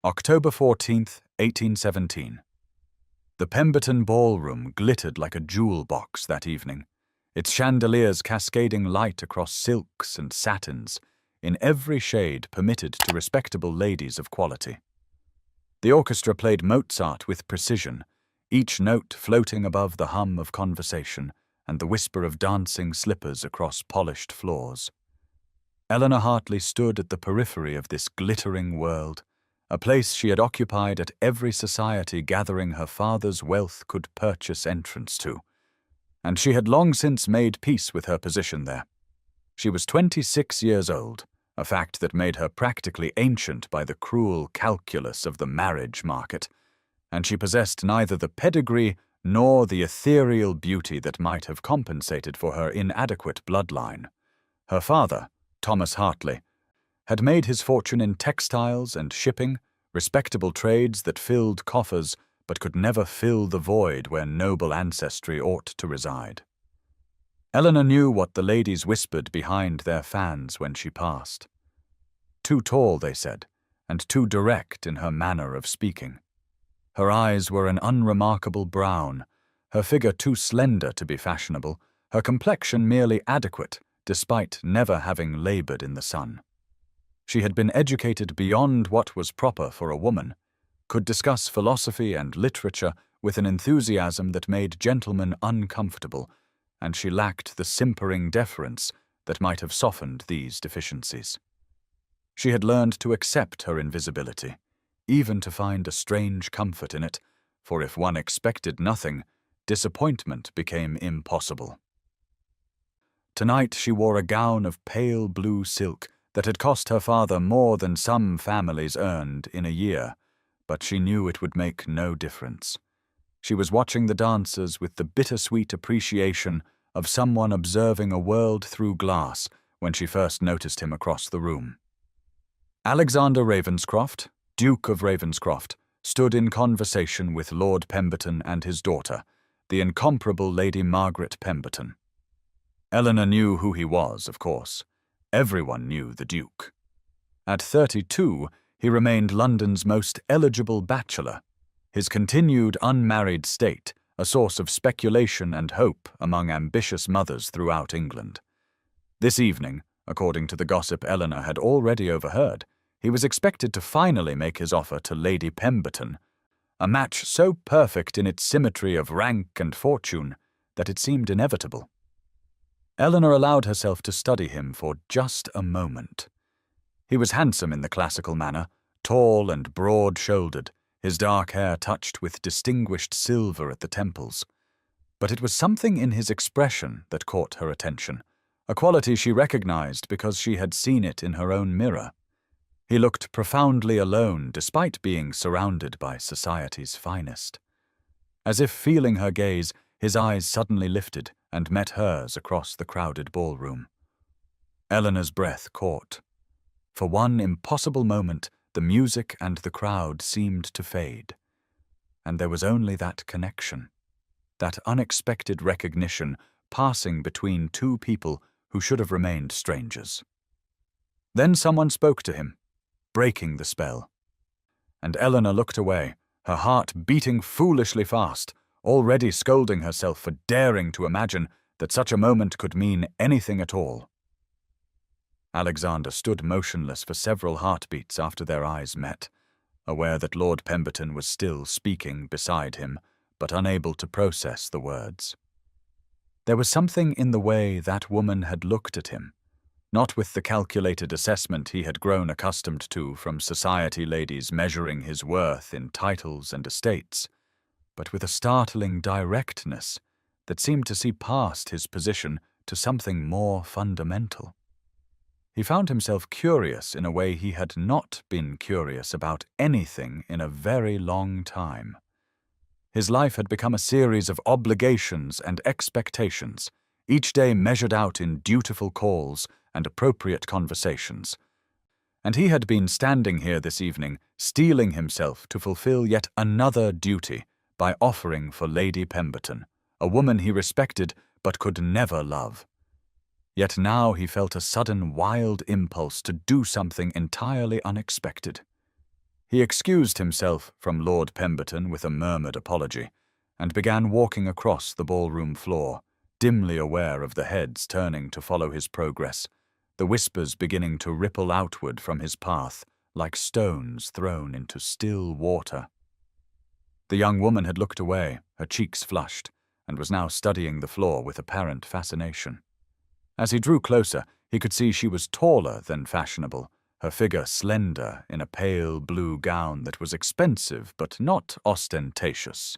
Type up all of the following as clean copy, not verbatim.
October 14th, 1817. The Pemberton ballroom glittered like a jewel box that evening, its chandeliers cascading light across silks and satins, in every shade permitted to respectable ladies of quality. The orchestra played Mozart with precision, each note floating above the hum of conversation and the whisper of dancing slippers across polished floors. Eleanor Hartley stood at the periphery of this glittering world, a place she had occupied at every society gathering her father's wealth could purchase entrance to, and she had long since made peace with her position there. She was 26 years old, a fact that made her practically ancient by the cruel calculus of the marriage market, and she possessed neither the pedigree nor the ethereal beauty that might have compensated for her inadequate bloodline. Her father, Thomas Hartley, had made his fortune in textiles and shipping, respectable trades that filled coffers but could never fill the void where noble ancestry ought to reside. Eleanor knew what the ladies whispered behind their fans when she passed. Too tall, they said, and too direct in her manner of speaking. Her eyes were an unremarkable brown, her figure too slender to be fashionable, her complexion merely adequate, despite never having labored in the sun. She had been educated beyond what was proper for a woman, could discuss philosophy and literature with an enthusiasm that made gentlemen uncomfortable, and she lacked the simpering deference that might have softened these deficiencies. She had learned to accept her invisibility, even to find a strange comfort in it, for if one expected nothing, disappointment became impossible. Tonight she wore a gown of pale blue silk that had cost her father more than some families earned in a year, but she knew it would make no difference. She was watching the dancers with the bittersweet appreciation of someone observing a world through glass when she first noticed him across the room. Alexander Ravenscroft, Duke of Ravenscroft, stood in conversation with Lord Pemberton and his daughter, the incomparable Lady Margaret Pemberton. Eleanor knew who he was, of course. Everyone knew the Duke. At 32, he remained London's most eligible bachelor, his continued unmarried state a source of speculation and hope among ambitious mothers throughout England. This evening, according to the gossip Eleanor had already overheard, he was expected to finally make his offer to Lady Pemberton, a match so perfect in its symmetry of rank and fortune that it seemed inevitable. Eleanor allowed herself to study him for just a moment. He was handsome in the classical manner, tall and broad-shouldered, his dark hair touched with distinguished silver at the temples. But it was something in his expression that caught her attention, a quality she recognized because she had seen it in her own mirror. He looked profoundly alone despite being surrounded by society's finest. As if feeling her gaze, his eyes suddenly lifted and met hers across the crowded ballroom. Eleanor's breath caught. For one impossible moment, the music and the crowd seemed to fade, and there was only that connection, that unexpected recognition passing between two people who should have remained strangers. Then someone spoke to him, breaking the spell, and Eleanor looked away, her heart beating foolishly fast, already scolding herself for daring to imagine that such a moment could mean anything at all. Alexander stood motionless for several heartbeats after their eyes met, aware that Lord Pemberton was still speaking beside him, but unable to process the words. There was something in the way that woman had looked at him, not with the calculated assessment he had grown accustomed to from society ladies measuring his worth in titles and estates, but with a startling directness that seemed to see past his position to something more fundamental. He found himself curious in a way he had not been curious about anything in a very long time. His life had become a series of obligations and expectations, each day measured out in dutiful calls and appropriate conversations. And he had been standing here this evening, steeling himself to fulfill yet another duty by offering for Lady Pemberton, a woman he respected but could never love. Yet now he felt a sudden wild impulse to do something entirely unexpected. He excused himself from Lord Pemberton with a murmured apology, and began walking across the ballroom floor, dimly aware of the heads turning to follow his progress, the whispers beginning to ripple outward from his path like stones thrown into still water. The young woman had looked away, her cheeks flushed, and was now studying the floor with apparent fascination. As he drew closer, he could see she was taller than fashionable, her figure slender in a pale blue gown that was expensive but not ostentatious,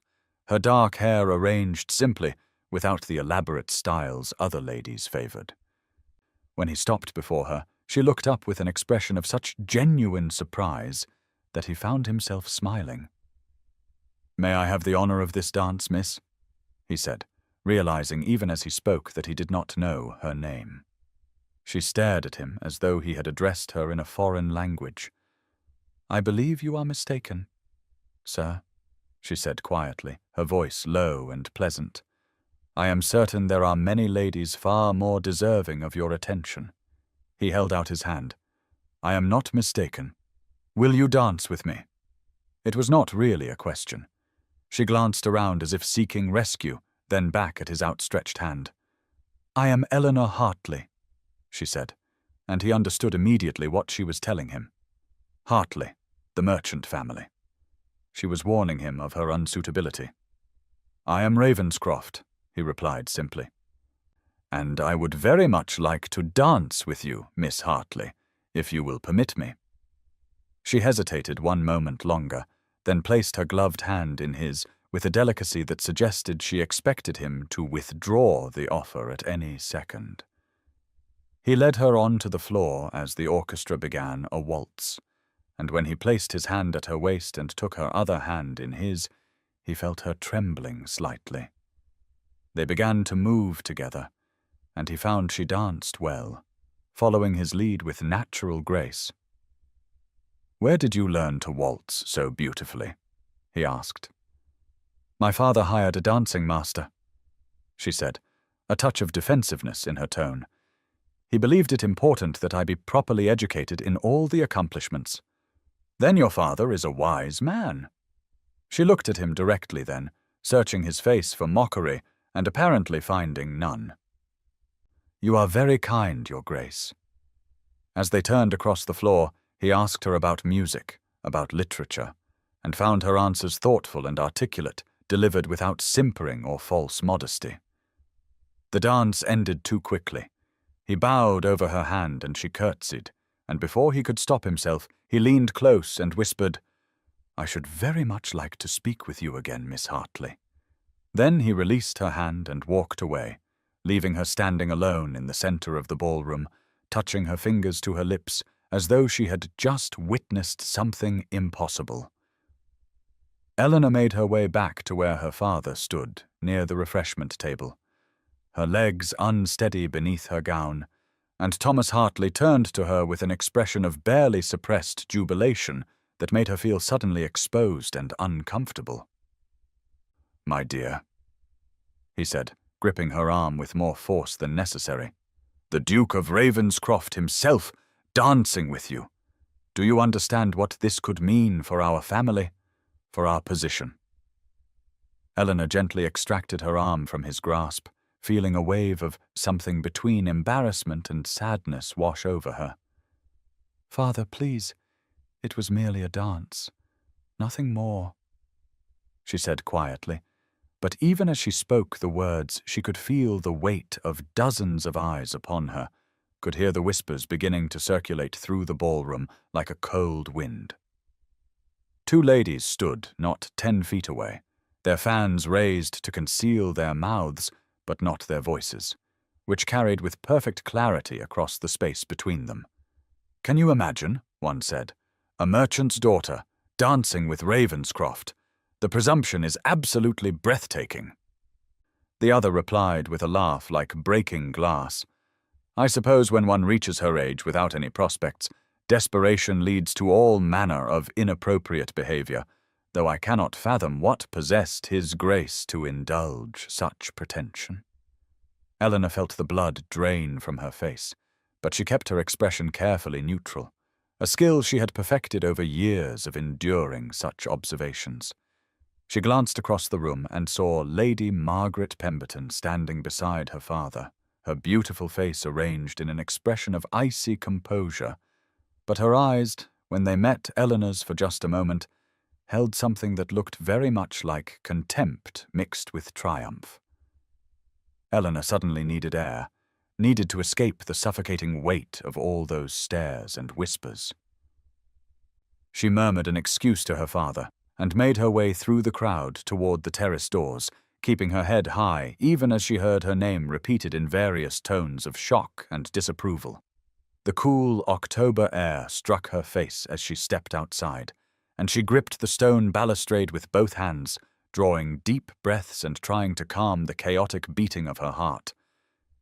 her dark hair arranged simply, without the elaborate styles other ladies favored. When he stopped before her, she looked up with an expression of such genuine surprise that he found himself smiling. "May I have the honor of this dance, miss?" he said, realizing even as he spoke that he did not know her name. She stared at him as though he had addressed her in a foreign language. "I believe you are mistaken, sir," she said quietly, her voice low and pleasant. "I am certain there are many ladies far more deserving of your attention." He held out his hand. "I am not mistaken. Will you dance with me?" It was not really a question. She glanced around as if seeking rescue, then back at his outstretched hand. "I am Eleanor Hartley," she said, and he understood immediately what she was telling him. Hartley, the merchant family. She was warning him of her unsuitability. "I am Ravenscroft," he replied simply. "And I would very much like to dance with you, Miss Hartley, if you will permit me." She hesitated one moment longer, then placed her gloved hand in his with a delicacy that suggested she expected him to withdraw the offer at any second. He led her on to the floor as the orchestra began a waltz, and when he placed his hand at her waist and took her other hand in his, he felt her trembling slightly. They began to move together, and he found she danced well, following his lead with natural grace. "Where did you learn to waltz so beautifully?" he asked. "My father hired a dancing master," she said, a touch of defensiveness in her tone. "He believed it important that I be properly educated in all the accomplishments." "Then your father is a wise man." She looked at him directly then, searching his face for mockery and apparently finding none. "You are very kind, Your Grace." As they turned across the floor, he asked her about music, about literature, and found her answers thoughtful and articulate, delivered without simpering or false modesty. The dance ended too quickly. He bowed over her hand and she curtsied, and before he could stop himself, he leaned close and whispered, "I should very much like to speak with you again, Miss Hartley." Then he released her hand and walked away, leaving her standing alone in the center of the ballroom, touching her fingers to her lips as though she had just witnessed something impossible. Eleanor made her way back to where her father stood, near the refreshment table, her legs unsteady beneath her gown, and Thomas Hartley turned to her with an expression of barely suppressed jubilation that made her feel suddenly exposed and uncomfortable. "My dear," he said, gripping her arm with more force than necessary, "the Duke of Ravenscroft himself dancing with you. Do you understand what this could mean for our family, for our position?" Eleanor gently extracted her arm from his grasp, feeling a wave of something between embarrassment and sadness wash over her. "Father, please, it was merely a dance. Nothing more," she said quietly, but even as she spoke the words, she could feel the weight of dozens of eyes upon her, could hear the whispers beginning to circulate through the ballroom like a cold wind. Two ladies stood not 10 feet away, their fans raised to conceal their mouths, but not their voices, which carried with perfect clarity across the space between them. "Can you imagine," one said, "a merchant's daughter dancing with Ravenscroft? The presumption is absolutely breathtaking." The other replied with a laugh like breaking glass, "I suppose when one reaches her age without any prospects, desperation leads to all manner of inappropriate behavior, though I cannot fathom what possessed his grace to indulge such pretension." Eleanor felt the blood drain from her face, but she kept her expression carefully neutral, a skill she had perfected over years of enduring such observations. She glanced across the room and saw Lady Margaret Pemberton standing beside her father, her beautiful face arranged in an expression of icy composure, but her eyes, when they met Eleanor's for just a moment, held something that looked very much like contempt mixed with triumph. Eleanor suddenly needed air, needed to escape the suffocating weight of all those stares and whispers. She murmured an excuse to her father and made her way through the crowd toward the terrace doors, keeping her head high even as she heard her name repeated in various tones of shock and disapproval. The cool October air struck her face as she stepped outside, and she gripped the stone balustrade with both hands, drawing deep breaths and trying to calm the chaotic beating of her heart.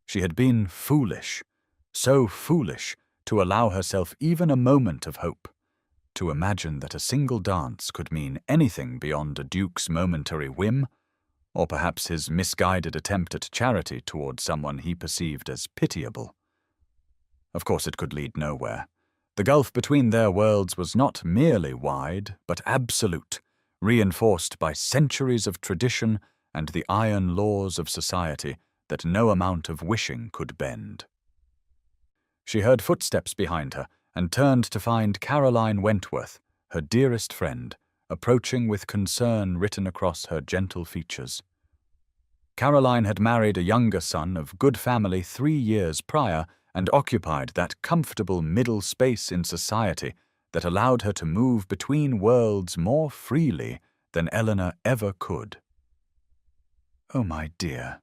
She had been foolish, so foolish, to allow herself even a moment of hope, to imagine that a single dance could mean anything beyond a duke's momentary whim, or perhaps his misguided attempt at charity toward someone he perceived as pitiable. Of course it could lead nowhere. The gulf between their worlds was not merely wide, but absolute, reinforced by centuries of tradition and the iron laws of society that no amount of wishing could bend. She heard footsteps behind her and turned to find Caroline Wentworth, her dearest friend, approaching with concern written across her gentle features. Caroline had married a younger son of good family 3 years prior and occupied that comfortable middle space in society that allowed her to move between worlds more freely than Eleanor ever could. "Oh, my dear,"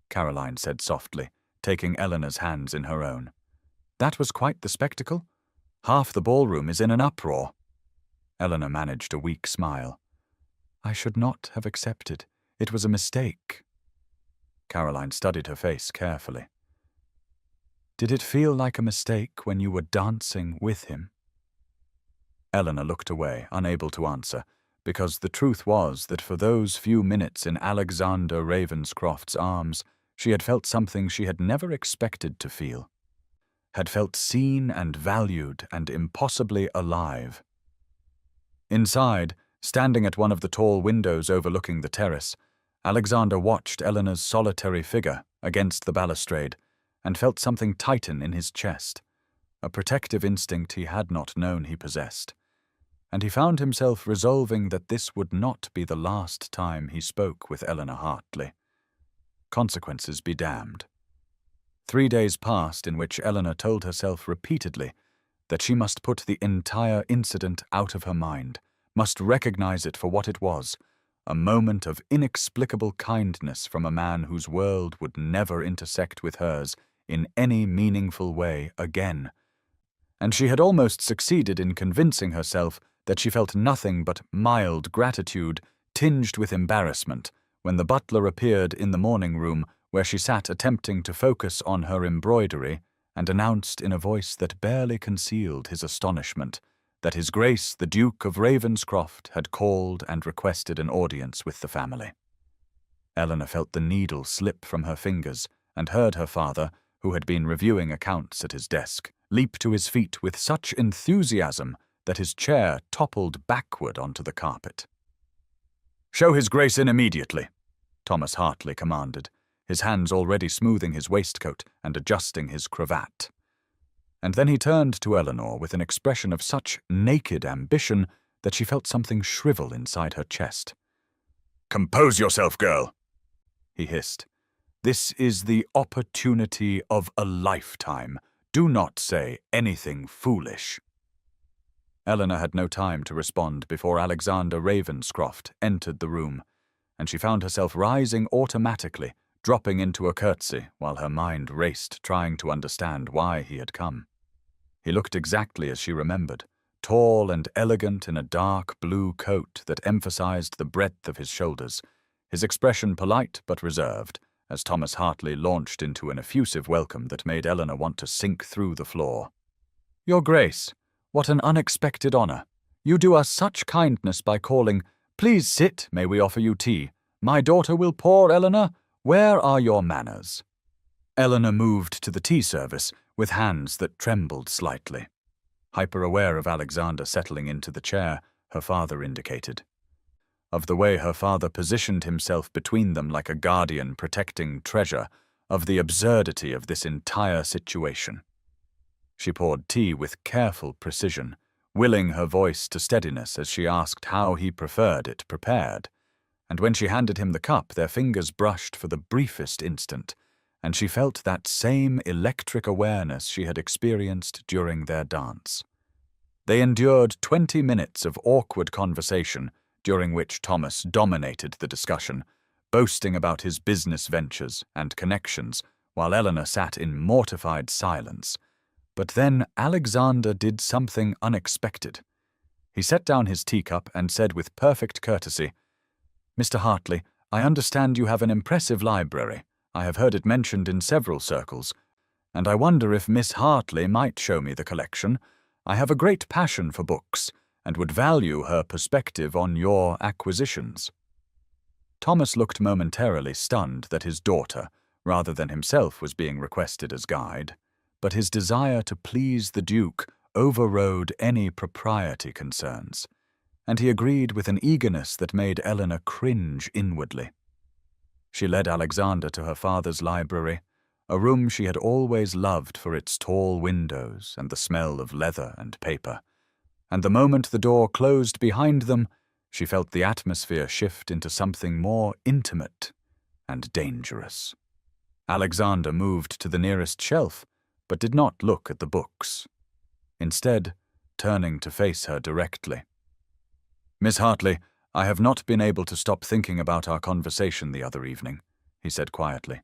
Caroline said softly, taking Eleanor's hands in her own. "That was quite the spectacle. Half the ballroom is in an uproar." Eleanor managed a weak smile. "I should not have accepted. It was a mistake." Caroline studied her face carefully. "Did it feel like a mistake when you were dancing with him?" Eleanor looked away, unable to answer, because the truth was that for those few minutes in Alexander Ravenscroft's arms, she had felt something she had never expected to feel. Had felt seen and valued and impossibly alive. Inside, standing at one of the tall windows overlooking the terrace, Alexander watched Eleanor's solitary figure against the balustrade and felt something tighten in his chest, a protective instinct he had not known he possessed, and he found himself resolving that this would not be the last time he spoke with Eleanor Hartley. Consequences be damned. 3 days passed in which Eleanor told herself repeatedly that she must put the entire incident out of her mind, must recognize it for what it was, a moment of inexplicable kindness from a man whose world would never intersect with hers in any meaningful way again. And she had almost succeeded in convincing herself that she felt nothing but mild gratitude tinged with embarrassment when the butler appeared in the morning room where she sat attempting to focus on her embroidery and announced in a voice that barely concealed his astonishment that His Grace the Duke of Ravenscroft had called and requested an audience with the family. Eleanor felt the needle slip from her fingers and heard her father, who had been reviewing accounts at his desk, leap to his feet with such enthusiasm that his chair toppled backward onto the carpet. "Show His Grace in immediately," Thomas Hartley commanded, his hands already smoothing his waistcoat and adjusting his cravat. And then he turned to Eleanor with an expression of such naked ambition that she felt something shrivel inside her chest. "Compose yourself, girl," he hissed. "This is the opportunity of a lifetime. Do not say anything foolish." Eleanor had no time to respond before Alexander Ravenscroft entered the room, and she found herself rising automatically, dropping into a curtsy while her mind raced trying to understand why he had come. He looked exactly as she remembered, tall and elegant in a dark blue coat that emphasized the breadth of his shoulders, his expression polite but reserved, as Thomas Hartley launched into an effusive welcome that made Eleanor want to sink through the floor. "Your Grace, what an unexpected honor. You do us such kindness by calling. Please sit, may we offer you tea? My daughter will pour, Eleanor. Where are your manners?" Eleanor moved to the tea service with hands that trembled slightly. hyper-aware of Alexander settling into the chair her father indicated, of the way her father positioned himself between them like a guardian protecting treasure, of the absurdity of this entire situation. She poured tea with careful precision, willing her voice to steadiness as she asked how he preferred it prepared, and when she handed him the cup, their fingers brushed for the briefest instant, and she felt that same electric awareness she had experienced during their dance. They endured 20 minutes of awkward conversation, during which Thomas dominated the discussion, boasting about his business ventures and connections, while Eleanor sat in mortified silence. But then Alexander did something unexpected. He set down his teacup and said with perfect courtesy, "Mr. Hartley, I understand you have an impressive library. I have heard it mentioned in several circles, and I wonder if Miss Hartley might show me the collection. I have a great passion for books, and would value her perspective on your acquisitions." Thomas looked momentarily stunned that his daughter, rather than himself, was being requested as guide, but his desire to please the Duke overrode any propriety concerns, and he agreed with an eagerness that made Eleanor cringe inwardly. She led Alexander to her father's library, a room she had always loved for its tall windows and the smell of leather and paper, and the moment the door closed behind them, she felt the atmosphere shift into something more intimate and dangerous. Alexander moved to the nearest shelf, but did not look at the books. Instead, turning to face her directly. "Miss Hartley, I have not been able to stop thinking about our conversation the other evening," he said quietly,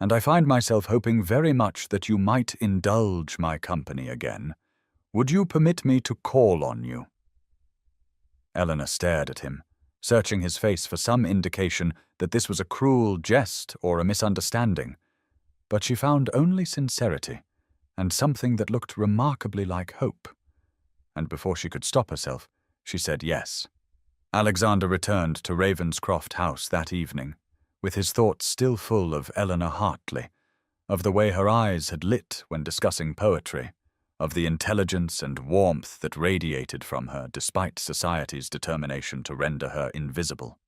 "and I find myself hoping very much that you might indulge my company again. Would you permit me to call on you?" Eleanor stared at him, searching his face for some indication that this was a cruel jest or a misunderstanding, but she found only sincerity and something that looked remarkably like hope, and before she could stop herself, she said yes. Alexander returned to Ravenscroft House that evening, with his thoughts still full of Eleanor Hartley, of the way her eyes had lit when discussing poetry, of the intelligence and warmth that radiated from her despite society's determination to render her invisible.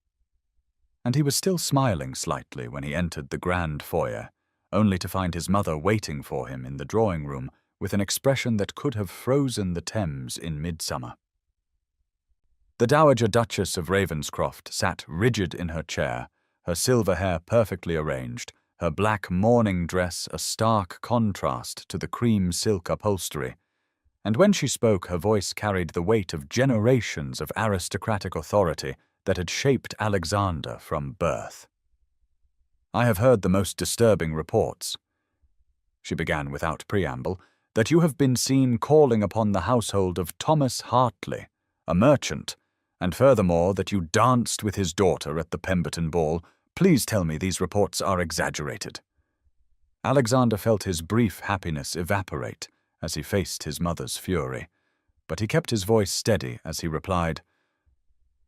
And he was still smiling slightly when he entered the grand foyer, only to find his mother waiting for him in the drawing-room with an expression that could have frozen the Thames in midsummer. The Dowager Duchess of Ravenscroft sat rigid in her chair, her silver hair perfectly arranged, her black mourning dress a stark contrast to the cream silk upholstery, and when she spoke her voice carried the weight of generations of aristocratic authority that had shaped Alexander from birth. "I have heard the most disturbing reports," she began without preamble, "that you have been seen calling upon the household of Thomas Hartley, a merchant, and furthermore that you danced with his daughter at the Pemberton ball. Please tell me these reports are exaggerated." Alexander felt his brief happiness evaporate as he faced his mother's fury, but he kept his voice steady as he replied,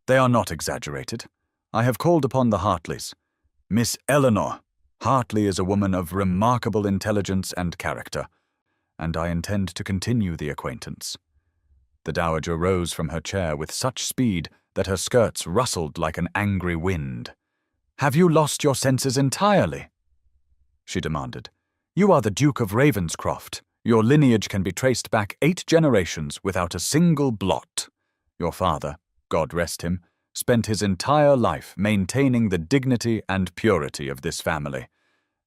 "They are not exaggerated. I have called upon the Hartleys. Miss Eleanor Hartley is a woman of remarkable intelligence and character, and I intend to continue the acquaintance." The dowager rose from her chair with such speed that her skirts rustled like an angry wind. "Have you lost your senses entirely?" she demanded. "You are the Duke of Ravenscroft. Your lineage can be traced back 8 generations without a single blot. Your father, God rest him, spent his entire life maintaining the dignity and purity of this family,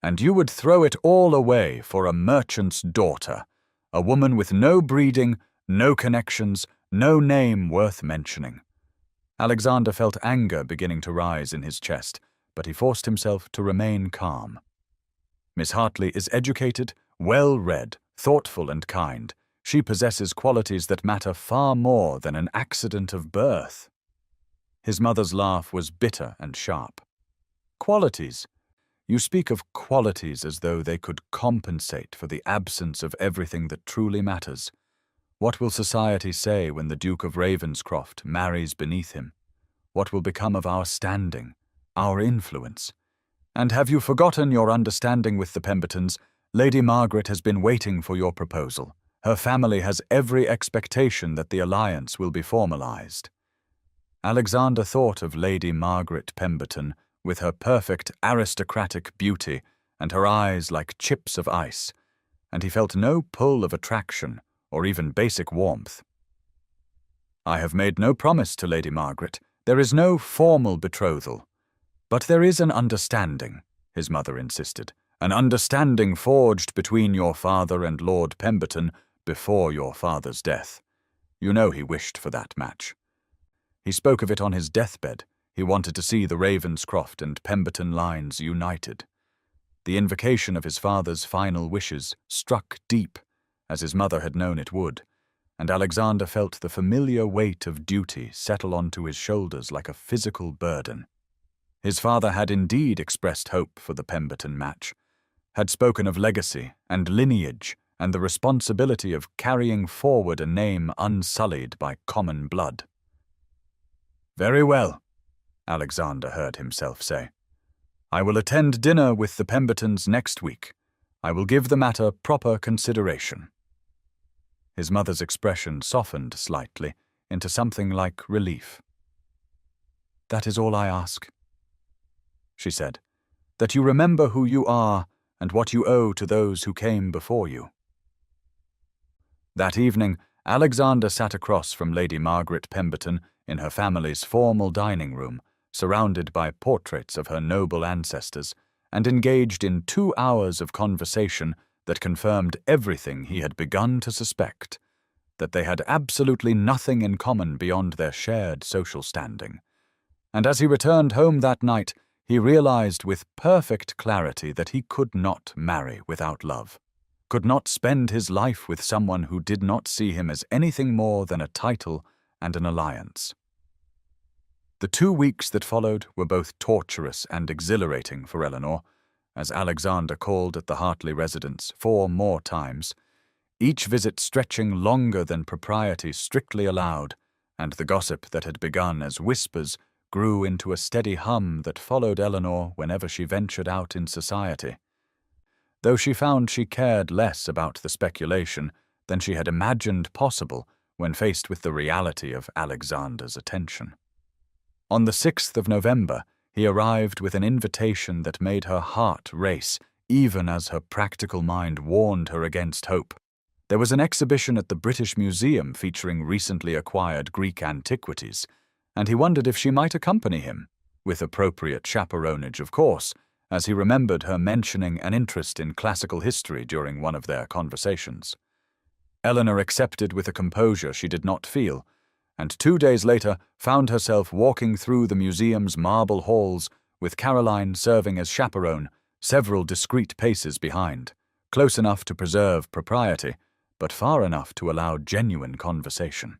and you would throw it all away for a merchant's daughter, a woman with no breeding, no connections, no name worth mentioning." Alexander felt anger beginning to rise in his chest, but he forced himself to remain calm. "Miss Hartley is educated, well-read, thoughtful and kind. She possesses qualities that matter far more than an accident of birth." His mother's laugh was bitter and sharp. "Qualities? You speak of qualities as though they could compensate for the absence of everything that truly matters. What will society say when the Duke of Ravenscroft marries beneath him? What will become of our standing, our influence? And have you forgotten your understanding with the Pembertons? Lady Margaret has been waiting for your proposal, Her family has every expectation that the alliance will be formalized. Alexander thought of Lady Margaret Pemberton, with her perfect aristocratic beauty and her eyes like chips of ice, and he felt no pull of attraction or even basic warmth. "I have made no promise to Lady Margaret. There is no formal betrothal. But there is an understanding," his mother insisted, "an understanding forged between your father and Lord Pemberton before your father's death. You know he wished for that match. He spoke of it on his deathbed. He wanted to see the Ravenscroft and Pemberton lines united." The invocation of his father's final wishes struck deep, as his mother had known it would, and Alexander felt the familiar weight of duty settle onto his shoulders like a physical burden. His father had indeed expressed hope for the Pemberton match, had spoken of legacy and lineage and the responsibility of carrying forward a name unsullied by common blood. "Very well," Alexander heard himself say. "I will attend dinner with the Pembertons next week. I will give the matter proper consideration." His mother's expression softened slightly into something like relief. "That is all I ask," she said, "that you remember who you are and what you owe to those who came before you." That evening, Alexander sat across from Lady Margaret Pemberton in her family's formal dining room, surrounded by portraits of her noble ancestors, and engaged in 2 hours of conversation that confirmed everything he had begun to suspect, that they had absolutely nothing in common beyond their shared social standing. And as he returned home that night, he realized with perfect clarity that he could not marry without love, could not spend his life with someone who did not see him as anything more than a title and an alliance. The 2 weeks that followed were both torturous and exhilarating for Eleanor, as Alexander called at the Hartley residence 4 more times, each visit stretching longer than propriety strictly allowed, and the gossip that had begun as whispers grew into a steady hum that followed Eleanor whenever she ventured out in society. Though she found she cared less about the speculation than she had imagined possible when faced with the reality of Alexander's attention. On the 6th of November, he arrived with an invitation that made her heart race, even as her practical mind warned her against hope. There was an exhibition at the British Museum featuring recently acquired Greek antiquities, and he wondered if she might accompany him, with appropriate chaperonage, of course, as he remembered her mentioning an interest in classical history during one of their conversations. Eleanor accepted with a composure she did not feel, and 2 days later found herself walking through the museum's marble halls with Caroline serving as chaperone, several discreet paces behind, close enough to preserve propriety, but far enough to allow genuine conversation.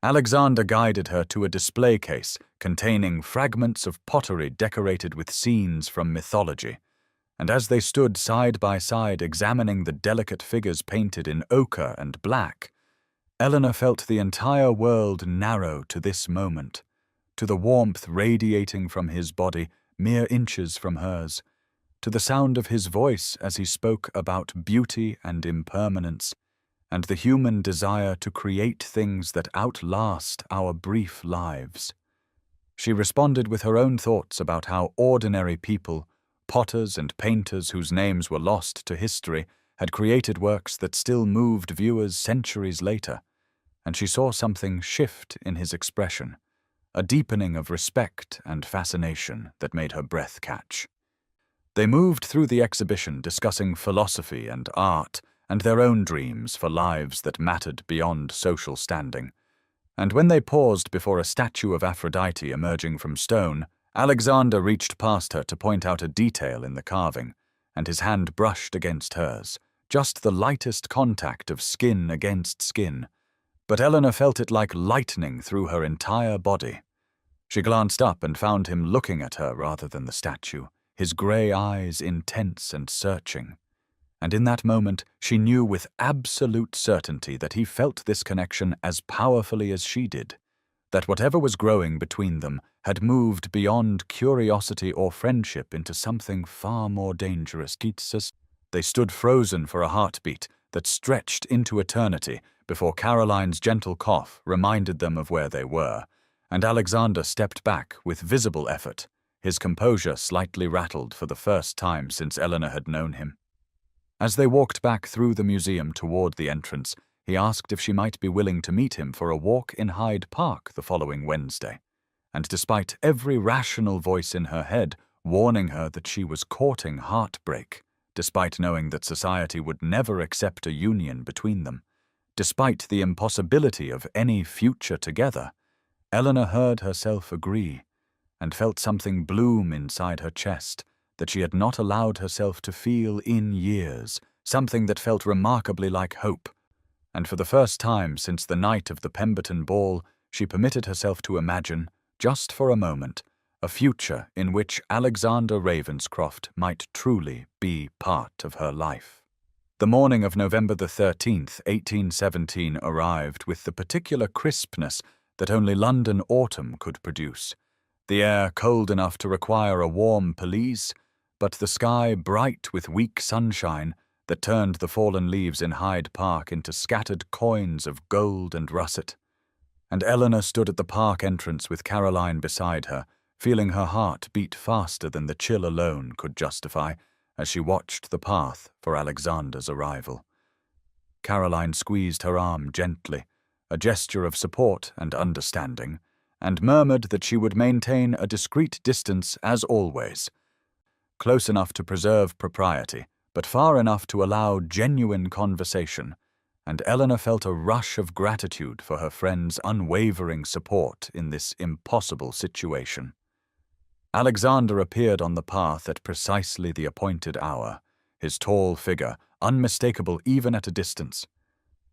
Alexander guided her to a display case containing fragments of pottery decorated with scenes from mythology, and as they stood side by side examining the delicate figures painted in ochre and black, Eleanor felt the entire world narrow to this moment, to the warmth radiating from his body mere inches from hers, to the sound of his voice as he spoke about beauty and impermanence, and the human desire to create things that outlast our brief lives. She responded with her own thoughts about how ordinary people, potters and painters whose names were lost to history, had created works that still moved viewers centuries later, and she saw something shift in his expression, a deepening of respect and fascination that made her breath catch. They moved through the exhibition discussing philosophy and art and their own dreams for lives that mattered beyond social standing, and when they paused before a statue of Aphrodite emerging from stone, Alexander reached past her to point out a detail in the carving, and his hand brushed against hers, just the lightest contact of skin against skin, but Eleanor felt it like lightning through her entire body. She glanced up and found him looking at her rather than the statue, his grey eyes intense and searching. And in that moment, she knew with absolute certainty that he felt this connection as powerfully as she did, that whatever was growing between them had moved beyond curiosity or friendship into something far more dangerous. They stood frozen for a heartbeat, that stretched into eternity before Caroline's gentle cough reminded them of where they were, and Alexander stepped back with visible effort, his composure slightly rattled for the first time since Eleanor had known him. As they walked back through the museum toward the entrance, he asked if she might be willing to meet him for a walk in Hyde Park the following Wednesday, and despite every rational voice in her head warning her that she was courting heartbreak, despite knowing that society would never accept a union between them, despite the impossibility of any future together, Eleanor heard herself agree, and felt something bloom inside her chest that she had not allowed herself to feel in years, something that felt remarkably like hope, and for the first time since the night of the Pemberton ball, she permitted herself to imagine, just for a moment, a future in which Alexander Ravenscroft might truly be part of her life. The morning of November the 13th, 1817 arrived with the particular crispness that only London autumn could produce, the air cold enough to require a warm pelisse, but the sky bright with weak sunshine that turned the fallen leaves in Hyde Park into scattered coins of gold and russet. And Eleanor stood at the park entrance with Caroline beside her, feeling her heart beat faster than the chill alone could justify as she watched the path for Alexander's arrival. Caroline squeezed her arm gently, a gesture of support and understanding, and murmured that she would maintain a discreet distance as always, close enough to preserve propriety, but far enough to allow genuine conversation, and Eleanor felt a rush of gratitude for her friend's unwavering support in this impossible situation. Alexander appeared on the path at precisely the appointed hour, his tall figure unmistakable even at a distance,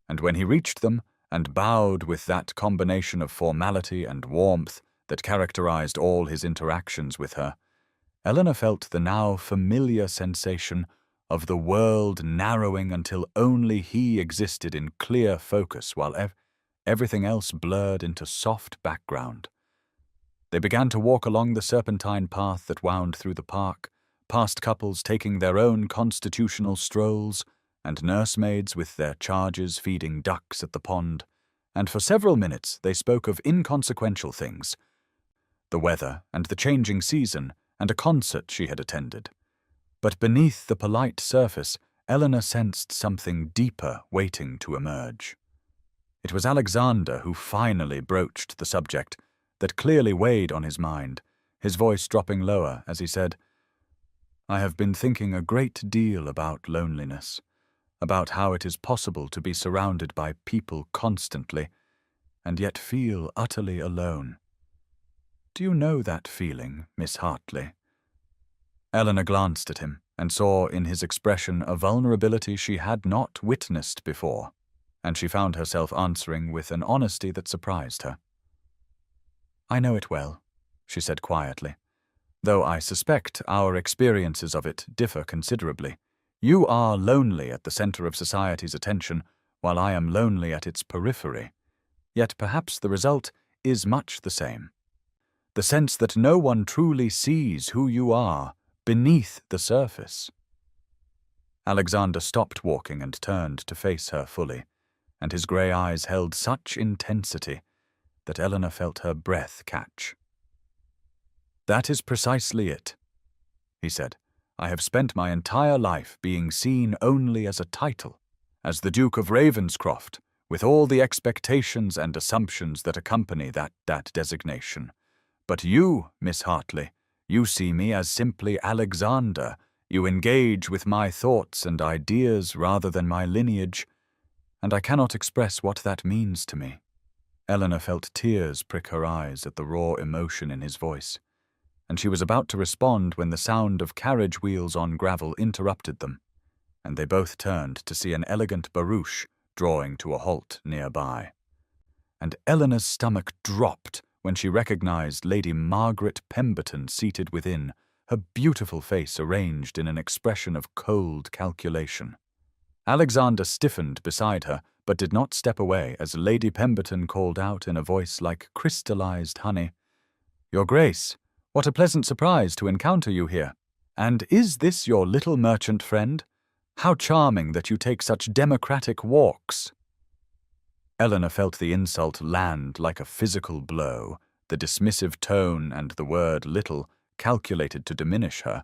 and when he reached them and bowed with that combination of formality and warmth that characterized all his interactions with her, Eleanor felt the now familiar sensation of the world narrowing until only he existed in clear focus while everything else blurred into soft background. They began to walk along the serpentine path that wound through the park, past couples taking their own constitutional strolls, and nursemaids with their charges feeding ducks at the pond, and for several minutes they spoke of inconsequential things, the weather and the changing season, and a concert she had attended. But beneath the polite surface, Eleanor sensed something deeper waiting to emerge. It was Alexander who finally broached the subject that clearly weighed on his mind, his voice dropping lower as he said, "I have been thinking a great deal about loneliness, about how it is possible to be surrounded by people constantly, and yet feel utterly alone. Do you know that feeling, Miss Hartley?" Eleanor glanced at him and saw in his expression a vulnerability she had not witnessed before, and she found herself answering with an honesty that surprised her. "I know it well," she said quietly, "though I suspect our experiences of it differ considerably. You are lonely at the center of society's attention, while I am lonely at its periphery. Yet perhaps the result is much the same. The sense that no one truly sees who you are beneath the surface." Alexander stopped walking and turned to face her fully, and his grey eyes held such intensity that Eleanor felt her breath catch. "That is precisely it," he said. "I have spent my entire life being seen only as a title, as the Duke of Ravenscroft, with all the expectations and assumptions that accompany that designation. But you, Miss Hartley, you see me as simply Alexander. You engage with my thoughts and ideas rather than my lineage, and I cannot express what that means to me." Eleanor felt tears prick her eyes at the raw emotion in his voice, and she was about to respond when the sound of carriage wheels on gravel interrupted them, and they both turned to see an elegant barouche drawing to a halt nearby. And Eleanor's stomach dropped when she recognized Lady Margaret Pemberton seated within, her beautiful face arranged in an expression of cold calculation. Alexander stiffened beside her, but did not step away as Lady Pemberton called out in a voice like crystallized honey, "Your Grace, what a pleasant surprise to encounter you here. And is this your little merchant friend? How charming that you take such democratic walks." Eleanor felt the insult land like a physical blow, the dismissive tone and the word little calculated to diminish her.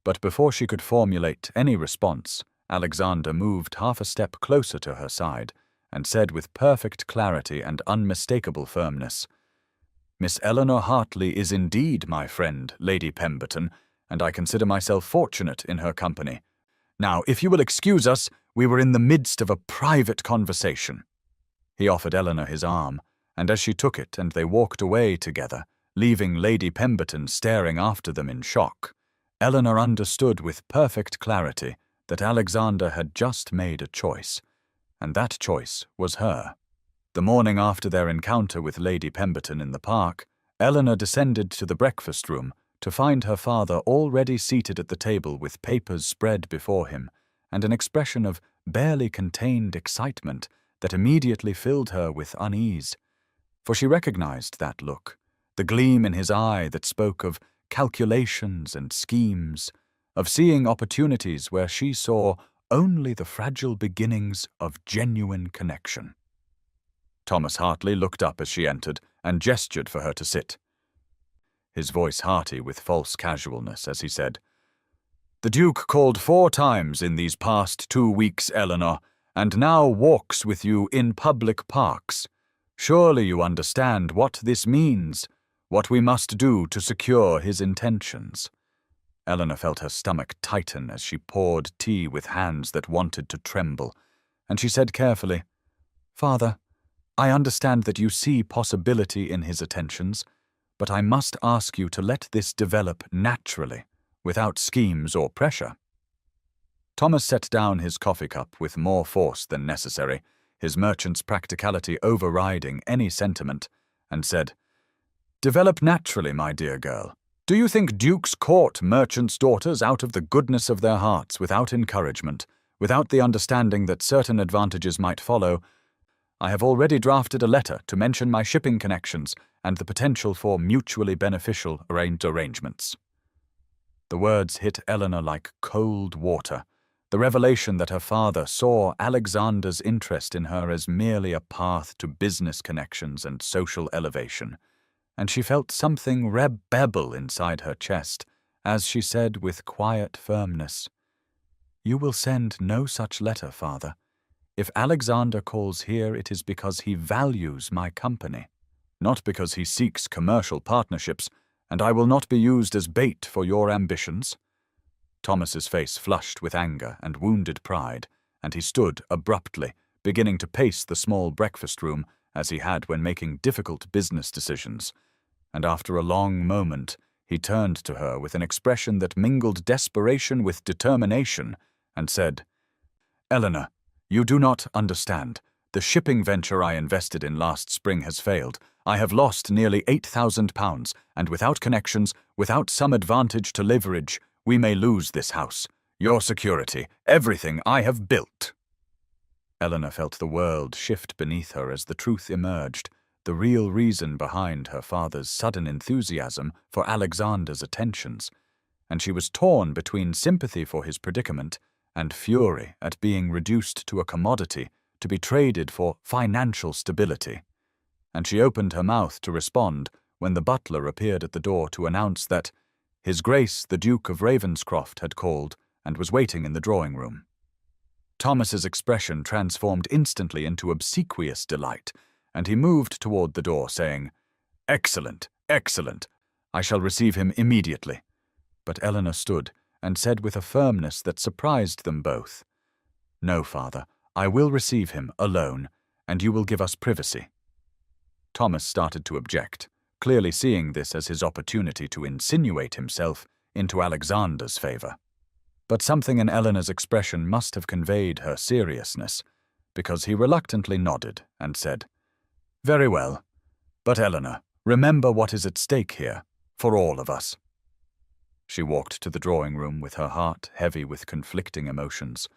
But before she could formulate any response, Alexander moved half a step closer to her side and said with perfect clarity and unmistakable firmness, "Miss Eleanor Hartley is indeed my friend, Lady Pemberton, and I consider myself fortunate in her company. Now, if you will excuse us, we were in the midst of a private conversation." He offered Eleanor his arm, and as she took it and they walked away together, leaving Lady Pemberton staring after them in shock, Eleanor understood with perfect clarity that Alexander had just made a choice, and that choice was her. The morning after their encounter with Lady Pemberton in the park, Eleanor descended to the breakfast room to find her father already seated at the table with papers spread before him, and an expression of barely contained excitement that immediately filled her with unease. For she recognized that look, the gleam in his eye that spoke of calculations and schemes, of seeing opportunities where she saw only the fragile beginnings of genuine connection. Thomas Hartley looked up as she entered and gestured for her to sit. His voice hearty with false casualness as he said, "The Duke called 4 times in these past 2 weeks, Eleanor, and now walks with you in public parks. Surely you understand what this means, what we must do to secure his intentions." Eleanor felt her stomach tighten as she poured tea with hands that wanted to tremble, and she said carefully, "Father, I understand that you see possibility in his attentions, but I must ask you to let this develop naturally, without schemes or pressure." Thomas set down his coffee cup with more force than necessary, his merchant's practicality overriding any sentiment, and said, "Develop naturally, my dear girl. Do you think dukes court merchants' daughters out of the goodness of their hearts without encouragement, without the understanding that certain advantages might follow? I have already drafted a letter to mention my shipping connections and the potential for mutually beneficial arrangements." The words hit Eleanor like cold water, the revelation that her father saw Alexander's interest in her as merely a path to business connections and social elevation, and she felt something rebel inside her chest as she said with quiet firmness, "You will send no such letter, father. If Alexander calls here, it is because he values my company, not because he seeks commercial partnerships, and I will not be used as bait for your ambitions." Thomas's face flushed with anger and wounded pride, and he stood abruptly, beginning to pace the small breakfast room as he had when making difficult business decisions. And after a long moment, he turned to her with an expression that mingled desperation with determination, and said, "Eleanor, you do not understand. The shipping venture I invested in last spring has failed. I have lost nearly £8,000, and without connections, without some advantage to leverage, we may lose this house, your security, everything I have built." Eleanor felt the world shift beneath her as the truth emerged, the real reason behind her father's sudden enthusiasm for Alexander's attentions, and she was torn between sympathy for his predicament and fury at being reduced to a commodity to be traded for financial stability. And she opened her mouth to respond when the butler appeared at the door to announce that His Grace the Duke of Ravenscroft had called and was waiting in the drawing-room. Thomas's expression transformed instantly into obsequious delight, and he moved toward the door, saying, "Excellent, excellent. I shall receive him immediately." But Eleanor stood and said with a firmness that surprised them both, "No, father, I will receive him alone, and you will give us privacy." Thomas started to object, clearly seeing this as his opportunity to insinuate himself into Alexander's favor. But something in Eleanor's expression must have conveyed her seriousness, because he reluctantly nodded and said, "Very well. But Eleanor, remember what is at stake here, for all of us." She walked to the drawing-room with her heart heavy with conflicting emotions,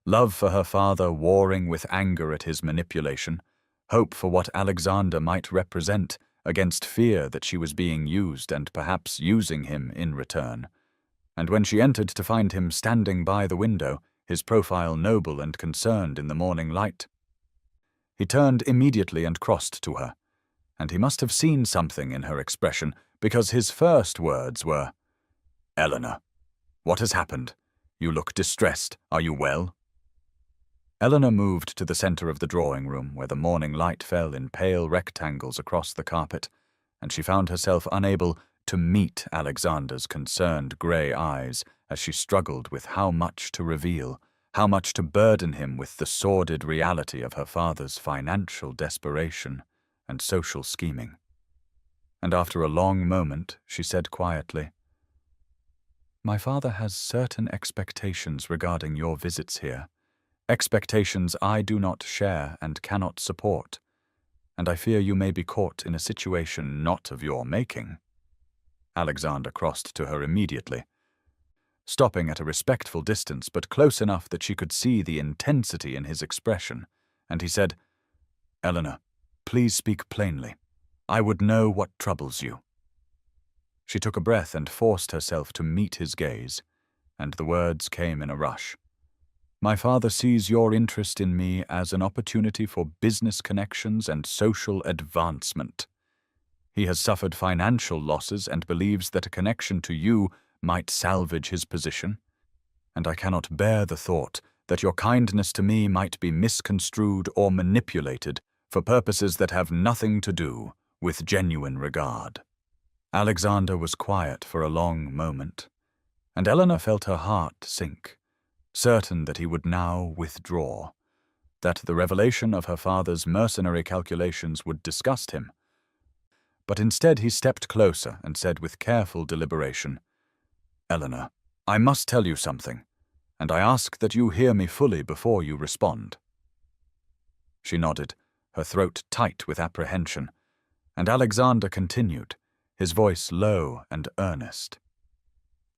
love for her father warring with anger at his manipulation, hope for what Alexander might represent against fear that she was being used and perhaps using him in return. And when she entered to find him standing by the window, his profile noble and concerned in the morning light. He turned immediately and crossed to her, and he must have seen something in her expression, because his first words were, "Eleanor, what has happened? You look distressed. Are you well?" Eleanor moved to the center of the drawing room, where the morning light fell in pale rectangles across the carpet, and she found herself unable to meet Alexander's concerned grey eyes as she struggled with how much to reveal, how much to burden him with the sordid reality of her father's financial desperation and social scheming. And after a long moment, she said quietly, "My father has certain expectations regarding your visits here, expectations I do not share and cannot support, and I fear you may be caught in a situation not of your making." Alexander crossed to her immediately, stopping at a respectful distance but close enough that she could see the intensity in his expression, and he said, "Eleanor, please speak plainly. I would know what troubles you." She took a breath and forced herself to meet his gaze, and the words came in a rush. "My father sees your interest in me as an opportunity for business connections and social advancement. He has suffered financial losses and believes that a connection to you might salvage his position, and I cannot bear the thought that your kindness to me might be misconstrued or manipulated for purposes that have nothing to do with genuine regard." Alexander was quiet for a long moment, and Eleanor felt her heart sink, certain that he would now withdraw, that the revelation of her father's mercenary calculations would disgust him. But instead he stepped closer and said with careful deliberation, "Eleanor, I must tell you something, and I ask that you hear me fully before you respond." She nodded, her throat tight with apprehension, and Alexander continued, his voice low and earnest.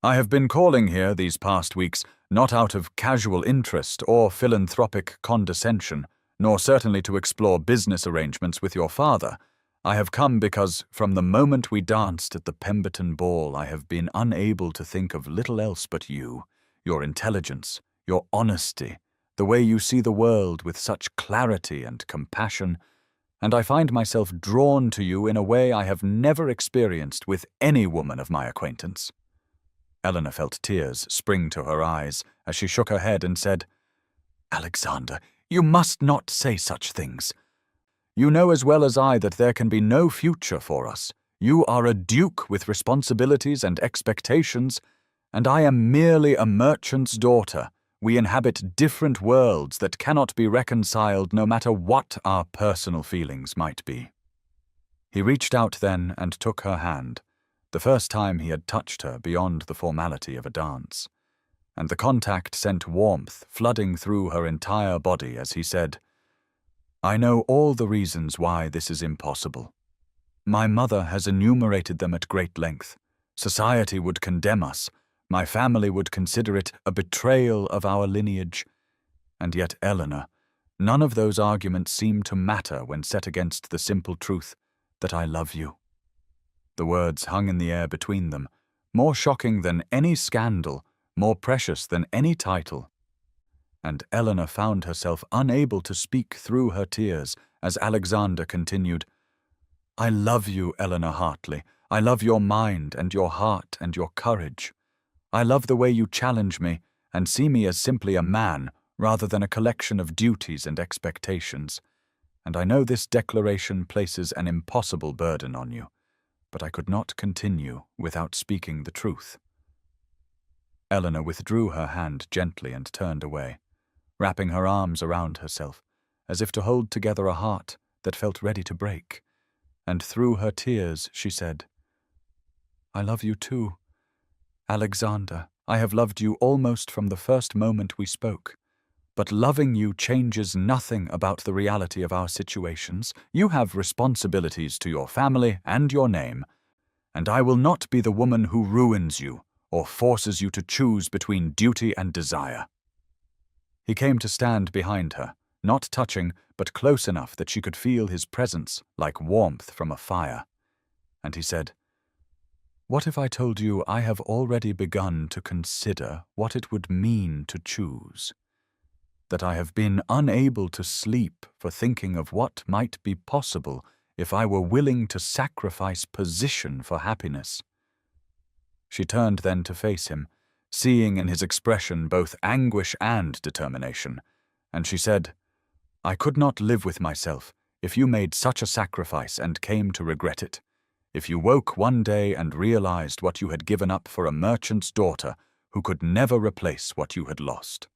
"I have been calling here these past weeks not out of casual interest or philanthropic condescension, nor certainly to explore business arrangements with your father. I have come because, from the moment we danced at the Pemberton ball, I have been unable to think of little else but you, your intelligence, your honesty, the way you see the world with such clarity and compassion, and I find myself drawn to you in a way I have never experienced with any woman of my acquaintance." Eleanor felt tears spring to her eyes as she shook her head and said, "Alexander, you must not say such things. You know as well as I that there can be no future for us. You are a duke with responsibilities and expectations, and I am merely a merchant's daughter. We inhabit different worlds that cannot be reconciled no matter what our personal feelings might be." He reached out then and took her hand, the first time he had touched her beyond the formality of a dance, and the contact sent warmth flooding through her entire body as he said, "I know all the reasons why this is impossible. My mother has enumerated them at great length. Society would condemn us. My family would consider it a betrayal of our lineage. And yet, Eleanor, none of those arguments seem to matter when set against the simple truth that I love you." The words hung in the air between them, more shocking than any scandal, more precious than any title. And Eleanor found herself unable to speak through her tears as Alexander continued, "I love you, Eleanor Hartley. I love your mind and your heart and your courage. I love the way you challenge me and see me as simply a man rather than a collection of duties and expectations. And I know this declaration places an impossible burden on you, but I could not continue without speaking the truth." Eleanor withdrew her hand gently and turned away, wrapping her arms around herself, as if to hold together a heart that felt ready to break, and through her tears she said, "I love you too. Alexander, I have loved you almost from the first moment we spoke. But loving you changes nothing about the reality of our situations. You have responsibilities to your family and your name, and I will not be the woman who ruins you or forces you to choose between duty and desire." He came to stand behind her, not touching, but close enough that she could feel his presence like warmth from a fire. And he said, "What if I told you I have already begun to consider what it would mean to choose? that I have been unable to sleep for thinking of what might be possible if I were willing to sacrifice position for happiness." She turned then to face him, seeing in his expression both anguish and determination, and she said, "I could not live with myself if you made such a sacrifice and came to regret it. If you woke one day and realized what you had given up for a merchant's daughter who could never replace what you had lost."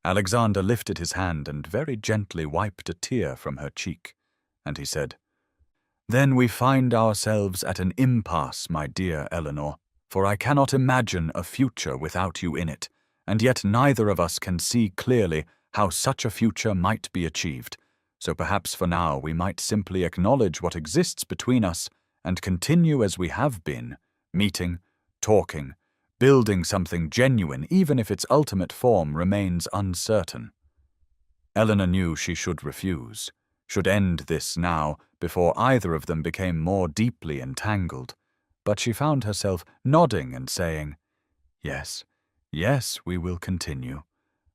Alexander lifted his hand and very gently wiped a tear from her cheek, and he said, "Then we find ourselves at an impasse, my dear Eleanor, for I cannot imagine a future without you in it, and yet neither of us can see clearly how such a future might be achieved, so perhaps for now we might simply acknowledge what exists between us and continue as we have been, meeting, talking, building something genuine even if its ultimate form remains uncertain." Eleanor knew she should refuse, should end this now before either of them became more deeply entangled, but she found herself nodding and saying, "Yes, yes, we will continue,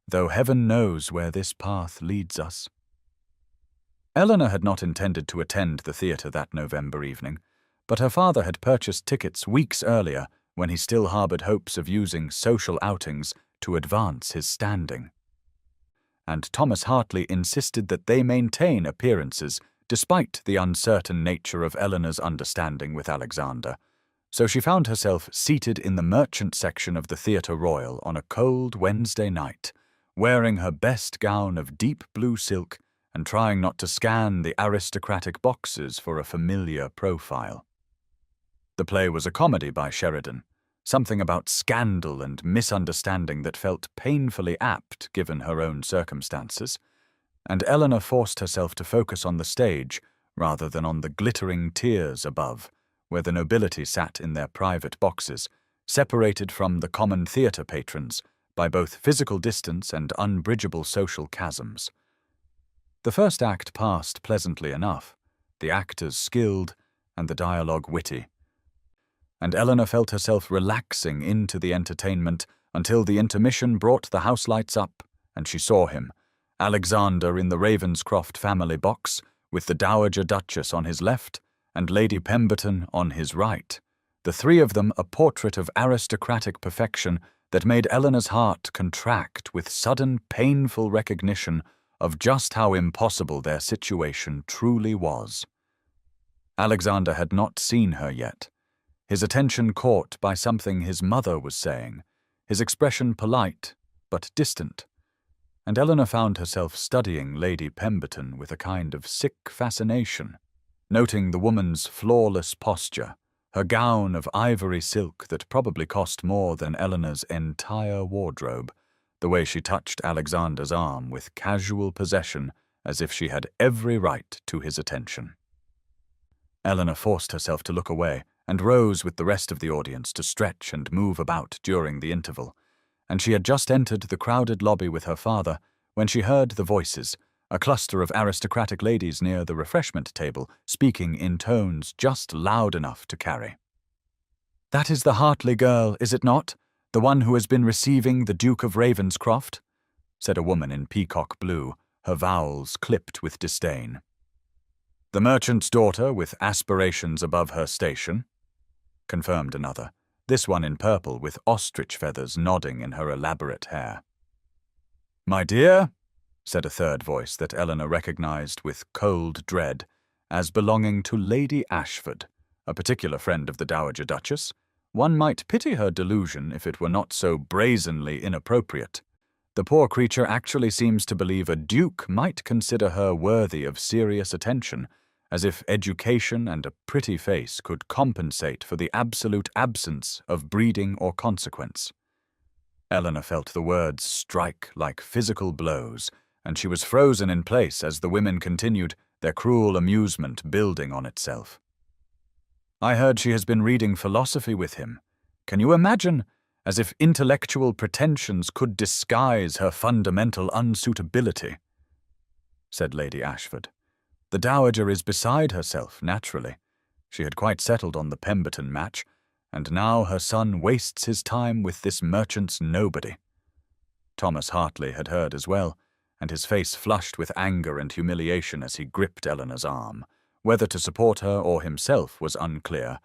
though heaven knows where this path leads us." Eleanor had not intended to attend the theatre that November evening, but her father had purchased tickets weeks earlier when he still harbored hopes of using social outings to advance his standing. And Thomas Hartley insisted that they maintain appearances despite the uncertain nature of Eleanor's understanding with Alexander, so she found herself seated in the merchant section of the Theatre Royal on a cold Wednesday night, wearing her best gown of deep blue silk and trying not to scan the aristocratic boxes for a familiar profile. The play was a comedy by Sheridan, something about scandal and misunderstanding that felt painfully apt given her own circumstances, and Eleanor forced herself to focus on the stage rather than on the glittering tiers above, where the nobility sat in their private boxes, separated from the common theatre patrons by both physical distance and unbridgeable social chasms. The first act passed pleasantly enough, the actors skilled and the dialogue witty, and Eleanor felt herself relaxing into the entertainment until the intermission brought the house lights up and she saw him, Alexander in the Ravenscroft family box, with the Dowager Duchess on his left and Lady Pemberton on his right, the three of them a portrait of aristocratic perfection that made Eleanor's heart contract with sudden painful recognition of just how impossible their situation truly was. Alexander had not seen her yet, his attention caught by something his mother was saying, his expression polite but distant, and Eleanor found herself studying Lady Pemberton with a kind of sick fascination, noting the woman's flawless posture, her gown of ivory silk that probably cost more than Eleanor's entire wardrobe, the way she touched Alexander's arm with casual possession as if she had every right to his attention. Eleanor forced herself to look away and rose with the rest of the audience to stretch and move about during the interval, and she had just entered the crowded lobby with her father when she heard the voices, a cluster of aristocratic ladies near the refreshment table, speaking in tones just loud enough to carry. "That is the Hartley girl, is it not? The one who has been receiving the Duke of Ravenscroft?" said a woman in peacock blue, her vowels clipped with disdain. "The merchant's daughter with aspirations above her station," confirmed another, this one in purple with ostrich feathers nodding in her elaborate hair. "My dear," said a third voice that Eleanor recognized with cold dread as belonging to Lady Ashford, a particular friend of the Dowager Duchess. One might pity her delusion if it were not so brazenly inappropriate. The poor creature actually seems to believe a duke might consider her worthy of serious attention, as if education and a pretty face could compensate for the absolute absence of breeding or consequence. Eleanor felt the words strike like physical blows, and she was frozen in place as the women continued, their cruel amusement building on itself. "I heard she has been reading philosophy with him. Can you imagine? As if intellectual pretensions could disguise her fundamental unsuitability," said Lady Ashford. "The Dowager is beside herself, naturally. She had quite settled on the Pemberton match, and now her son wastes his time with this merchant's nobody." Thomas Hartley had heard as well, and his face flushed with anger and humiliation as he gripped Eleanor's arm. Whether to support her or himself was unclear,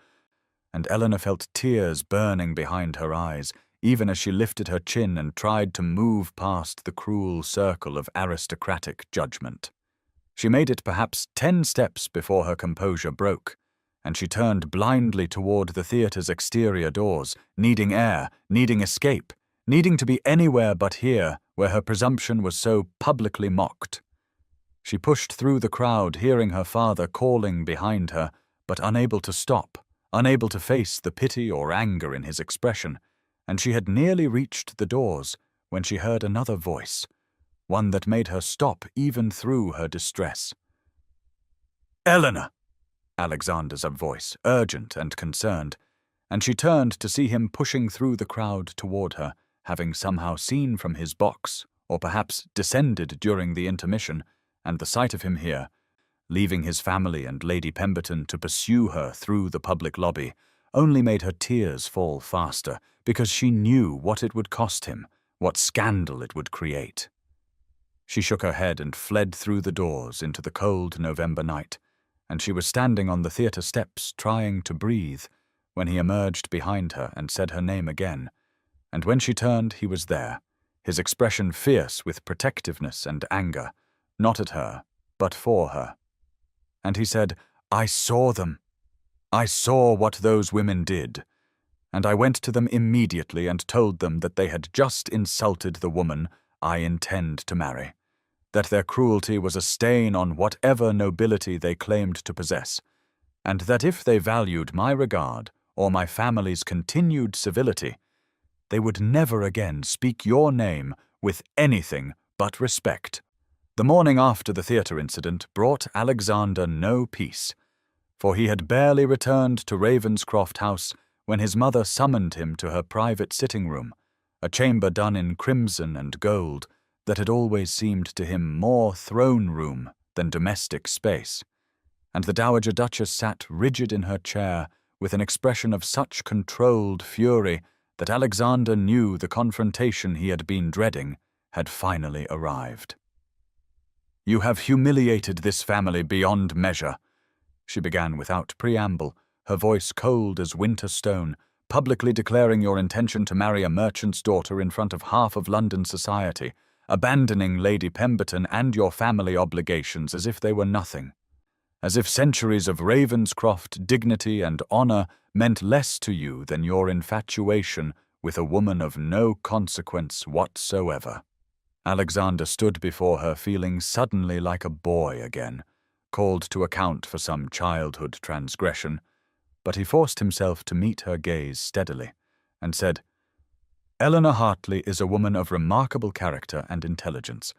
and Eleanor felt tears burning behind her eyes, even as she lifted her chin and tried to move past the cruel circle of aristocratic judgment. She made it perhaps 10 steps before her composure broke, and she turned blindly toward the theater's exterior doors, needing air, needing escape, needing to be anywhere but here, where her presumption was so publicly mocked. She pushed through the crowd, hearing her father calling behind her, but unable to stop, unable to face the pity or anger in his expression, and she had nearly reached the doors when she heard another voice, one that made her stop even through her distress. "Eleanor!" Alexander's voice, urgent and concerned, and she turned to see him pushing through the crowd toward her, having somehow seen from his box, or perhaps descended during the intermission, and the sight of him here, leaving his family and Lady Pemberton to pursue her through the public lobby, only made her tears fall faster, because she knew what it would cost him, what scandal it would create. She shook her head and fled through the doors into the cold November night, and she was standing on the theatre steps trying to breathe when he emerged behind her and said her name again, and when she turned he was there, his expression fierce with protectiveness and anger, not at her, but for her. And he said, "I saw them. I saw what those women did, and I went to them immediately and told them that they had just insulted the woman I intend to marry, that their cruelty was a stain on whatever nobility they claimed to possess, and that if they valued my regard or my family's continued civility, they would never again speak your name with anything but respect." The morning after the theatre incident brought Alexander no peace, for he had barely returned to Ravenscroft House when his mother summoned him to her private sitting room, a chamber done in crimson and gold that had always seemed to him more throne room than domestic space, and the Dowager Duchess sat rigid in her chair with an expression of such controlled fury that Alexander knew the confrontation he had been dreading had finally arrived. "You have humiliated this family beyond measure," she began without preamble, her voice cold as winter stone, "publicly declaring your intention to marry a merchant's daughter in front of half of London society, abandoning Lady Pemberton and your family obligations as if they were nothing, as if centuries of Ravenscroft dignity and honor meant less to you than your infatuation with a woman of no consequence whatsoever." Alexander stood before her feeling suddenly like a boy again, called to account for some childhood transgression, but he forced himself to meet her gaze steadily, and said, "Eleanor Hartley is a woman of remarkable character and intelligence,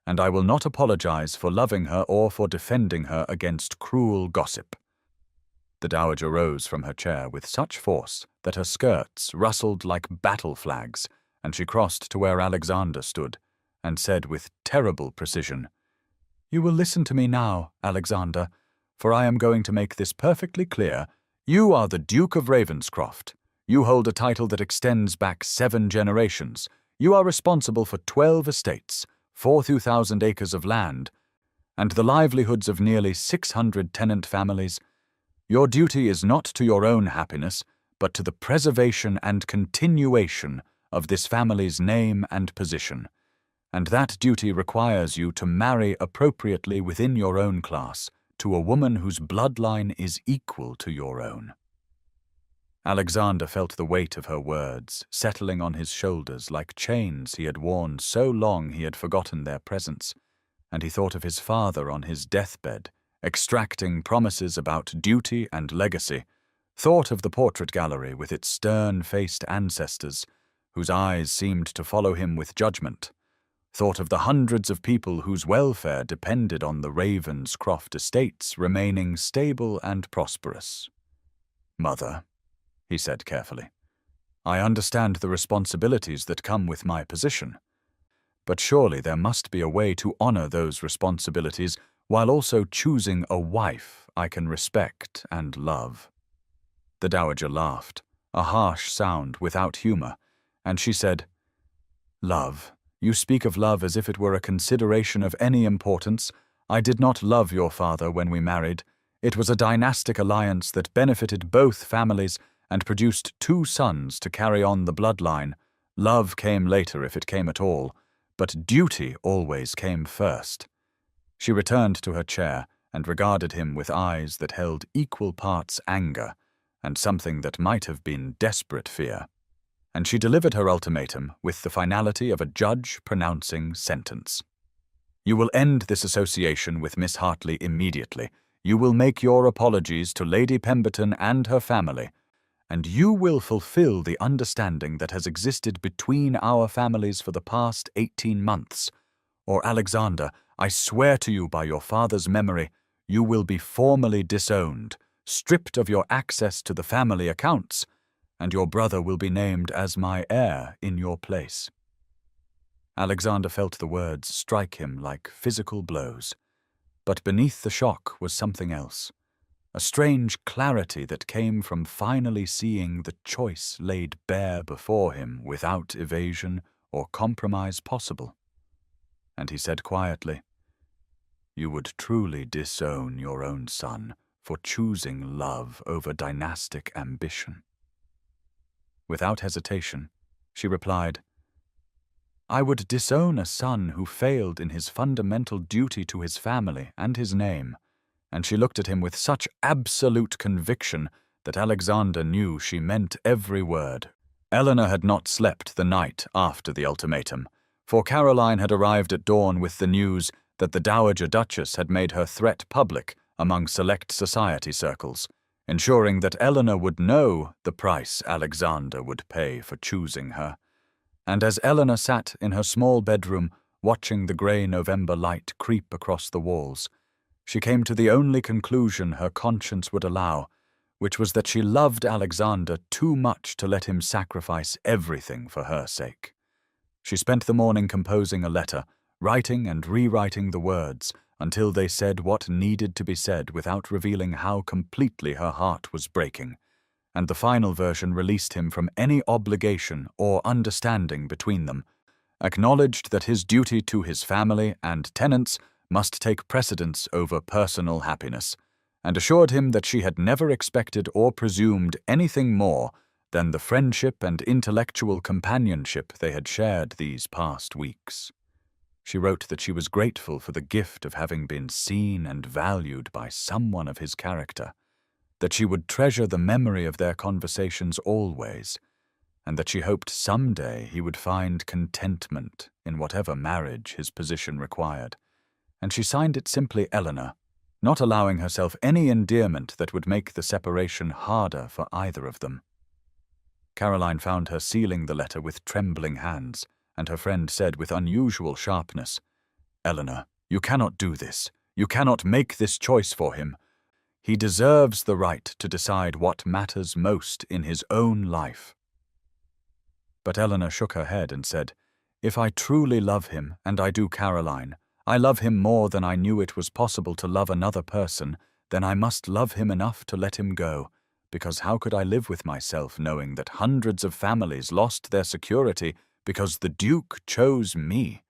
and I will not apologize for loving her or for defending her against cruel gossip." The Dowager rose from her chair with such force that her skirts rustled like battle flags, and she crossed to where Alexander stood, and said with terrible precision, "You will listen to me now, Alexander, for I am going to make this perfectly clear. You are the Duke of Ravenscroft. You hold a title that extends back 7 generations. You are responsible for 12 estates, 4,000 acres of land, and the livelihoods of nearly 600 tenant families. Your duty is not to your own happiness, but to the preservation and continuation of this family's name and position. And that duty requires you to marry appropriately within your own class, to a woman whose bloodline is equal to your own." Alexander felt the weight of her words settling on his shoulders like chains he had worn so long he had forgotten their presence, and he thought of his father on his deathbed, extracting promises about duty and legacy, thought of the portrait gallery with its stern-faced ancestors, whose eyes seemed to follow him with judgment, thought of the hundreds of people whose welfare depended on the Ravenscroft estates remaining stable and prosperous. "Mother," he said carefully, "I understand the responsibilities that come with my position, but surely there must be a way to honor those responsibilities while also choosing a wife I can respect and love." The Dowager laughed, a harsh sound without humor, and she said, "Love, You speak of love as if it were a consideration of any importance. I did not love your father when we married. It was a dynastic alliance that benefited both families and produced 2 sons to carry on the bloodline. Love came later if it came at all, but duty always came first. She returned to her chair and regarded him with eyes that held equal parts anger and something that might have been desperate fear. And she delivered her ultimatum with the finality of a judge pronouncing sentence. You will end this association with Miss Hartley immediately. You will make your apologies to Lady Pemberton and her family, and you will fulfill the understanding that has existed between our families for the past 18 months. Or, Alexander, I swear to you by your father's memory, you will be formally disowned, stripped of your access to the family accounts, and your brother will be named as my heir in your place. Alexander felt the words strike him like physical blows, but beneath the shock was something else, a strange clarity that came from finally seeing the choice laid bare before him without evasion or compromise possible. And he said quietly, You would truly disown your own son for choosing love over dynastic ambition. Without hesitation, she replied, I would disown a son who failed in his fundamental duty to his family and his name, and she looked at him with such absolute conviction that Alexander knew she meant every word. Eleanor had not slept the night after the ultimatum, for Caroline had arrived at dawn with the news that the Dowager Duchess had made her threat public among select society circles, ensuring that Eleanor would know the price Alexander would pay for choosing her. And as Eleanor sat in her small bedroom watching the grey November light creep across the walls, she came to the only conclusion her conscience would allow, which was that she loved Alexander too much to let him sacrifice everything for her sake. She spent the morning composing a letter, writing and rewriting the words until they said what needed to be said without revealing how completely her heart was breaking, and the final version released him from any obligation or understanding between them, acknowledged that his duty to his family and tenants must take precedence over personal happiness, and assured him that she had never expected or presumed anything more than the friendship and intellectual companionship they had shared these past weeks. She wrote that she was grateful for the gift of having been seen and valued by someone of his character, that she would treasure the memory of their conversations always, and that she hoped someday he would find contentment in whatever marriage his position required. And she signed it simply Eleanor, not allowing herself any endearment that would make the separation harder for either of them. Caroline found her sealing the letter with trembling hands, and her friend said with unusual sharpness, Eleanor, you cannot do this. You cannot make this choice for him. He deserves the right to decide what matters most in his own life. But Eleanor shook her head and said, If I truly love him, and I do, Caroline, I love him more than I knew it was possible to love another person, then I must love him enough to let him go, because how could I live with myself knowing that hundreds of families lost their security because the Duke chose me?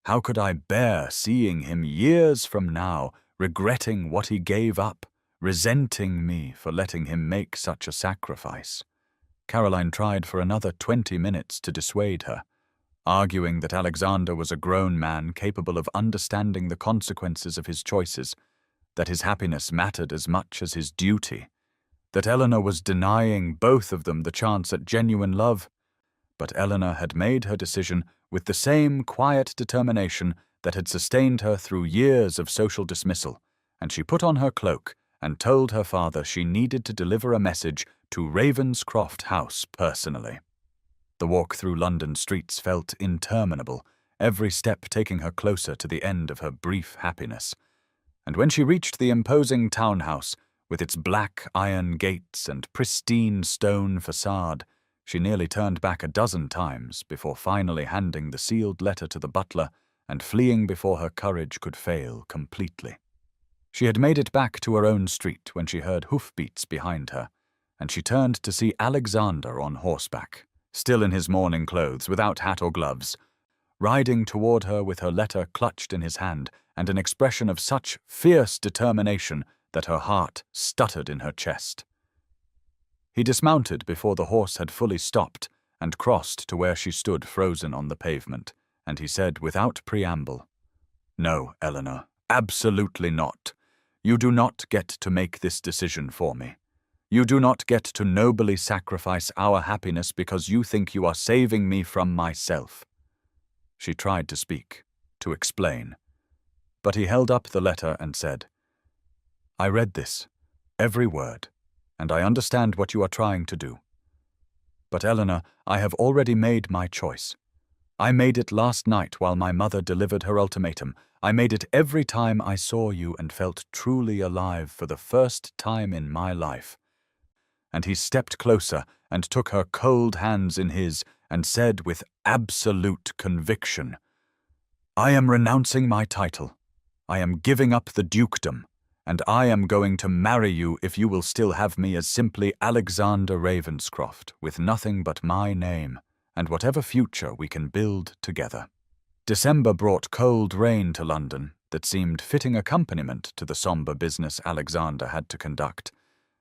How could I bear seeing him years from now regretting what he gave up, resenting me for letting him make such a sacrifice? Caroline tried for another 20 minutes to dissuade her, arguing that Alexander was a grown man capable of understanding the consequences of his choices, that his happiness mattered as much as his duty, that Eleanor was denying both of them the chance at genuine love. But Eleanor had made her decision with the same quiet determination that had sustained her through years of social dismissal, and she put on her cloak and told her father she needed to deliver a message to Ravenscroft House personally. The walk through London streets felt interminable, every step taking her closer to the end of her brief happiness. And when she reached the imposing townhouse, with its black iron gates and pristine stone facade, she nearly turned back a dozen times before finally handing the sealed letter to the butler and fleeing before her courage could fail completely. She had made it back to her own street when she heard hoofbeats behind her, and she turned to see Alexander on horseback, still in his mourning clothes, without hat or gloves, riding toward her with her letter clutched in his hand and an expression of such fierce determination that her heart stuttered in her chest. He dismounted before the horse had fully stopped and crossed to where she stood frozen on the pavement, and he said without preamble, "No, Eleanor, absolutely not. You do not get to make this decision for me. You do not get to nobly sacrifice our happiness because you think you are saving me from myself." She tried to speak, to explain, but he held up the letter and said, "I read this, every word, and I understand what you are trying to do. But Eleanor, I have already made my choice. I made it last night while my mother delivered her ultimatum. I made it every time I saw you and felt truly alive for the first time in my life." And he stepped closer and took her cold hands in his and said with absolute conviction, "I am renouncing my title. I am giving up the dukedom, and I am going to marry you if you will still have me as simply Alexander Ravenscroft, with nothing but my name, and whatever future we can build together." December brought cold rain to London that seemed fitting accompaniment to the somber business Alexander had to conduct,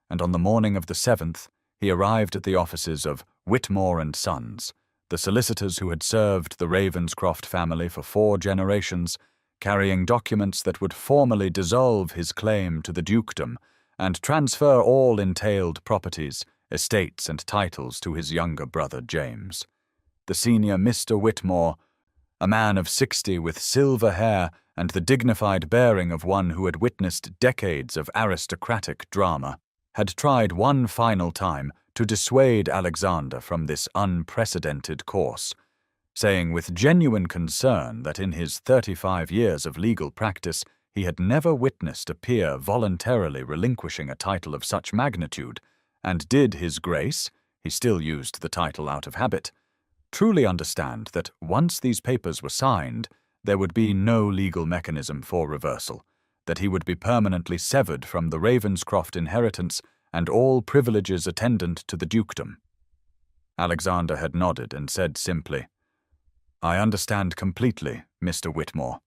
and on the morning of the 7th, he arrived at the offices of Whitmore and Sons, the solicitors who had served the Ravenscroft family for 4 generations, carrying documents that would formally dissolve his claim to the dukedom and transfer all entailed properties, estates, and titles to his younger brother James. The senior Mr. Whitmore, a man of 60 with silver hair and the dignified bearing of one who had witnessed decades of aristocratic drama, had tried one final time to dissuade Alexander from this unprecedented course, saying with genuine concern that in his 35 years of legal practice he had never witnessed a peer voluntarily relinquishing a title of such magnitude, and did his Grace, he still used the title out of habit, truly understand that once these papers were signed, there would be no legal mechanism for reversal, that he would be permanently severed from the Ravenscroft inheritance and all privileges attendant to the dukedom. Alexander had nodded and said simply, "I understand completely, Mr. Whitmore,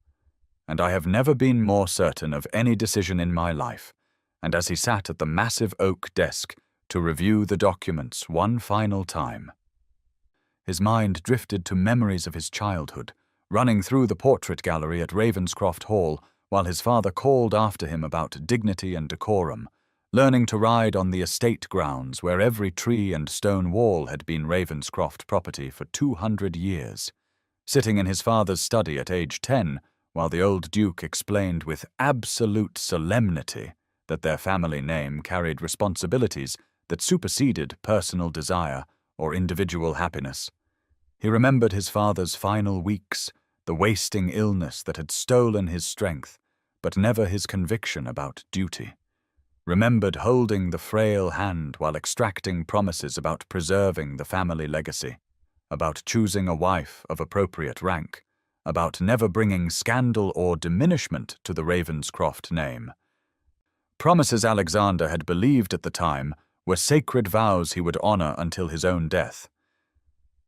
and I have never been more certain of any decision in my life." And as he sat at the massive oak desk to review the documents one final time, his mind drifted to memories of his childhood, running through the portrait gallery at Ravenscroft Hall while his father called after him about dignity and decorum, learning to ride on the estate grounds where every tree and stone wall had been Ravenscroft property for 200 years, sitting in his father's study at age 10 while the old Duke explained with absolute solemnity that their family name carried responsibilities that superseded personal desire or individual happiness. He remembered his father's final weeks, the wasting illness that had stolen his strength, but never his conviction about duty. Remembered holding the frail hand while extracting promises about preserving the family legacy, about choosing a wife of appropriate rank, about never bringing scandal or diminishment to the Ravenscroft name. Promises Alexander had believed at the time were sacred vows he would honor until his own death.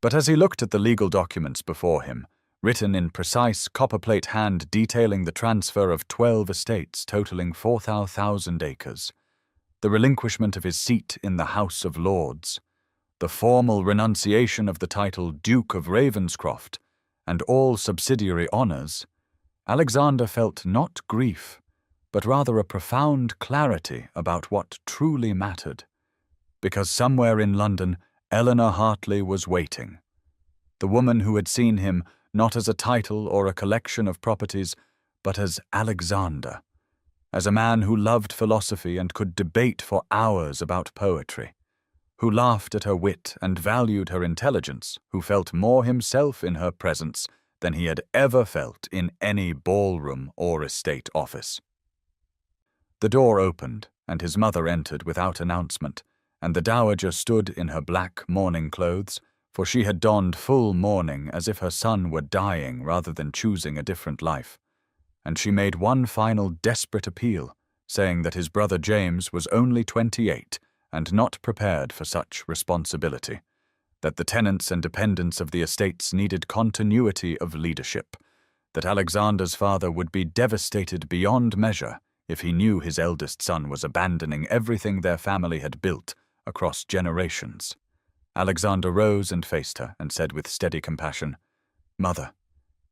But as he looked at the legal documents before him, written in precise copperplate hand detailing the transfer of 12 estates totaling 4,000 acres, the relinquishment of his seat in the House of Lords, the formal renunciation of the title Duke of Ravenscroft, and all subsidiary honors, Alexander felt not grief, but rather a profound clarity about what truly mattered, because somewhere in London Eleanor Hartley was waiting, the woman who had seen him not as a title or a collection of properties, but as Alexander, as a man who loved philosophy and could debate for hours about poetry, who laughed at her wit and valued her intelligence, who felt more himself in her presence than he had ever felt in any ballroom or estate office. The door opened, and his mother entered without announcement, and the dowager stood in her black mourning clothes, for she had donned full mourning as if her son were dying rather than choosing a different life, and she made one final desperate appeal, saying that his brother James was only 28 and not prepared for such responsibility, that the tenants and dependents of the estates needed continuity of leadership, that Alexander's father would be devastated beyond measure if he knew his eldest son was abandoning everything their family had built across generations. Alexander rose and faced her and said with steady compassion, "Mother,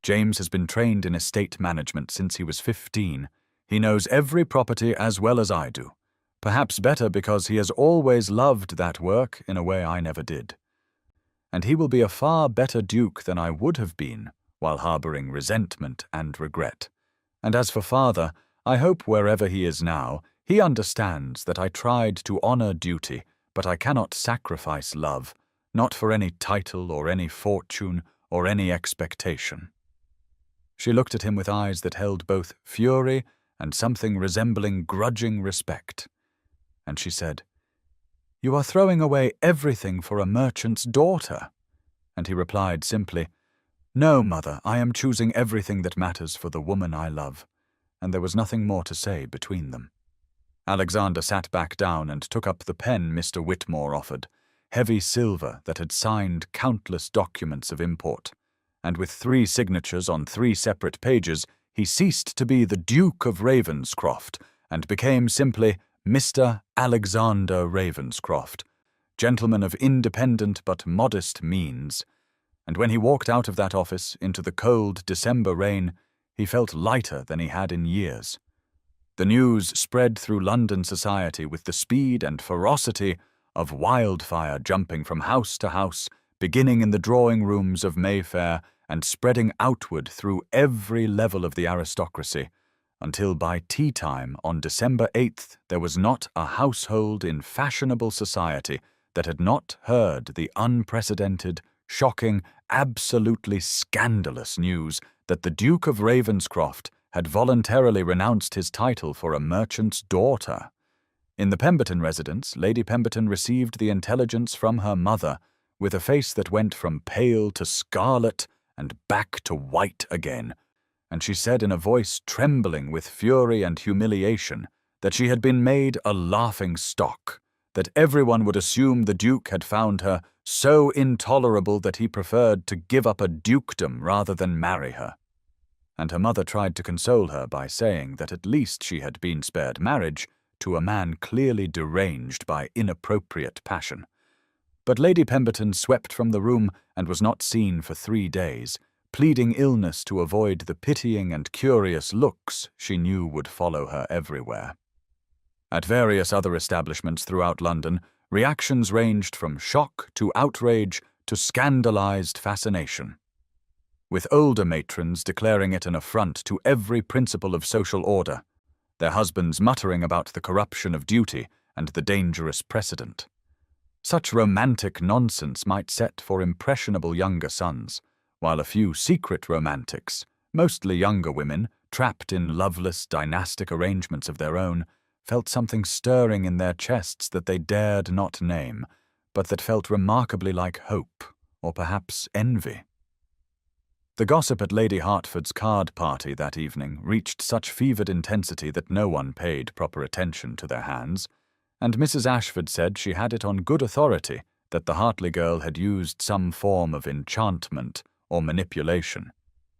James has been trained in estate management since he was 15. He knows every property as well as I do, perhaps better because he has always loved that work in a way I never did. And he will be a far better duke than I would have been while harboring resentment and regret. And as for father, I hope wherever he is now, he understands that I tried to honor duty, but I cannot sacrifice love, not for any title or any fortune or any expectation." She looked at him with eyes that held both fury and something resembling grudging respect. And she said, "You are throwing away everything for a merchant's daughter." And he replied simply, "No, mother, I am choosing everything that matters for the woman I love." And there was nothing more to say between them. Alexander sat back down and took up the pen Mr. Whitmore offered, heavy silver that had signed countless documents of import. And with 3 signatures on 3 separate pages, he ceased to be the Duke of Ravenscroft and became simply Mr. Alexander Ravenscroft, gentleman of independent but modest means. And when he walked out of that office into the cold December rain, he felt lighter than he had in years. The news spread through London society with the speed and ferocity of wildfire, jumping from house to house, beginning in the drawing rooms of Mayfair and spreading outward through every level of the aristocracy, until by tea-time on December 8th there was not a household in fashionable society that had not heard the unprecedented, shocking, absolutely scandalous news that the Duke of Ravenscroft had voluntarily renounced his title for a merchant's daughter. In the Pemberton residence, Lady Pemberton received the intelligence from her mother with a face that went from pale to scarlet and back to white again, and she said in a voice trembling with fury and humiliation that she had been made a laughing stock, that everyone would assume the Duke had found her so intolerable that he preferred to give up a dukedom rather than marry her. And her mother tried to console her by saying that at least she had been spared marriage to a man clearly deranged by inappropriate passion. But Lady Pemberton swept from the room and was not seen for 3 days, pleading illness to avoid the pitying and curious looks she knew would follow her everywhere. At various other establishments throughout London, reactions ranged from shock to outrage to scandalized fascination, with older matrons declaring it an affront to every principle of social order, their husbands muttering about the corruption of duty and the dangerous precedent. Such romantic nonsense might set for impressionable younger sons, while a few secret romantics, mostly younger women, trapped in loveless dynastic arrangements of their own, felt something stirring in their chests that they dared not name, but that felt remarkably like hope, or perhaps envy. The gossip at Lady Hertford's card party that evening reached such fevered intensity that no one paid proper attention to their hands, and Mrs. Ashford said she had it on good authority that the Hartley girl had used some form of enchantment or manipulation,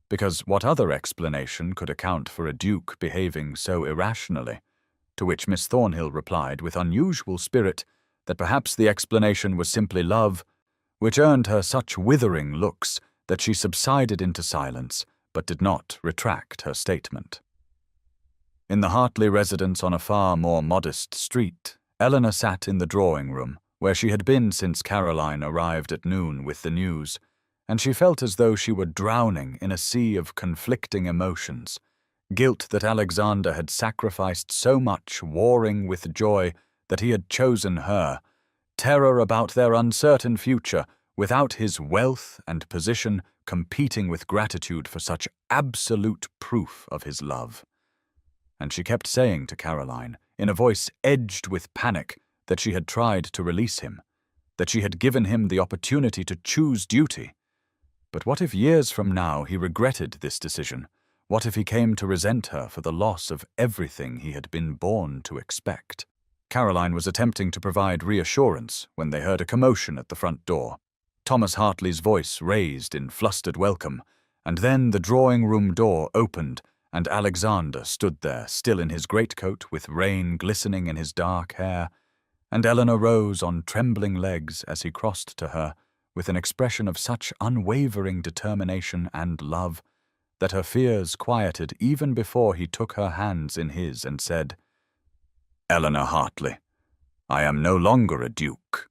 because what other explanation could account for a duke behaving so irrationally? To which Miss Thornhill replied with unusual spirit that perhaps the explanation was simply love, which earned her such withering looks that she subsided into silence, but did not retract her statement. In the Hartley residence on a far more modest street, Eleanor sat in the drawing-room, where she had been since Caroline arrived at noon with the news, and she felt as though she were drowning in a sea of conflicting emotions, guilt that Alexander had sacrificed so much warring with joy that he had chosen her, terror about their uncertain future without his wealth and position competing with gratitude for such absolute proof of his love. And she kept saying to Caroline, in a voice edged with panic, that she had tried to release him, that she had given him the opportunity to choose duty. But what if years from now he regretted this decision? What if he came to resent her for the loss of everything he had been born to expect? Caroline was attempting to provide reassurance when they heard a commotion at the front door. Thomas Hartley's voice raised in flustered welcome, and then the drawing-room door opened, and Alexander stood there, still in his greatcoat, with rain glistening in his dark hair, and Eleanor rose on trembling legs as he crossed to her, with an expression of such unwavering determination and love that her fears quieted even before he took her hands in his and said, "Eleanor Hartley, I am no longer a duke.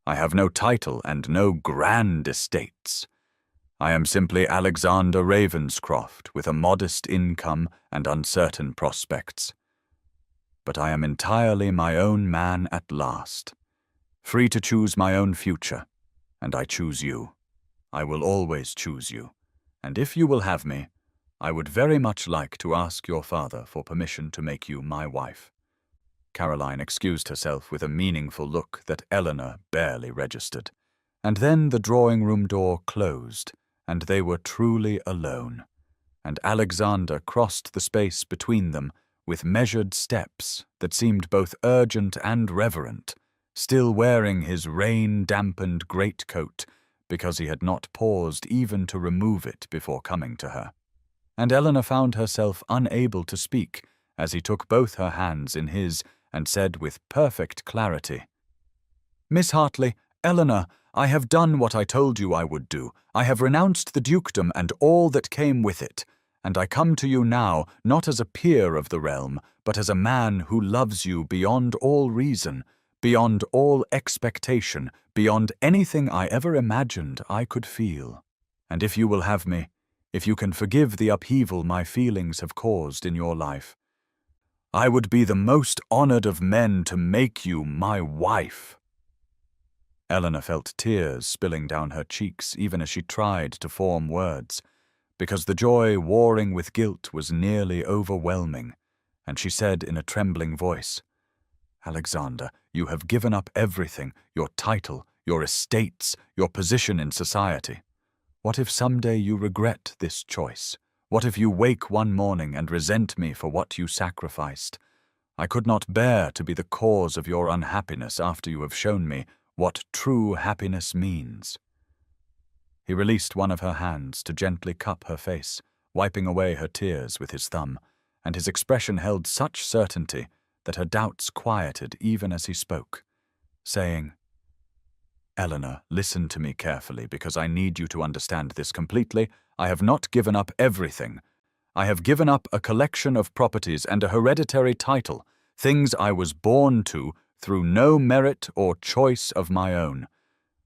I have no title and no grand estates. I am simply Alexander Ravenscroft with a modest income and uncertain prospects. But I am entirely my own man at last, free to choose my own future, and I choose you. I will always choose you, and if you will have me, I would very much like to ask your father for permission to make you my wife." Caroline excused herself with a meaningful look that Eleanor barely registered, and then the drawing-room door closed, and they were truly alone, and Alexander crossed the space between them with measured steps that seemed both urgent and reverent, still wearing his rain-dampened greatcoat because he had not paused even to remove it before coming to her. And Eleanor found herself unable to speak as he took both her hands in his and said with perfect clarity, "Miss Hartley, Eleanor, I have done what I told you I would do. I have renounced the dukedom and all that came with it, and I come to you now not as a peer of the realm, but as a man who loves you beyond all reason, beyond all expectation, beyond anything I ever imagined I could feel. And if you will have me, if you can forgive the upheaval my feelings have caused in your life, I would be the most honored of men to make you my wife." Eleanor felt tears spilling down her cheeks even as she tried to form words, because the joy warring with guilt was nearly overwhelming, and she said in a trembling voice, "Alexander, you have given up everything, your title, your estates, your position in society. What if someday you regret this choice? What if you wake one morning and resent me for what you sacrificed? I could not bear to be the cause of your unhappiness after you have shown me what true happiness means." He released one of her hands to gently cup her face, wiping away her tears with his thumb, and his expression held such certainty that her doubts quieted even as he spoke, saying, "Eleanor, listen to me carefully because I need you to understand this completely. I have not given up everything. I have given up a collection of properties and a hereditary title, things I was born to through no merit or choice of my own.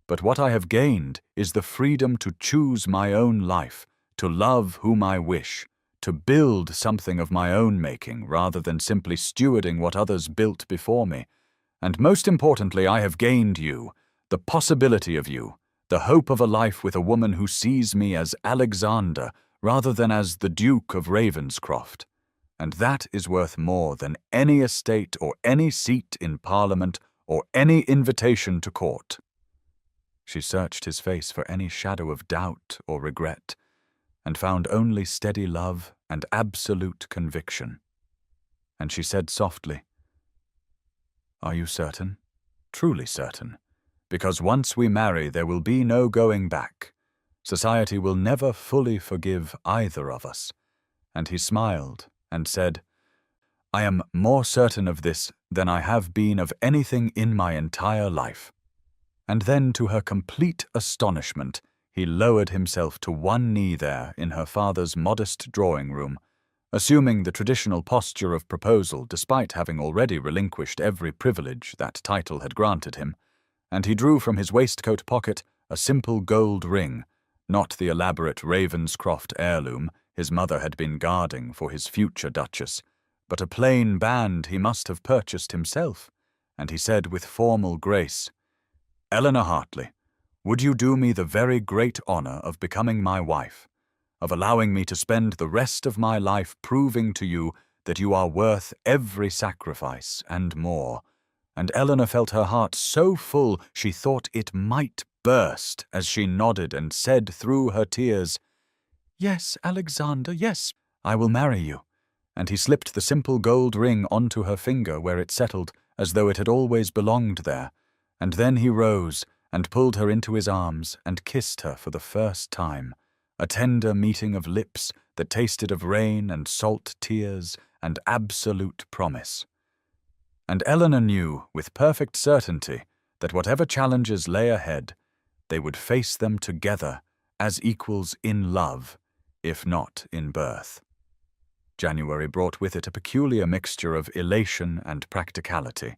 But what I have gained is the freedom to choose my own life, to love whom I wish, to build something of my own making rather than simply stewarding what others built before me. And most importantly, I have gained you, the possibility of you, the hope of a life with a woman who sees me as Alexander rather than as the Duke of Ravenscroft. And that is worth more than any estate or any seat in Parliament or any invitation to court." She searched his face for any shadow of doubt or regret, and found only steady love and absolute conviction. And she said softly, "Are you certain? Truly certain? Because once we marry there will be no going back. Society will never fully forgive either of us." And he smiled and said, "I am more certain of this than I have been of anything in my entire life." And then, to her complete astonishment, he lowered himself to one knee there in her father's modest drawing-room, assuming the traditional posture of proposal despite having already relinquished every privilege that title had granted him, and he drew from his waistcoat pocket a simple gold ring, not the elaborate Ravenscroft heirloom his mother had been guarding for his future duchess, but a plain band he must have purchased himself, and he said with formal grace, "Eleanor Hartley, would you do me the very great honor of becoming my wife, of allowing me to spend the rest of my life proving to you that you are worth every sacrifice and more?" And Eleanor felt her heart so full she thought it might burst as she nodded and said through her tears, "Yes, Alexander, yes, I will marry you." And he slipped the simple gold ring onto her finger where it settled as though it had always belonged there, and then he rose and pulled her into his arms and kissed her for the first time, a tender meeting of lips that tasted of rain and salt tears and absolute promise. And Eleanor knew with perfect certainty that whatever challenges lay ahead, they would face them together as equals in love, if not in birth. January brought with it a peculiar mixture of elation and practicality,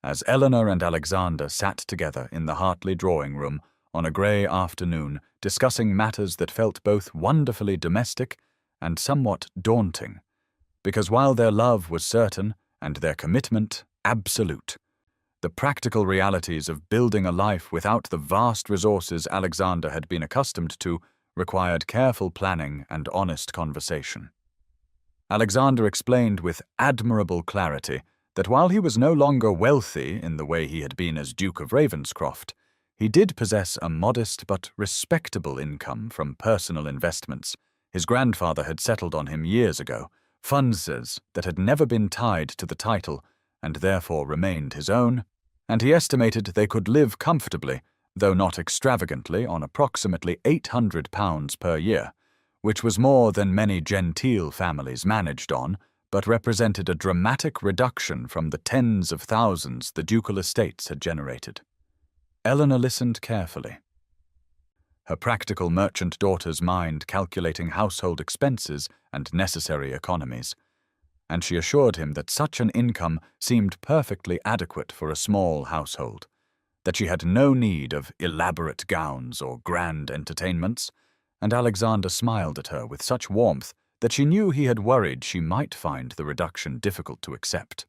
as Eleanor and Alexander sat together in the Hartley drawing room on a grey afternoon, discussing matters that felt both wonderfully domestic and somewhat daunting, because while their love was certain and their commitment absolute, the practical realities of building a life without the vast resources Alexander had been accustomed to required careful planning and honest conversation. Alexander explained with admirable clarity that while he was no longer wealthy in the way he had been as Duke of Ravenscroft, he did possess a modest but respectable income from personal investments his grandfather had settled on him years ago, funds that had never been tied to the title and therefore remained his own, and he estimated they could live comfortably, though not extravagantly, on approximately £800 per year, which was more than many genteel families managed on, but represented a dramatic reduction from the tens of thousands the ducal estates had generated. Eleanor listened carefully, her practical merchant daughter's mind calculating household expenses and necessary economies, and she assured him that such an income seemed perfectly adequate for a small household, that she had no need of elaborate gowns or grand entertainments, and Alexander smiled at her with such warmth that she knew he had worried she might find the reduction difficult to accept.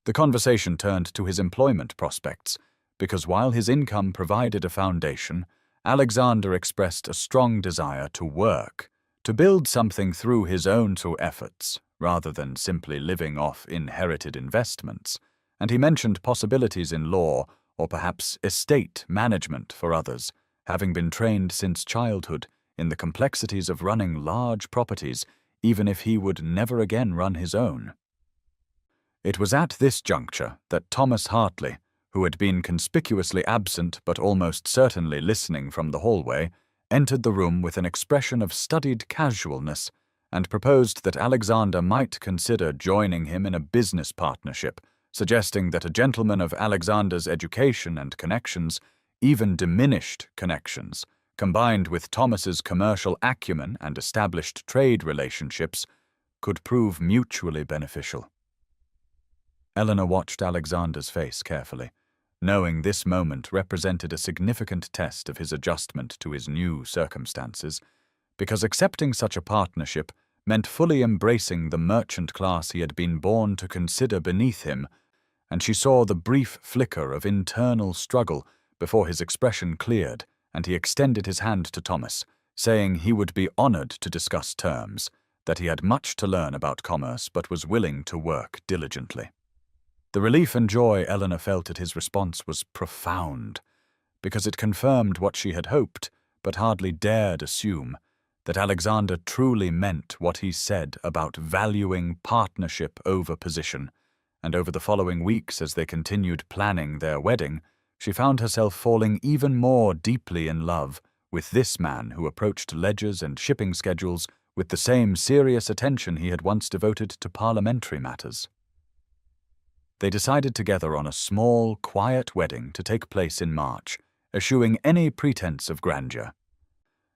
The conversation turned to his employment prospects, because while his income provided a foundation, Alexander expressed a strong desire to work, to build something through his own efforts, rather than simply living off inherited investments, and he mentioned possibilities in law or perhaps estate management for others, having been trained since childhood in the complexities of running large properties, even if he would never again run his own. It was at this juncture that Thomas Hartley, who had been conspicuously absent but almost certainly listening from the hallway, entered the room with an expression of studied casualness and proposed that Alexander might consider joining him in a business partnership, suggesting that a gentleman of Alexander's education and connections, even diminished connections, combined with Thomas's commercial acumen and established trade relationships, could prove mutually beneficial. Eleanor watched Alexander's face carefully, knowing this moment represented a significant test of his adjustment to his new circumstances, because accepting such a partnership meant fully embracing the merchant class he had been born to consider beneath him, and she saw the brief flicker of internal struggle before his expression cleared and he extended his hand to Thomas, saying he would be honored to discuss terms, that he had much to learn about commerce but was willing to work diligently. The relief and joy Eleanor felt at his response was profound, because it confirmed what she had hoped, but hardly dared assume, that Alexander truly meant what he said about valuing partnership over position, and over the following weeks as they continued planning their wedding, she found herself falling even more deeply in love with this man who approached ledgers and shipping schedules with the same serious attention he had once devoted to parliamentary matters. They decided together on a small, quiet wedding to take place in March, eschewing any pretense of grandeur.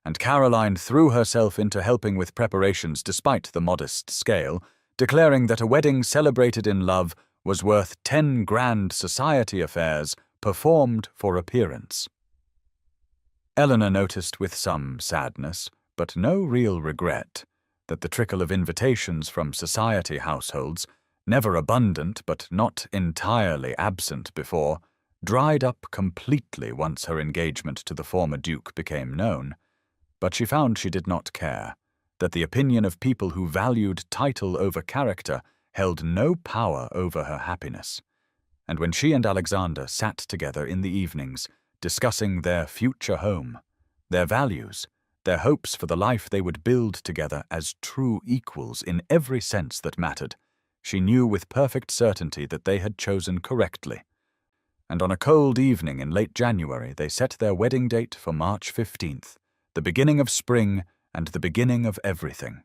And Caroline threw herself into helping with preparations despite the modest scale, declaring that a wedding celebrated in love was worth 10 grand society affairs performed for appearance. Eleanor noticed with some sadness, but no real regret, that the trickle of invitations from society households, never abundant but not entirely absent before, dried up completely once her engagement to the former Duke became known. But she found she did not care, that the opinion of people who valued title over character held no power over her happiness. And when she and Alexander sat together in the evenings, discussing their future home, their values, their hopes for the life they would build together as true equals in every sense that mattered, she knew with perfect certainty that they had chosen correctly, and on a cold evening in late January they set their wedding date for March 15th, the beginning of spring and the beginning of everything.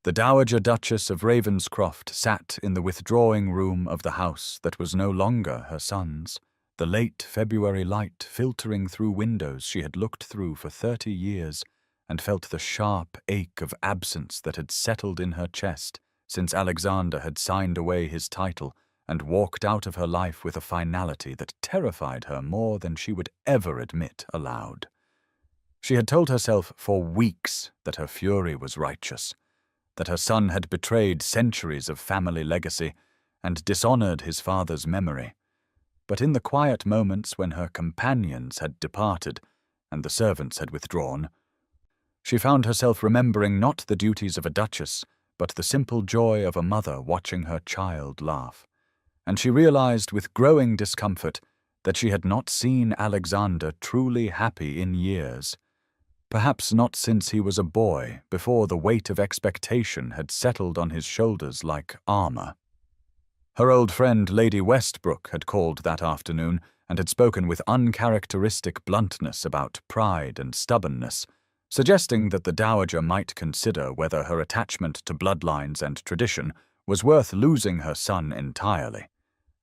The Dowager Duchess of Ravenscroft sat in the withdrawing room of the house that was no longer her son's, the late February light filtering through windows she had looked through for 30 years, and felt the sharp ache of absence that had settled in her chest since Alexander had signed away his title and walked out of her life with a finality that terrified her more than she would ever admit aloud. She had told herself for weeks that her fury was righteous, that her son had betrayed centuries of family legacy and dishonored his father's memory. But in the quiet moments when her companions had departed and the servants had withdrawn, she found herself remembering not the duties of a duchess, but the simple joy of a mother watching her child laugh. And she realized with growing discomfort that she had not seen Alexander truly happy in years. Perhaps not since he was a boy, before the weight of expectation had settled on his shoulders like armor. Her old friend Lady Westbrook had called that afternoon and had spoken with uncharacteristic bluntness about pride and stubbornness, suggesting that the dowager might consider whether her attachment to bloodlines and tradition was worth losing her son entirely.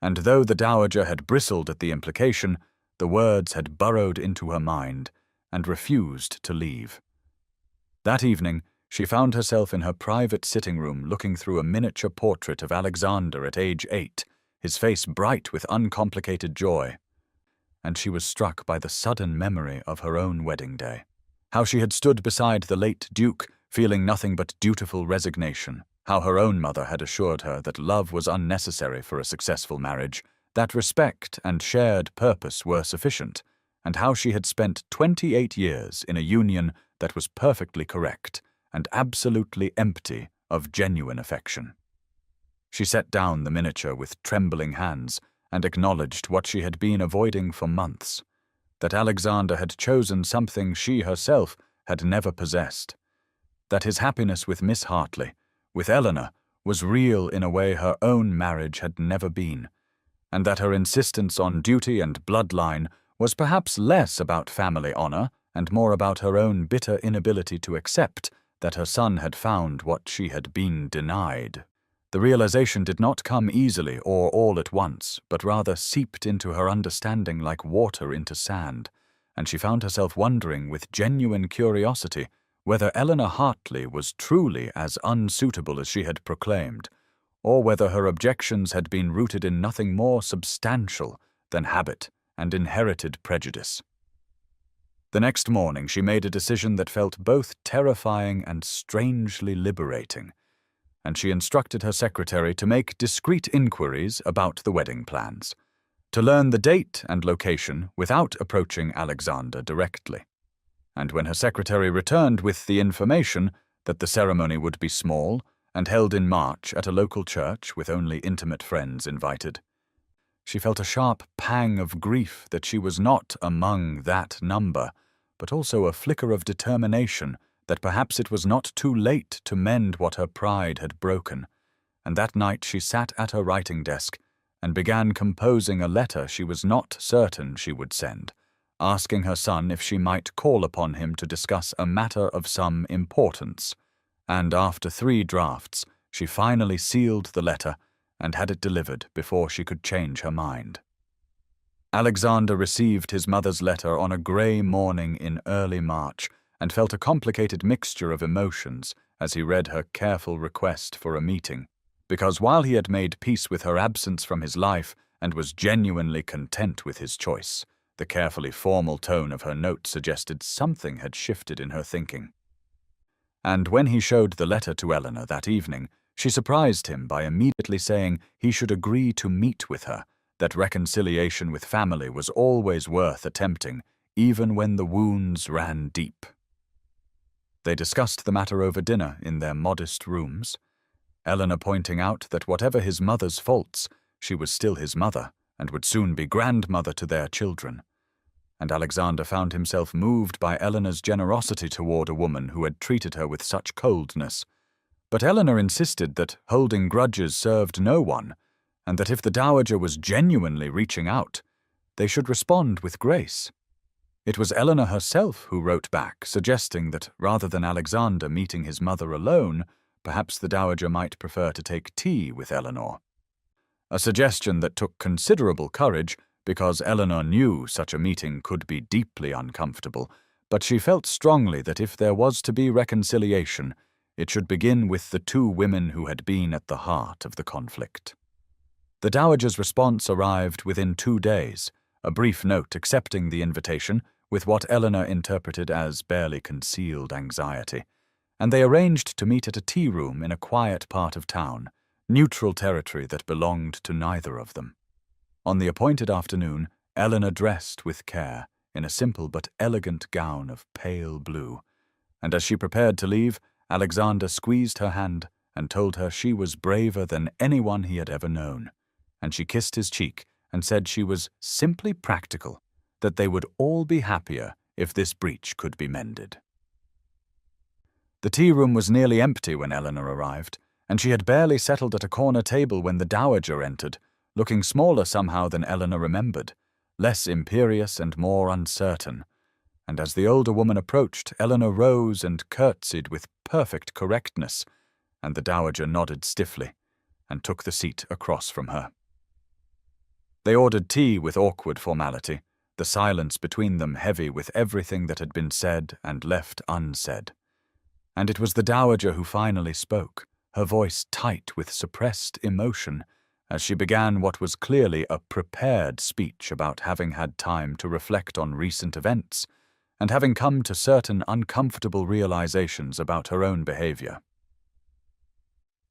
And though the dowager had bristled at the implication, the words had burrowed into her mind and refused to leave. That evening, she found herself in her private sitting room looking through a miniature portrait of Alexander at age 8, his face bright with uncomplicated joy. And she was struck by the sudden memory of her own wedding day. How she had stood beside the late Duke, feeling nothing but dutiful resignation. How her own mother had assured her that love was unnecessary for a successful marriage, that respect and shared purpose were sufficient, and how she had spent 28 years in a union that was perfectly correct and absolutely empty of genuine affection. She set down the miniature with trembling hands and acknowledged what she had been avoiding for months, that Alexander had chosen something she herself had never possessed, that his happiness with Miss Hartley, with Eleanor, was real in a way her own marriage had never been, and that her insistence on duty and bloodline was perhaps less about family honor and more about her own bitter inability to accept that her son had found what she had been denied. The realization did not come easily or all at once, but rather seeped into her understanding like water into sand, and she found herself wondering with genuine curiosity whether Eleanor Hartley was truly as unsuitable as she had proclaimed, or whether her objections had been rooted in nothing more substantial than habit and inherited prejudice. The next morning she made a decision that felt both terrifying and strangely liberating, and she instructed her secretary to make discreet inquiries about the wedding plans, to learn the date and location without approaching Alexander directly. And when her secretary returned with the information that the ceremony would be small and held in March at a local church with only intimate friends invited, she felt a sharp pang of grief that she was not among that number, but also a flicker of determination that perhaps it was not too late to mend what her pride had broken, and that night she sat at her writing desk and began composing a letter she was not certain she would send, asking her son if she might call upon him to discuss a matter of some importance, and after 3 drafts she finally sealed the letter and had it delivered before she could change her mind. Alexander received his mother's letter on a grey morning in early March, and felt a complicated mixture of emotions as he read her careful request for a meeting, because while he had made peace with her absence from his life and was genuinely content with his choice, the carefully formal tone of her note suggested something had shifted in her thinking. And when he showed the letter to Eleanor that evening, she surprised him by immediately saying he should agree to meet with her, that reconciliation with family was always worth attempting, even when the wounds ran deep. They discussed the matter over dinner in their modest rooms, Eleanor pointing out that whatever his mother's faults, she was still his mother and would soon be grandmother to their children. And Alexander found himself moved by Eleanor's generosity toward a woman who had treated her with such coldness. But Eleanor insisted that holding grudges served no one, and that if the dowager was genuinely reaching out, they should respond with grace. It was Eleanor herself who wrote back, suggesting that rather than Alexander meeting his mother alone, perhaps the dowager might prefer to take tea with Eleanor. A suggestion that took considerable courage, because Eleanor knew such a meeting could be deeply uncomfortable, but she felt strongly that if there was to be reconciliation, it should begin with the two women who had been at the heart of the conflict. The dowager's response arrived within 2 days, a brief note accepting the invitation with what Eleanor interpreted as barely concealed anxiety, and they arranged to meet at a tea room in a quiet part of town, neutral territory that belonged to neither of them. On the appointed afternoon, Eleanor dressed with care in a simple but elegant gown of pale blue, and as she prepared to leave, Alexander squeezed her hand and told her she was braver than anyone he had ever known, and she kissed his cheek and said she was simply practical, that they would all be happier if this breach could be mended. The tea room was nearly empty when Eleanor arrived, and she had barely settled at a corner table when the dowager entered, looking smaller somehow than Eleanor remembered, less imperious and more uncertain. And as the older woman approached, Eleanor rose and curtsied with perfect correctness, and the dowager nodded stiffly and took the seat across from her. They ordered tea with awkward formality, the silence between them heavy with everything that had been said and left unsaid. And it was the dowager who finally spoke, her voice tight with suppressed emotion, as she began what was clearly a prepared speech about having had time to reflect on recent events and having come to certain uncomfortable realizations about her own behavior.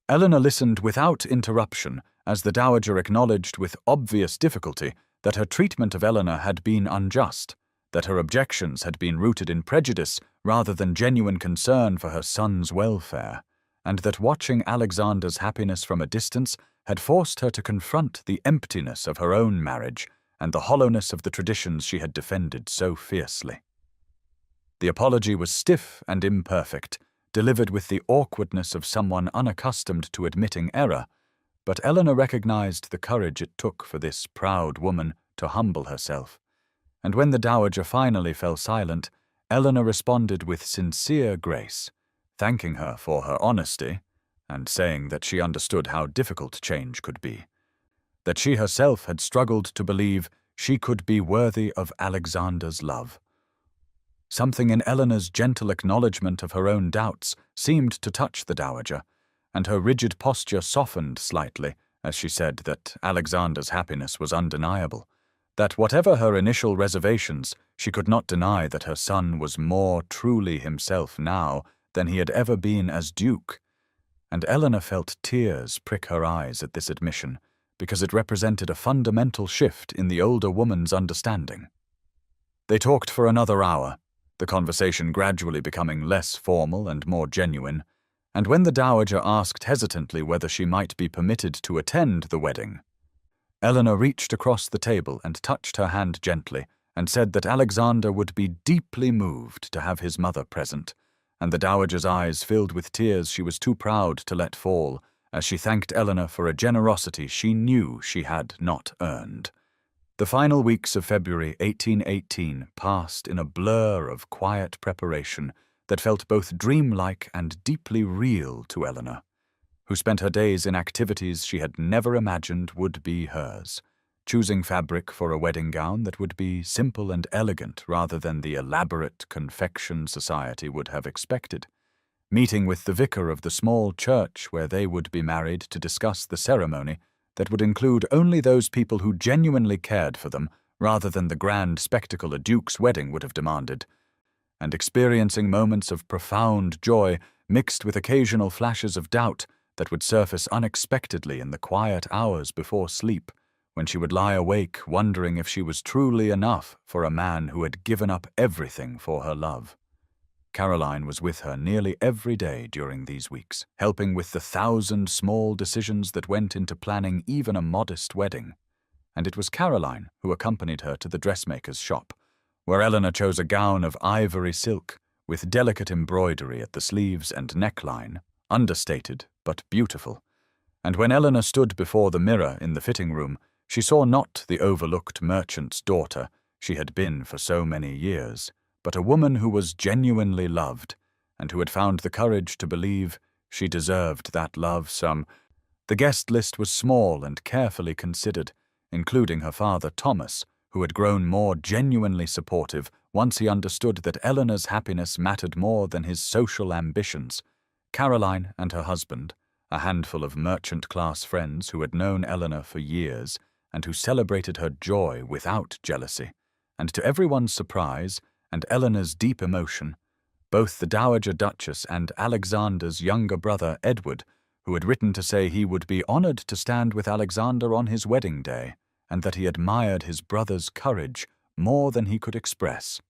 Eleanor listened without interruption as the dowager acknowledged with obvious difficulty that her treatment of Eleanor had been unjust, that her objections had been rooted in prejudice rather than genuine concern for her son's welfare, and that watching Alexander's happiness from a distance had forced her to confront the emptiness of her own marriage and the hollowness of the traditions she had defended so fiercely. The apology was stiff and imperfect, delivered with the awkwardness of someone unaccustomed to admitting error, but Eleanor recognized the courage it took for this proud woman to humble herself, and when the dowager finally fell silent, Eleanor responded with sincere grace, thanking her for her honesty and saying that she understood how difficult change could be, that she herself had struggled to believe she could be worthy of Alexander's love. Something in Eleanor's gentle acknowledgement of her own doubts seemed to touch the dowager, and her rigid posture softened slightly as she said that Alexander's happiness was undeniable, that whatever her initial reservations, she could not deny that her son was more truly himself now than he had ever been as Duke, and Eleanor felt tears prick her eyes at this admission, because it represented a fundamental shift in the older woman's understanding. They talked for another hour, the conversation gradually becoming less formal and more genuine, and when the dowager asked hesitantly whether she might be permitted to attend the wedding, Eleanor reached across the table and touched her hand gently and said that Alexander would be deeply moved to have his mother present, and the dowager's eyes filled with tears she was too proud to let fall as she thanked Eleanor for a generosity she knew she had not earned. The final weeks of February 1818 passed in a blur of quiet preparation that felt both dreamlike and deeply real to Eleanor, who spent her days in activities she had never imagined would be hers, choosing fabric for a wedding gown that would be simple and elegant rather than the elaborate confection society would have expected, meeting with the vicar of the small church where they would be married to discuss the ceremony that would include only those people who genuinely cared for them rather than the grand spectacle a duke's wedding would have demanded, and experiencing moments of profound joy mixed with occasional flashes of doubt that would surface unexpectedly in the quiet hours before sleep, when she would lie awake wondering if she was truly enough for a man who had given up everything for her love. Caroline was with her nearly every day during these weeks, helping with the 1,000 small decisions that went into planning even a modest wedding, and it was Caroline who accompanied her to the dressmaker's shop, where Eleanor chose a gown of ivory silk with delicate embroidery at the sleeves and neckline, understated but beautiful, And when Eleanor stood before the mirror in the fitting room, she saw not the overlooked merchant's daughter she had been for so many years, but a woman who was genuinely loved, and who had found the courage to believe she deserved that love. The guest list was small and carefully considered, including her father Thomas, who had grown more genuinely supportive once he understood that Eleanor's happiness mattered more than his social ambitions. Caroline and her husband, a handful of merchant-class friends who had known Eleanor for years and who celebrated her joy without jealousy, and to everyone's surprise and Eleanor's deep emotion, both the Dowager Duchess and Alexander's younger brother Edward, who had written to say he would be honored to stand with Alexander on his wedding day, and that he admired his brother's courage more than he could express.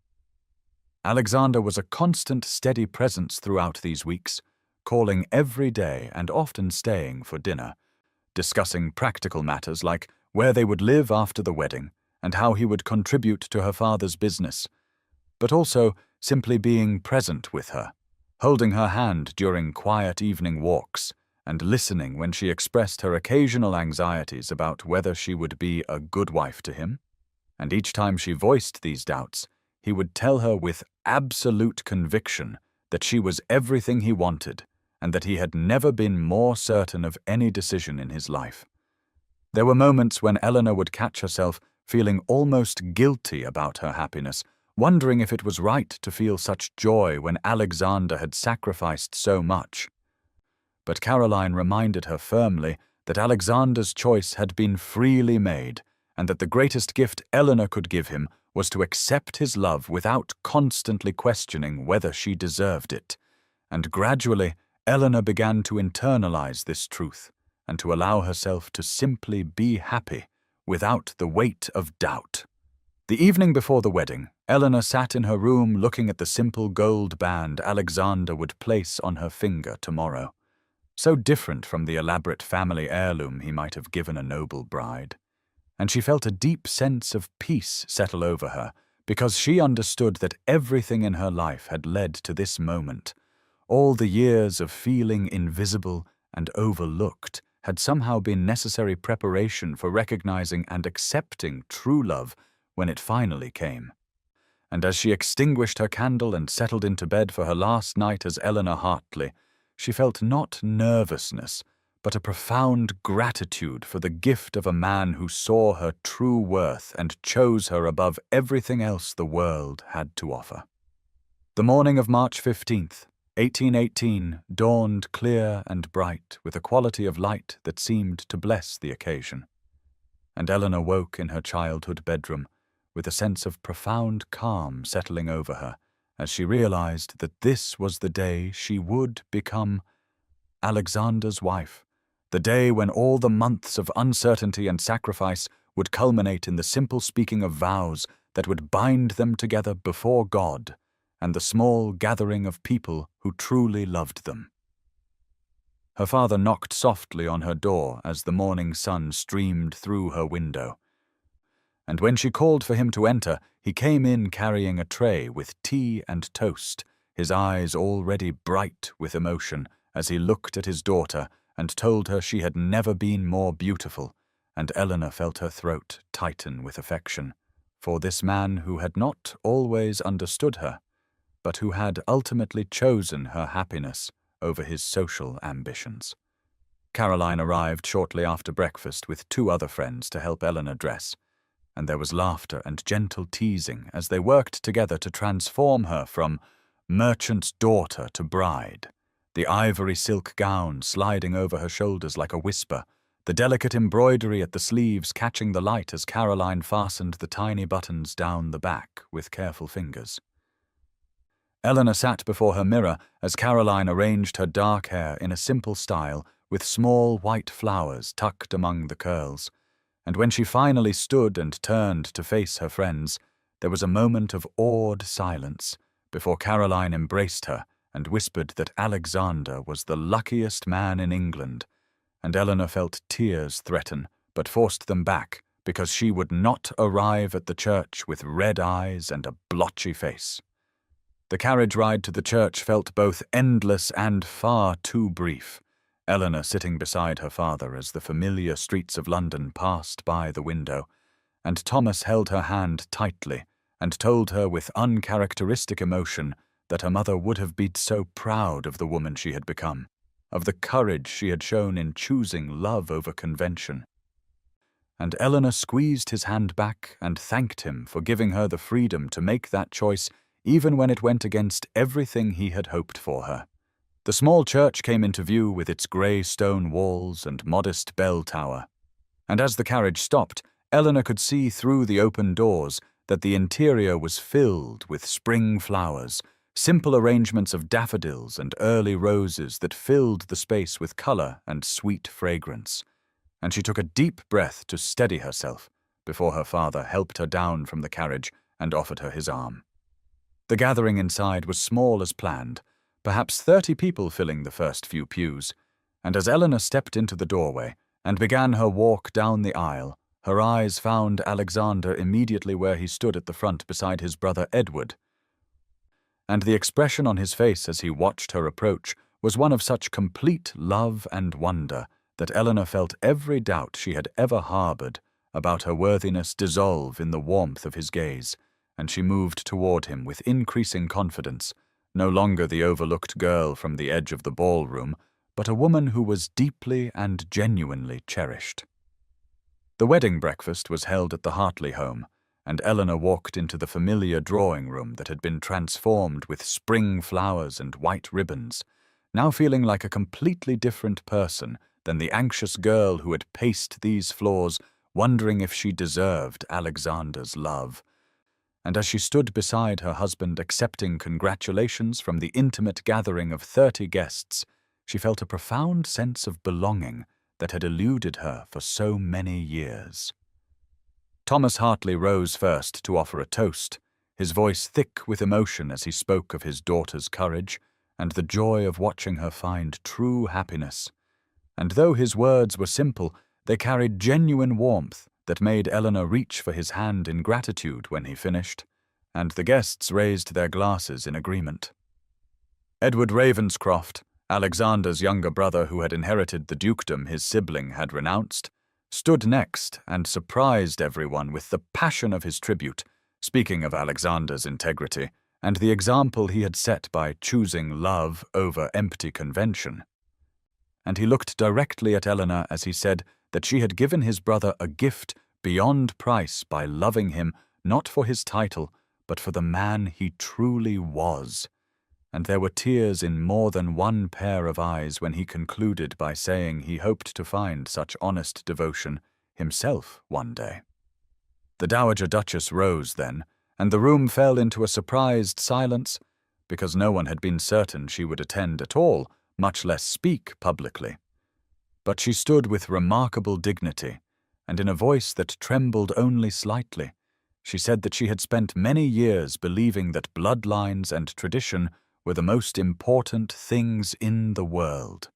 Alexander was a constant, steady presence throughout these weeks, calling every day and often staying for dinner, discussing practical matters like where they would live after the wedding and how he would contribute to her father's business, but also simply being present with her, holding her hand during quiet evening walks, and listening when she expressed her occasional anxieties about whether she would be a good wife to him. And each time she voiced these doubts, he would tell her with absolute conviction that she was everything he wanted, and that he had never been more certain of any decision in his life. There were moments when Eleanor would catch herself feeling almost guilty about her happiness, wondering if it was right to feel such joy when Alexander had sacrificed so much. But Caroline reminded her firmly that Alexander's choice had been freely made, and that the greatest gift Eleanor could give him was to accept his love without constantly questioning whether she deserved it. And gradually, Eleanor began to internalize this truth, and to allow herself to simply be happy, without the weight of doubt. The evening before the wedding, Eleanor sat in her room looking at the simple gold band Alexander would place on her finger tomorrow. So different from the elaborate family heirloom he might have given a noble bride. And she felt a deep sense of peace settle over her, because she understood that everything in her life had led to this moment. All the years of feeling invisible and overlooked had somehow been necessary preparation for recognizing and accepting true love when it finally came. And as she extinguished her candle and settled into bed for her last night as Eleanor Hartley, she felt not nervousness, but a profound gratitude for the gift of a man who saw her true worth and chose her above everything else the world had to offer. The morning of March 15th, 1818, dawned clear and bright with a quality of light that seemed to bless the occasion. And Eleanor woke in her childhood bedroom with a sense of profound calm settling over her, as she realized that this was the day she would become Alexander's wife, the day when all the months of uncertainty and sacrifice would culminate in the simple speaking of vows that would bind them together before God and the small gathering of people who truly loved them. Her father knocked softly on her door as the morning sun streamed through her window, and when she called for him to enter, he came in carrying a tray with tea and toast, his eyes already bright with emotion as he looked at his daughter and told her she had never been more beautiful, and Eleanor felt her throat tighten with affection for this man who had not always understood her, but who had ultimately chosen her happiness over his social ambitions. Caroline arrived shortly after breakfast with 2 other friends to help Eleanor dress, and there was laughter and gentle teasing as they worked together to transform her from merchant's daughter to bride, the ivory silk gown sliding over her shoulders like a whisper, the delicate embroidery at the sleeves catching the light as Caroline fastened the tiny buttons down the back with careful fingers. Eleanor sat before her mirror as Caroline arranged her dark hair in a simple style with small white flowers tucked among the curls, and when she finally stood and turned to face her friends, there was a moment of awed silence before Caroline embraced her and whispered that Alexander was the luckiest man in England, and Eleanor felt tears threaten, but forced them back because she would not arrive at the church with red eyes and a blotchy face. The carriage ride to the church felt both endless and far too brief, Eleanor sitting beside her father as the familiar streets of London passed by the window, and Thomas held her hand tightly and told her with uncharacteristic emotion that her mother would have been so proud of the woman she had become, of the courage she had shown in choosing love over convention. And Eleanor squeezed his hand back and thanked him for giving her the freedom to make that choice even when it went against everything he had hoped for her. The small church came into view with its grey stone walls and modest bell tower, and as the carriage stopped, Eleanor could see through the open doors that the interior was filled with spring flowers, simple arrangements of daffodils and early roses that filled the space with colour and sweet fragrance. And she took a deep breath to steady herself before her father helped her down from the carriage and offered her his arm. The gathering inside was small as planned, perhaps 30 people filling the first few pews, and as Eleanor stepped into the doorway and began her walk down the aisle, her eyes found Alexander immediately where he stood at the front beside his brother Edward. And the expression on his face as he watched her approach was one of such complete love and wonder that Eleanor felt every doubt she had ever harbored about her worthiness dissolve in the warmth of his gaze, and she moved toward him with increasing confidence, no longer the overlooked girl from the edge of the ballroom, but a woman who was deeply and genuinely cherished. The wedding breakfast was held at the Hartley home, and Eleanor walked into the familiar drawing room that had been transformed with spring flowers and white ribbons, now feeling like a completely different person than the anxious girl who had paced these floors, wondering if she deserved Alexander's love. And as she stood beside her husband accepting congratulations from the intimate gathering of 30 guests, she felt a profound sense of belonging that had eluded her for so many years. Thomas Hartley rose first to offer a toast, his voice thick with emotion as he spoke of his daughter's courage and the joy of watching her find true happiness. And though his words were simple, they carried genuine warmth that made Eleanor reach for his hand in gratitude when he finished, and the guests raised their glasses in agreement. Edward Ravenscroft, Alexander's younger brother who had inherited the dukedom his sibling had renounced, stood next and surprised everyone with the passion of his tribute, speaking of Alexander's integrity and the example he had set by choosing love over empty convention. And he looked directly at Eleanor as he said that she had given his brother a gift beyond price by loving him not for his title, but for the man he truly was. And there were tears in more than one pair of eyes when he concluded by saying he hoped to find such honest devotion himself one day. The Dowager Duchess rose then, and the room fell into a surprised silence, because no one had been certain she would attend at all, much less speak publicly. But she stood with remarkable dignity, and in a voice that trembled only slightly, she said that she had spent many years believing that bloodlines and tradition were the most important things in the world.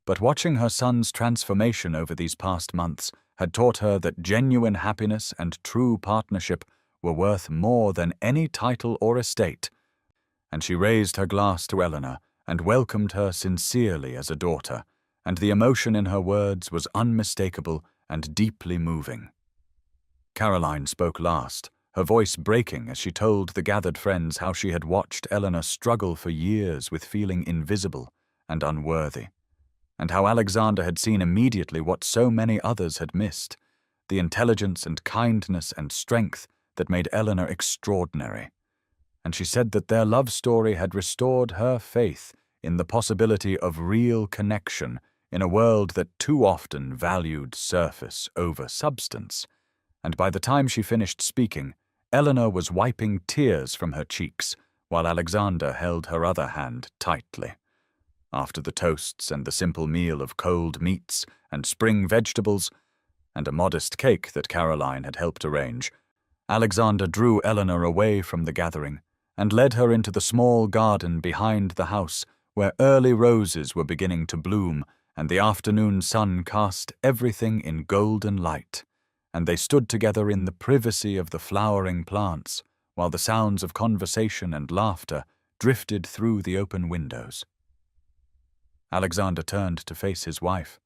But watching her son's transformation over these past months had taught her that genuine happiness and true partnership were worth more than any title or estate, and she raised her glass to Eleanor and welcomed her sincerely as a daughter, and the emotion in her words was unmistakable and deeply moving. Caroline spoke last, her voice breaking as she told the gathered friends how she had watched Eleanor struggle for years with feeling invisible and unworthy, and how Alexander had seen immediately what so many others had missed, the intelligence and kindness and strength that made Eleanor extraordinary. And she said that their love story had restored her faith in the possibility of real connection in a world that too often valued surface over substance. And by the time she finished speaking, Eleanor was wiping tears from her cheeks, while Alexander held her other hand tightly. After the toasts and the simple meal of cold meats and spring vegetables, and a modest cake that Caroline had helped arrange, Alexander drew Eleanor away from the gathering and led her into the small garden behind the house where early roses were beginning to bloom and the afternoon sun cast everything in golden light, and they stood together in the privacy of the flowering plants while the sounds of conversation and laughter drifted through the open windows. Alexander turned to face his wife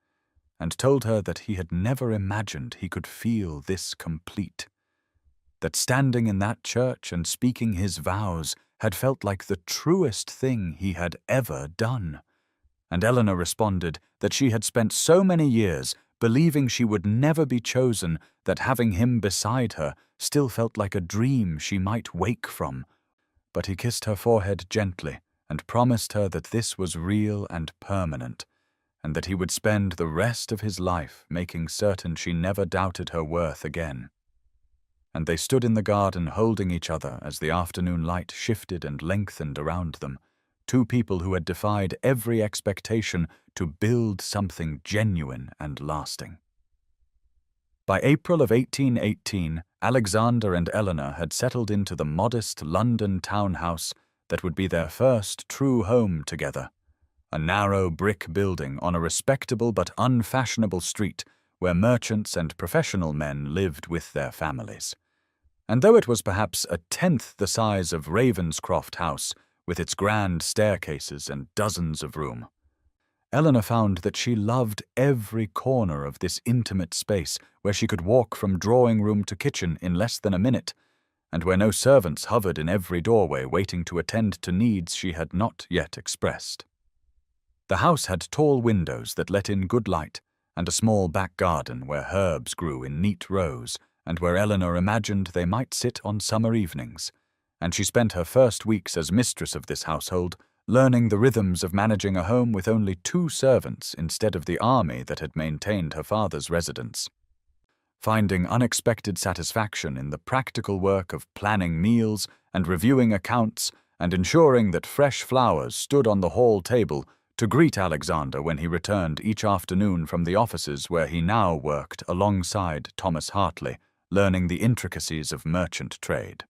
and told her that he had never imagined he could feel this complete, that standing in that church and speaking his vows had felt like the truest thing he had ever done. And Eleanor responded that she had spent so many years believing she would never be chosen that having him beside her still felt like a dream she might wake from. But he kissed her forehead gently and promised her that this was real and permanent, and that he would spend the rest of his life making certain she never doubted her worth again. And they stood in the garden holding each other as the afternoon light shifted and lengthened around them, two people who had defied every expectation to build something genuine and lasting. By April of 1818, Alexander and Eleanor had settled into the modest London townhouse that would be their first true home together, a narrow brick building on a respectable but unfashionable street where merchants and professional men lived with their families. And though it was perhaps a tenth the size of Ravenscroft House, with its grand staircases and dozens of room, Eleanor found that she loved every corner of this intimate space where she could walk from drawing room to kitchen in less than a minute, and where no servants hovered in every doorway waiting to attend to needs she had not yet expressed. The house had tall windows that let in good light, and a small back garden where herbs grew in neat rows, and where Eleanor imagined they might sit on summer evenings, and she spent her first weeks as mistress of this household learning the rhythms of managing a home with only 2 servants instead of the army that had maintained her father's residence, finding unexpected satisfaction in the practical work of planning meals and reviewing accounts and ensuring that fresh flowers stood on the hall table to greet Alexander when he returned each afternoon from the offices where he now worked alongside Thomas Hartley, learning the intricacies of merchant trade.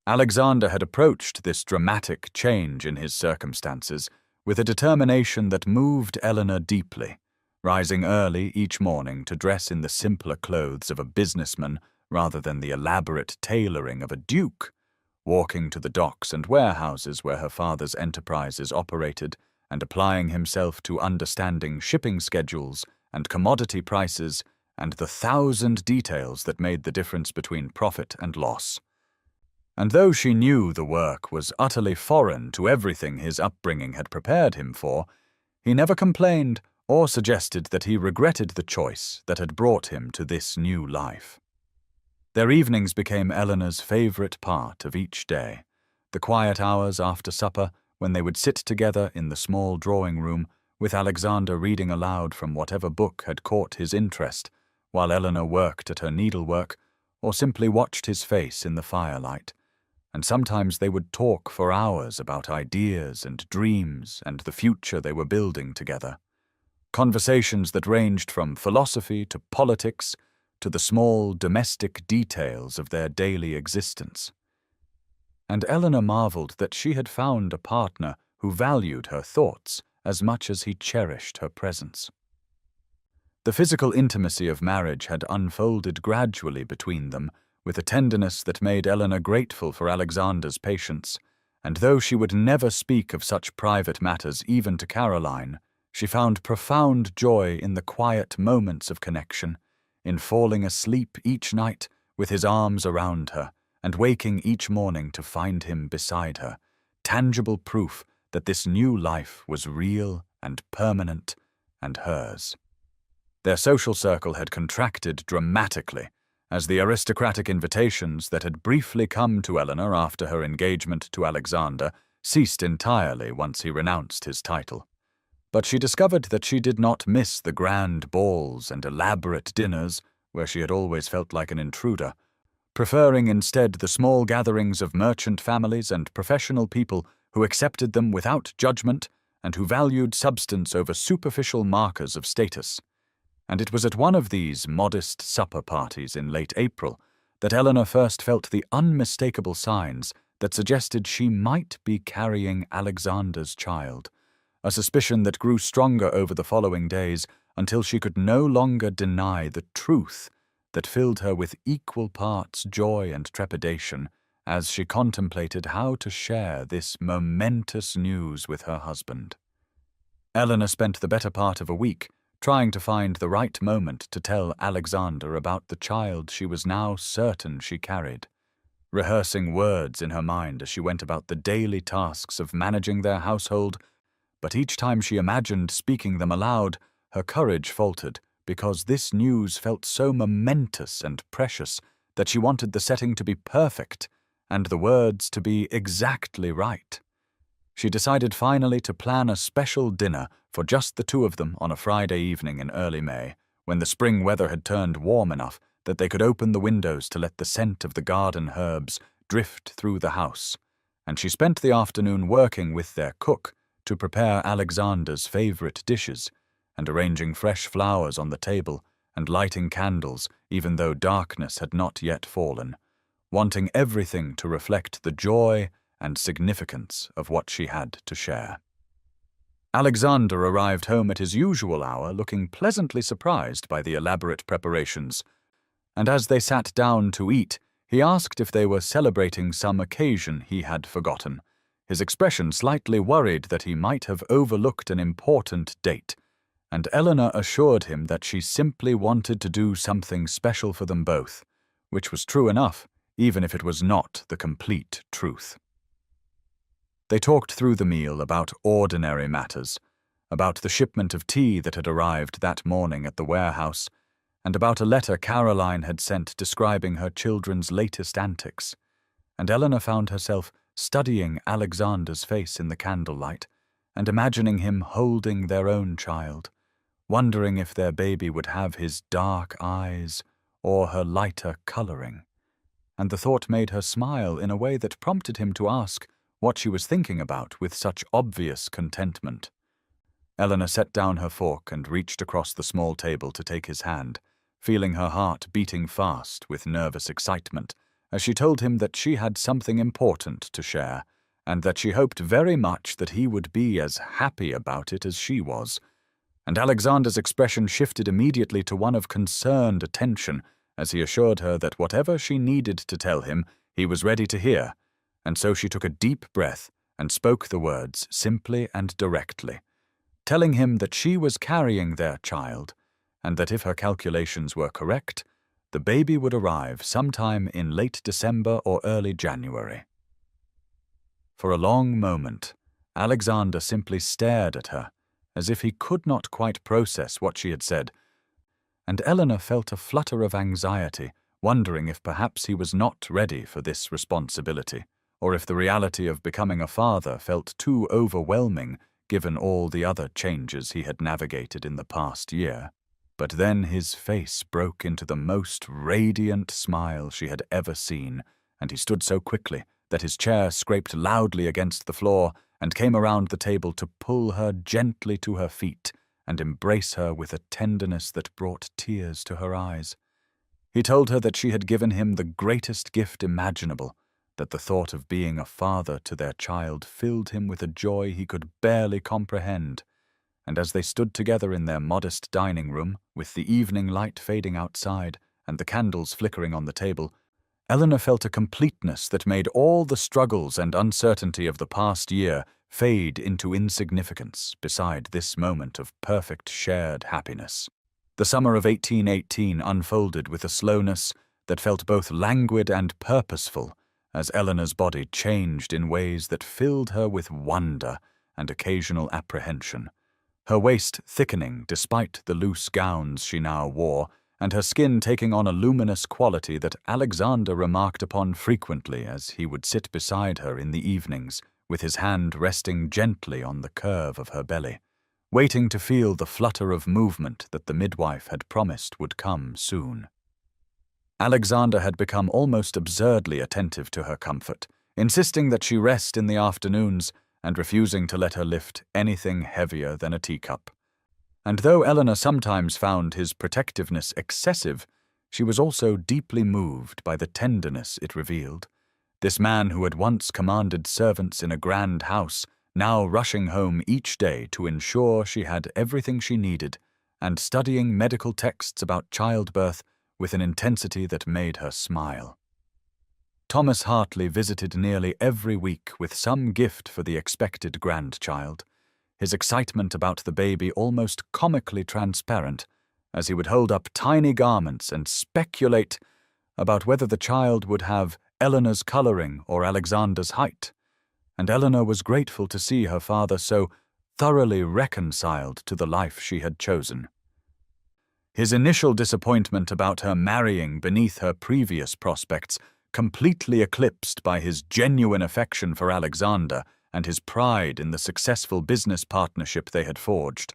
Alexander had approached this dramatic change in his circumstances with a determination that moved Eleanor deeply, rising early each morning to dress in the simpler clothes of a businessman rather than the elaborate tailoring of a duke, walking to the docks and warehouses where her father's enterprises operated, and applying himself to understanding shipping schedules and commodity prices and the 1,000 details that made the difference between profit and loss. And though she knew the work was utterly foreign to everything his upbringing had prepared him for, he never complained or suggested that he regretted the choice that had brought him to this new life. Their evenings became Eleanor's favorite part of each day, the quiet hours after supper when they would sit together in the small drawing room with Alexander reading aloud from whatever book had caught his interest, while Eleanor worked at her needlework or simply watched his face in the firelight. And sometimes they would talk for hours about ideas and dreams and the future they were building together. Conversations that ranged from philosophy to politics to the small domestic details of their daily existence. And Eleanor marveled that she had found a partner who valued her thoughts as much as he cherished her presence. The physical intimacy of marriage had unfolded gradually between them, with a tenderness that made Eleanor grateful for Alexander's patience, and though she would never speak of such private matters even to Caroline, she found profound joy in the quiet moments of connection, in falling asleep each night with his arms around her, and waking each morning to find him beside her, tangible proof that this new life was real and permanent and hers. Their social circle had contracted dramatically, as the aristocratic invitations that had briefly come to Eleanor after her engagement to Alexander ceased entirely once he renounced his title. But she discovered that she did not miss the grand balls and elaborate dinners where she had always felt like an intruder, preferring instead the small gatherings of merchant families and professional people who accepted them without judgment and who valued substance over superficial markers of status. And it was at one of these modest supper parties in late April that Eleanor first felt the unmistakable signs that suggested she might be carrying Alexander's child, a suspicion that grew stronger over the following days until she could no longer deny the truth that filled her with equal parts joy and trepidation as she contemplated how to share this momentous news with her husband. Eleanor spent the better part of a week trying to find the right moment to tell Alexander about the child she was now certain she carried, rehearsing words in her mind as she went about the daily tasks of managing their household, but each time she imagined speaking them aloud, her courage faltered because this news felt so momentous and precious that she wanted the setting to be perfect and the words to be exactly right. She decided finally to plan a special dinner for just the two of them on a Friday evening in early May, when the spring weather had turned warm enough that they could open the windows to let the scent of the garden herbs drift through the house, and she spent the afternoon working with their cook to prepare Alexander's favorite dishes, and arranging fresh flowers on the table and lighting candles even though darkness had not yet fallen, wanting everything to reflect the joy and significance of what she had to share. Alexander arrived home at his usual hour, looking pleasantly surprised by the elaborate preparations, and as they sat down to eat, he asked if they were celebrating some occasion he had forgotten, his expression slightly worried that he might have overlooked an important date, and Eleanor assured him that she simply wanted to do something special for them both, which was true enough, even if it was not the complete truth. They talked through the meal about ordinary matters, about the shipment of tea that had arrived that morning at the warehouse, and about a letter Caroline had sent describing her children's latest antics, and Eleanor found herself studying Alexander's face in the candlelight and imagining him holding their own child, wondering if their baby would have his dark eyes or her lighter coloring, and the thought made her smile in a way that prompted him to ask what she was thinking about with such obvious contentment. Eleanor set down her fork and reached across the small table to take his hand, feeling her heart beating fast with nervous excitement as she told him that she had something important to share, and that she hoped very much that he would be as happy about it as she was. And Alexander's expression shifted immediately to one of concerned attention as he assured her that whatever she needed to tell him, he was ready to hear, and so she took a deep breath and spoke the words simply and directly, telling him that she was carrying their child, and that if her calculations were correct, the baby would arrive sometime in late December or early January. For a long moment, Alexander simply stared at her, as if he could not quite process what she had said, and Eleanor felt a flutter of anxiety, wondering if perhaps he was not ready for this responsibility, or if the reality of becoming a father felt too overwhelming given all the other changes he had navigated in the past year. But then his face broke into the most radiant smile she had ever seen, and he stood so quickly that his chair scraped loudly against the floor and came around the table to pull her gently to her feet and embrace her with a tenderness that brought tears to her eyes. He told her that she had given him the greatest gift imaginable, that the thought of being a father to their child filled him with a joy he could barely comprehend, and as they stood together in their modest dining room, with the evening light fading outside and the candles flickering on the table, Eleanor felt a completeness that made all the struggles and uncertainty of the past year fade into insignificance beside this moment of perfect shared happiness. The summer of 1818 unfolded with a slowness that felt both languid and purposeful, as Eleanor's body changed in ways that filled her with wonder and occasional apprehension, her waist thickening despite the loose gowns she now wore, and her skin taking on a luminous quality that Alexander remarked upon frequently as he would sit beside her in the evenings, with his hand resting gently on the curve of her belly, waiting to feel the flutter of movement that the midwife had promised would come soon. Alexander had become almost absurdly attentive to her comfort, insisting that she rest in the afternoons and refusing to let her lift anything heavier than a teacup. And though Eleanor sometimes found his protectiveness excessive, she was also deeply moved by the tenderness it revealed. This man who had once commanded servants in a grand house, now rushing home each day to ensure she had everything she needed, and studying medical texts about childbirth with an intensity that made her smile. Thomas Hartley visited nearly every week with some gift for the expected grandchild. his excitement about the baby almost comically transparent, as he would hold up tiny garments and speculate about whether the child would have Eleanor's colouring or Alexander's height. And Eleanor was grateful to see her father so thoroughly reconciled to the life she had chosen. His initial disappointment about her marrying beneath her previous prospects completely eclipsed by his genuine affection for Alexander and his pride in the successful business partnership they had forged.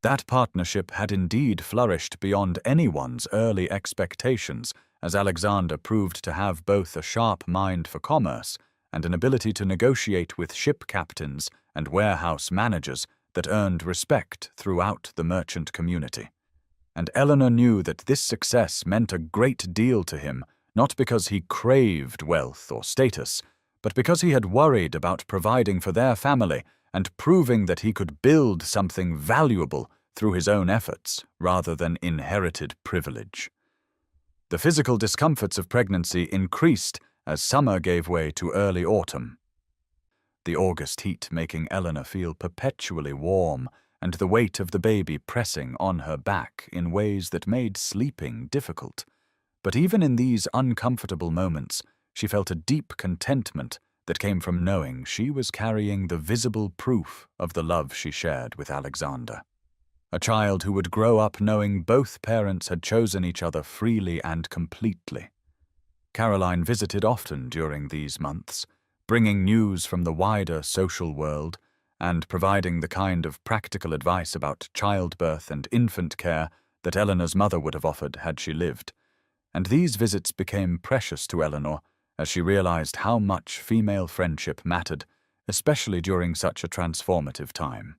That partnership had indeed flourished beyond anyone's early expectations, as Alexander proved to have both a sharp mind for commerce and an ability to negotiate with ship captains and warehouse managers that earned respect throughout the merchant community. And Eleanor knew that this success meant a great deal to him, not because he craved wealth or status, but because he had worried about providing for their family and proving that he could build something valuable through his own efforts rather than inherited privilege. The physical discomforts of pregnancy increased as summer gave way to early autumn, the August heat making Eleanor feel perpetually warm and the weight of the baby pressing on her back in ways that made sleeping difficult. But even in these uncomfortable moments, she felt a deep contentment that came from knowing she was carrying the visible proof of the love she shared with Alexander. A child who would grow up knowing both parents had chosen each other freely and completely. Caroline visited often during these months, bringing news from the wider social world and providing the kind of practical advice about childbirth and infant care that Eleanor's mother would have offered had she lived. And these visits became precious to Eleanor as she realized how much female friendship mattered, especially during such a transformative time.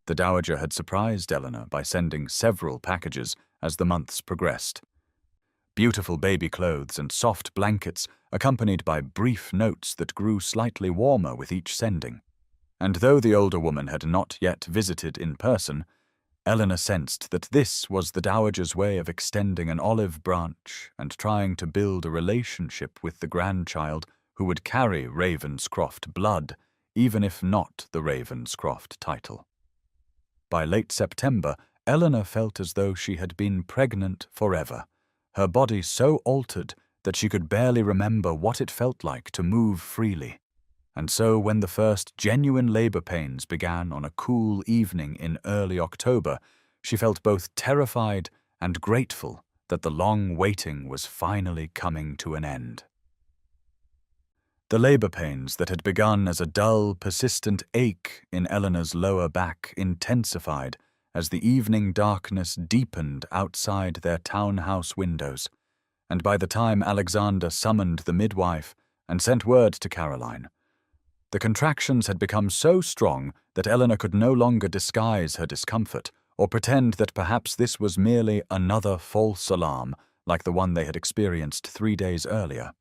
The Dowager had surprised Eleanor by sending several packages as the months progressed. Beautiful baby clothes and soft blankets, accompanied by brief notes that grew slightly warmer with each sending. And though the older woman had not yet visited in person, Eleanor sensed that this was the Dowager's way of extending an olive branch and trying to build a relationship with the grandchild who would carry Ravenscroft blood, even if not the Ravenscroft title. By late September, Eleanor felt as though she had been pregnant forever, her body so altered that she could barely remember what it felt like to move freely. And so when the first genuine labor pains began on a cool evening in early October, she felt both terrified and grateful that the long waiting was finally coming to an end. The labor pains that had begun as a dull, persistent ache in Eleanor's lower back intensified as the evening darkness deepened outside their townhouse windows, and by the time Alexander summoned the midwife and sent word to Caroline, the contractions had become so strong that Eleanor could no longer disguise her discomfort or pretend that perhaps this was merely another false alarm like the one they had experienced 3 days earlier.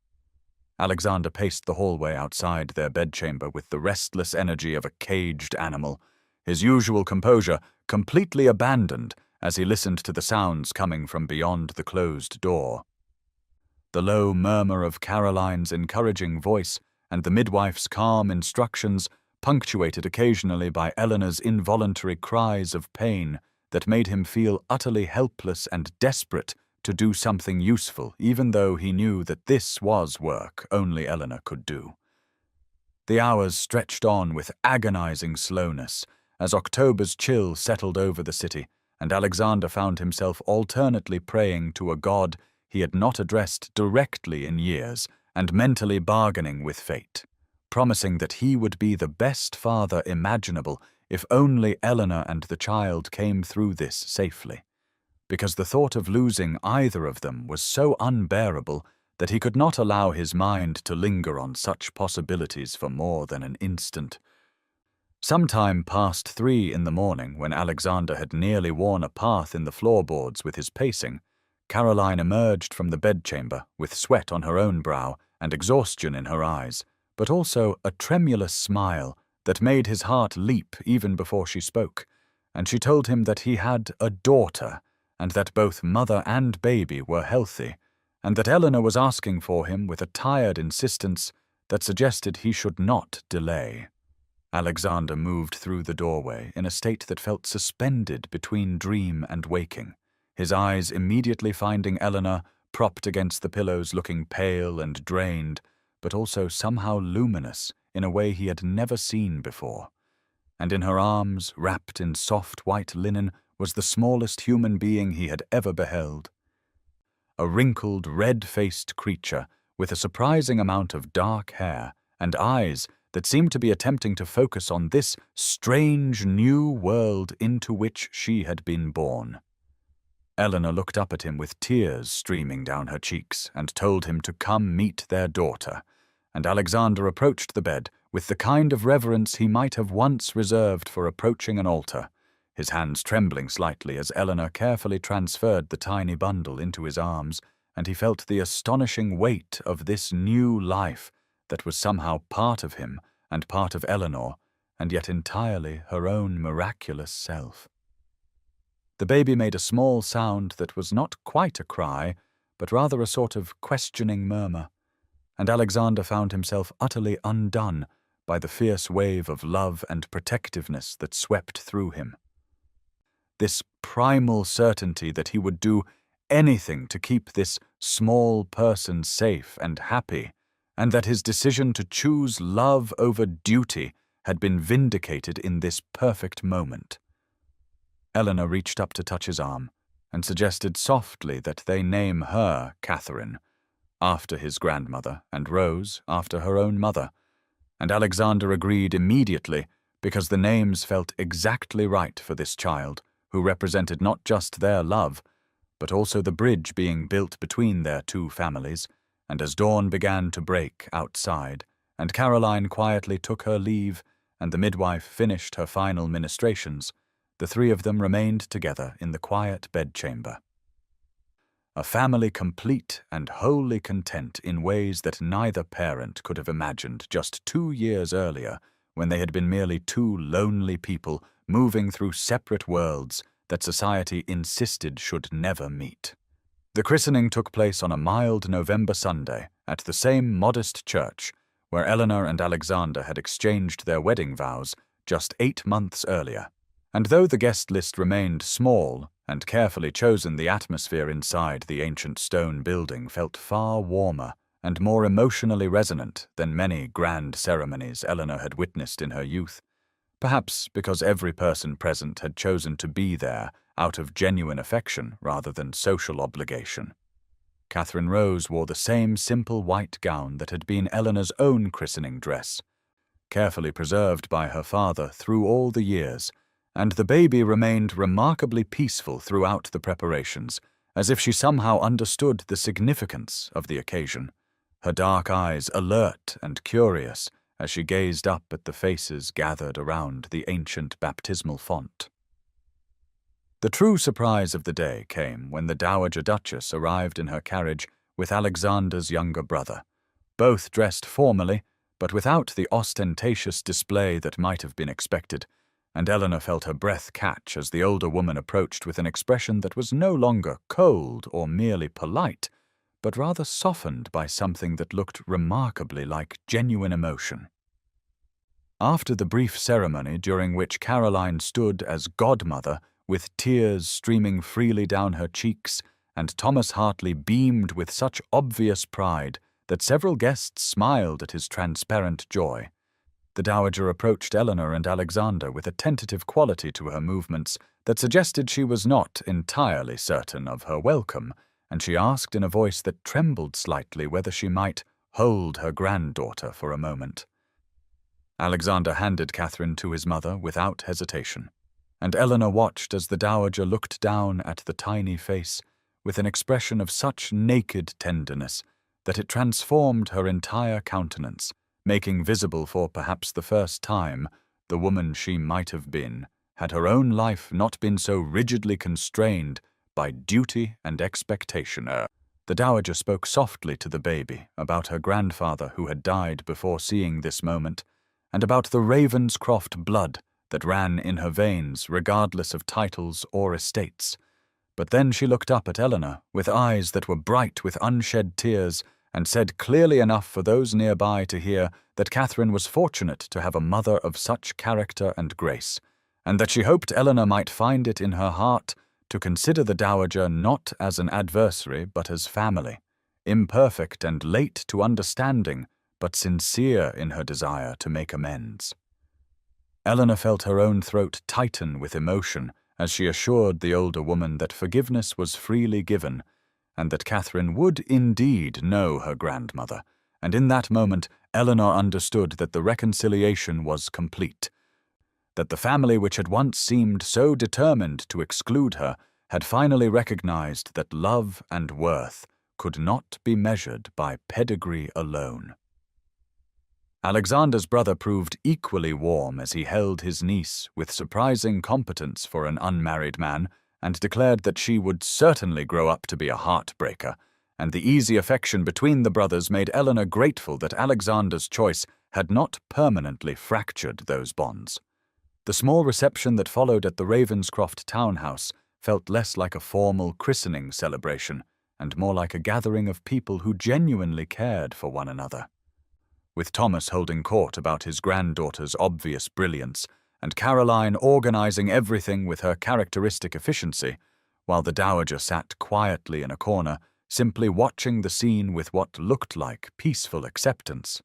Alexander paced the hallway outside their bedchamber with the restless energy of a caged animal, his usual composure completely abandoned as he listened to the sounds coming from beyond the closed door. The low murmur of Caroline's encouraging voice and the midwife's calm instructions, punctuated occasionally by Eleanor's involuntary cries of pain that made him feel utterly helpless and desperate to do something useful, even though he knew that this was work only Eleanor could do. The hours stretched on with agonizing slowness as October's chill settled over the city, and Alexander found himself alternately praying to a god he had not addressed directly in years and mentally bargaining with fate, promising that he would be the best father imaginable if only Eleanor and the child came through this safely, because the thought of losing either of them was so unbearable that he could not allow his mind to linger on such possibilities for more than an instant. Sometime past 3 in the morning, when Alexander had nearly worn a path in the floorboards with his pacing, Caroline emerged from the bedchamber with sweat on her own brow and exhaustion in her eyes, but also a tremulous smile that made his heart leap even before she spoke, and she told him that he had a daughter, and that both mother and baby were healthy, and that Eleanor was asking for him with a tired insistence that suggested he should not delay. Alexander moved through the doorway in a state that felt suspended between dream and waking, his eyes immediately finding Eleanor propped against the pillows looking pale and drained, but also somehow luminous in a way he had never seen before. And in her arms, wrapped in soft white linen, was the smallest human being he had ever beheld. A wrinkled, red-faced creature with a surprising amount of dark hair and eyes that seemed to be attempting to focus on this strange new world into which she had been born. Eleanor looked up at him with tears streaming down her cheeks and told him to come meet their daughter, and Alexander approached the bed with the kind of reverence he might have once reserved for approaching an altar, his hands trembling slightly as Eleanor carefully transferred the tiny bundle into his arms, and he felt the astonishing weight of this new life that was somehow part of him and part of Eleanor, and yet entirely her own miraculous self. The baby made a small sound that was not quite a cry, but rather a sort of questioning murmur, and Alexander found himself utterly undone by the fierce wave of love and protectiveness that swept through him. This primal certainty that he would do anything to keep this small person safe and happy, and that his decision to choose love over duty had been vindicated in this perfect moment. Eleanor reached up to touch his arm and suggested softly that they name her Catherine, after his grandmother, and Rose after her own mother, and Alexander agreed immediately because the names felt exactly right for this child, who represented not just their love, but also the bridge being built between their two families. And as dawn began to break outside, and Caroline quietly took her leave, and the midwife finished her final ministrations, the three of them remained together in the quiet bedchamber. A family complete and wholly content in ways that neither parent could have imagined just 2 years earlier, when they had been merely two lonely people moving through separate worlds that society insisted should never meet. The christening took place on a mild November Sunday at the same modest church where Eleanor and Alexander had exchanged their wedding vows just 8 months earlier. And though the guest list remained small and carefully chosen, the atmosphere inside the ancient stone building felt far warmer and more emotionally resonant than many grand ceremonies Eleanor had witnessed in her youth, perhaps because every person present had chosen to be there out of genuine affection rather than social obligation. Catherine Rose wore the same simple white gown that had been Eleanor's own christening dress, carefully preserved by her father through all the years, and the baby remained remarkably peaceful throughout the preparations, as if she somehow understood the significance of the occasion, her dark eyes alert and curious as she gazed up at the faces gathered around the ancient baptismal font. The true surprise of the day came when the Dowager Duchess arrived in her carriage with Alexander's younger brother, both dressed formally, but without the ostentatious display that might have been expected, and Eleanor felt her breath catch as the older woman approached with an expression that was no longer cold or merely polite, but rather softened by something that looked remarkably like genuine emotion. After the brief ceremony during which Caroline stood as godmother with tears streaming freely down her cheeks, and Thomas Hartley beamed with such obvious pride that several guests smiled at his transparent joy, the Dowager approached Eleanor and Alexander with a tentative quality to her movements that suggested she was not entirely certain of her welcome, and she asked in a voice that trembled slightly whether she might hold her granddaughter for a moment. Alexander handed Catherine to his mother without hesitation, and Eleanor watched as the Dowager looked down at the tiny face with an expression of such naked tenderness that it transformed her entire countenance, making visible for perhaps the first time the woman she might have been had her own life not been so rigidly constrained by duty and expectation. The Dowager spoke softly to the baby about her grandfather who had died before seeing this moment, and about the Ravenscroft blood that ran in her veins regardless of titles or estates. But then she looked up at Eleanor with eyes that were bright with unshed tears and said clearly enough for those nearby to hear that Catherine was fortunate to have a mother of such character and grace, and that she hoped Eleanor might find it in her heart to consider the dowager not as an adversary but as family, imperfect and late to understanding, but sincere in her desire to make amends. Eleanor felt her own throat tighten with emotion as she assured the older woman that forgiveness was freely given, and that Catherine would indeed know her grandmother, and in that moment Eleanor understood that the reconciliation was complete, that the family which had once seemed so determined to exclude her had finally recognized that love and worth could not be measured by pedigree alone. Alexander's brother proved equally warm as he held his niece with surprising competence for an unmarried man, and declared that she would certainly grow up to be a heartbreaker, and the easy affection between the brothers made Eleanor grateful that Alexander's choice had not permanently fractured those bonds. The small reception that followed at the Ravenscroft townhouse felt less like a formal christening celebration and more like a gathering of people who genuinely cared for one another. With Thomas holding court about his granddaughter's obvious brilliance, and Caroline organizing everything with her characteristic efficiency, while the dowager sat quietly in a corner, simply watching the scene with what looked like peaceful acceptance.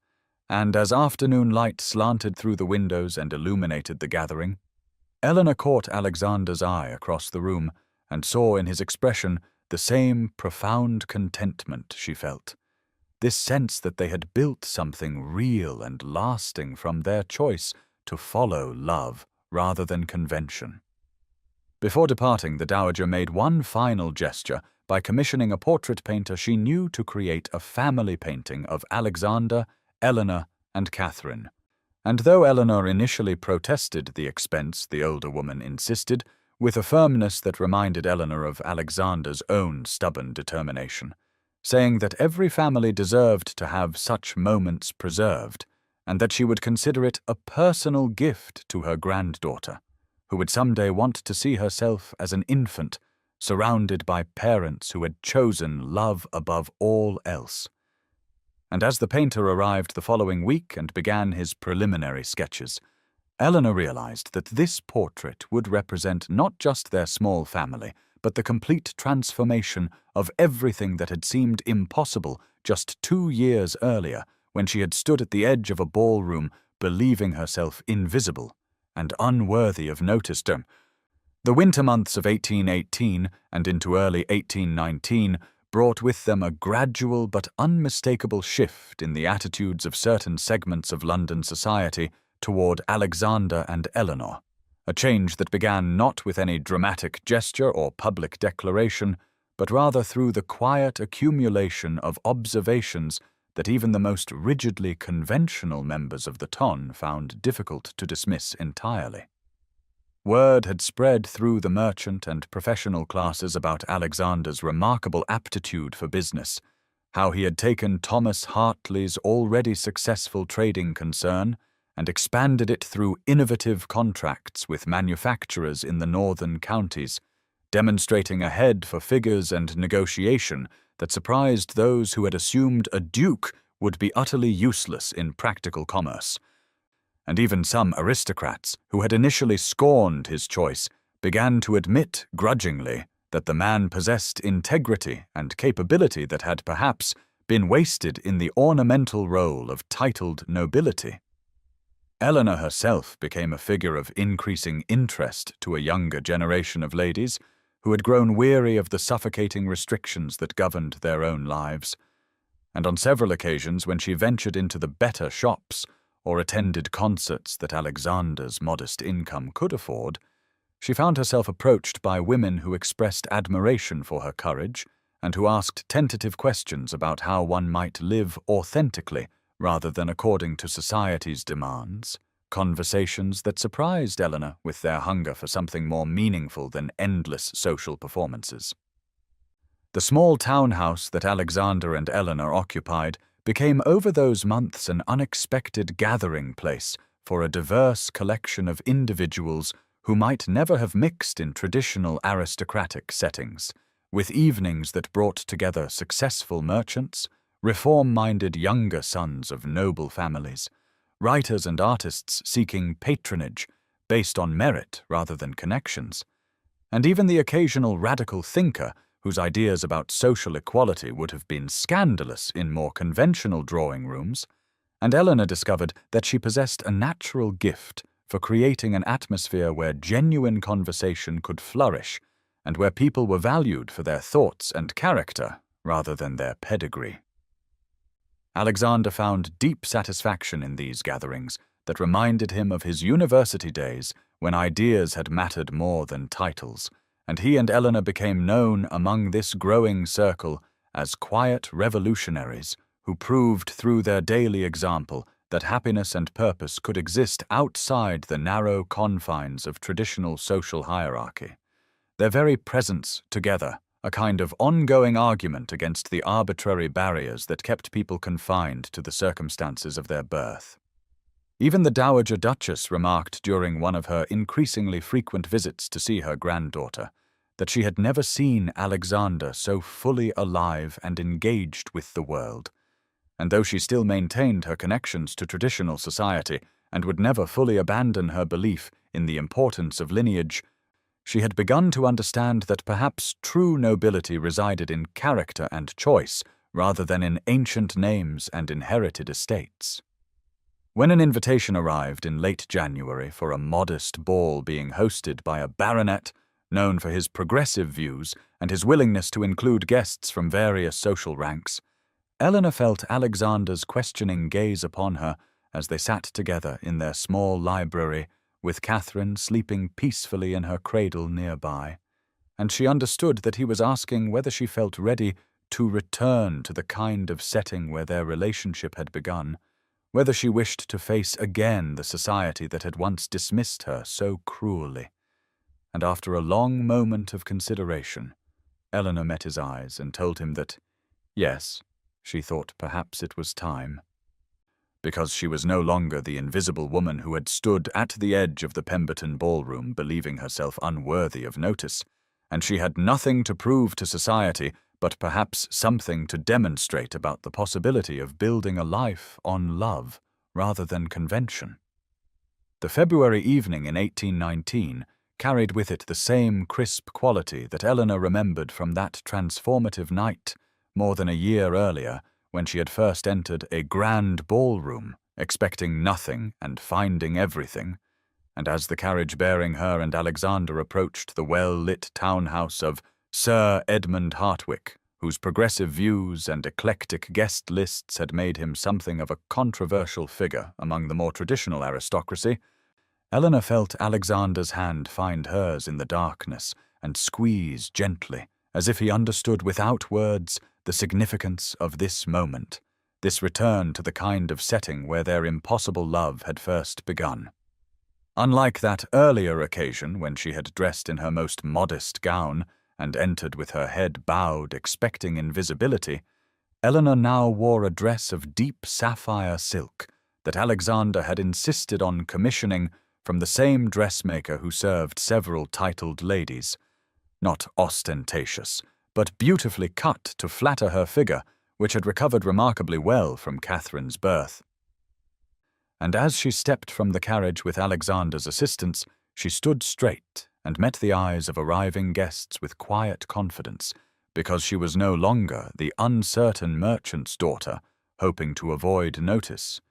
And as afternoon light slanted through the windows and illuminated the gathering, Eleanor caught Alexander's eye across the room and saw in his expression the same profound contentment she felt. This sense that they had built something real and lasting from their choice to follow love rather than convention. Before departing, the dowager made one final gesture by commissioning a portrait painter she knew to create a family painting of Alexander, Eleanor, and Catherine. And though Eleanor initially protested the expense, the older woman insisted, with a firmness that reminded Eleanor of Alexander's own stubborn determination, saying that every family deserved to have such moments preserved, and that she would consider it a personal gift to her granddaughter, who would someday want to see herself as an infant, surrounded by parents who had chosen love above all else. And as the painter arrived the following week and began his preliminary sketches, Eleanor realized that this portrait would represent not just their small family, but the complete transformation of everything that had seemed impossible just 2 years earlier, when she had stood at the edge of a ballroom believing herself invisible and unworthy of notice. The winter months of 1818 and into early 1819 brought with them a gradual but unmistakable shift in the attitudes of certain segments of London society toward Alexander and Eleanor, a change that began not with any dramatic gesture or public declaration, but rather through the quiet accumulation of observations that even the most rigidly conventional members of the ton found difficult to dismiss entirely. Word had spread through the merchant and professional classes about Alexander's remarkable aptitude for business, how he had taken Thomas Hartley's already successful trading concern and expanded it through innovative contracts with manufacturers in the northern counties, demonstrating a head for figures and negotiation that surprised those who had assumed a duke would be utterly useless in practical commerce. And even some aristocrats who had initially scorned his choice began to admit grudgingly that the man possessed integrity and capability that had perhaps been wasted in the ornamental role of titled nobility. Eleanor herself became a figure of increasing interest to a younger generation of ladies who had grown weary of the suffocating restrictions that governed their own lives. And on several occasions when she ventured into the better shops or attended concerts that Alexander's modest income could afford, she found herself approached by women who expressed admiration for her courage and who asked tentative questions about how one might live authentically rather than according to society's demands, conversations that surprised Eleanor with their hunger for something more meaningful than endless social performances. The small townhouse that Alexander and Eleanor occupied became over those months an unexpected gathering place for a diverse collection of individuals who might never have mixed in traditional aristocratic settings, with evenings that brought together successful merchants, reform-minded younger sons of noble families, writers and artists seeking patronage based on merit rather than connections, and even the occasional radical thinker whose ideas about social equality would have been scandalous in more conventional drawing rooms. And Eleanor discovered that she possessed a natural gift for creating an atmosphere where genuine conversation could flourish and where people were valued for their thoughts and character rather than their pedigree. Alexander found deep satisfaction in these gatherings that reminded him of his university days when ideas had mattered more than titles, and he and Eleanor became known among this growing circle as quiet revolutionaries who proved through their daily example that happiness and purpose could exist outside the narrow confines of traditional social hierarchy. Their very presence together, a kind of ongoing argument against the arbitrary barriers that kept people confined to the circumstances of their birth. Even the Dowager Duchess remarked during one of her increasingly frequent visits to see her granddaughter that she had never seen Alexander so fully alive and engaged with the world. And though she still maintained her connections to traditional society and would never fully abandon her belief in the importance of lineage, she had begun to understand that perhaps true nobility resided in character and choice rather than in ancient names and inherited estates. When an invitation arrived in late January for a modest ball being hosted by a baronet known for his progressive views and his willingness to include guests from various social ranks, Eleanor felt Alexander's questioning gaze upon her as they sat together in their small library, with Catherine sleeping peacefully in her cradle nearby, and she understood that he was asking whether she felt ready to return to the kind of setting where their relationship had begun, whether she wished to face again the society that had once dismissed her so cruelly. And after a long moment of consideration, Eleanor met his eyes and told him that, yes, she thought perhaps it was time. Because she was no longer the invisible woman who had stood at the edge of the Pemberton ballroom believing herself unworthy of notice, and she had nothing to prove to society but perhaps something to demonstrate about the possibility of building a life on love rather than convention. The February evening in 1819 carried with it the same crisp quality that Eleanor remembered from that transformative night more than a year earlier, when she had first entered a grand ballroom, expecting nothing and finding everything, and as the carriage bearing her and Alexander approached the well-lit townhouse of Sir Edmund Hartwick, whose progressive views and eclectic guest lists had made him something of a controversial figure among the more traditional aristocracy, Eleanor felt Alexander's hand find hers in the darkness and squeeze gently, as if he understood without words the significance of this moment, this return to the kind of setting where their impossible love had first begun. Unlike that earlier occasion when she had dressed in her most modest gown and entered with her head bowed, expecting invisibility, Eleanor now wore a dress of deep sapphire silk that Alexander had insisted on commissioning from the same dressmaker who served several titled ladies, not ostentatious, but beautifully cut to flatter her figure, which had recovered remarkably well from Catherine's birth. And as she stepped from the carriage with Alexander's assistance, she stood straight and met the eyes of arriving guests with quiet confidence, because she was no longer the uncertain merchant's daughter, hoping to avoid notice,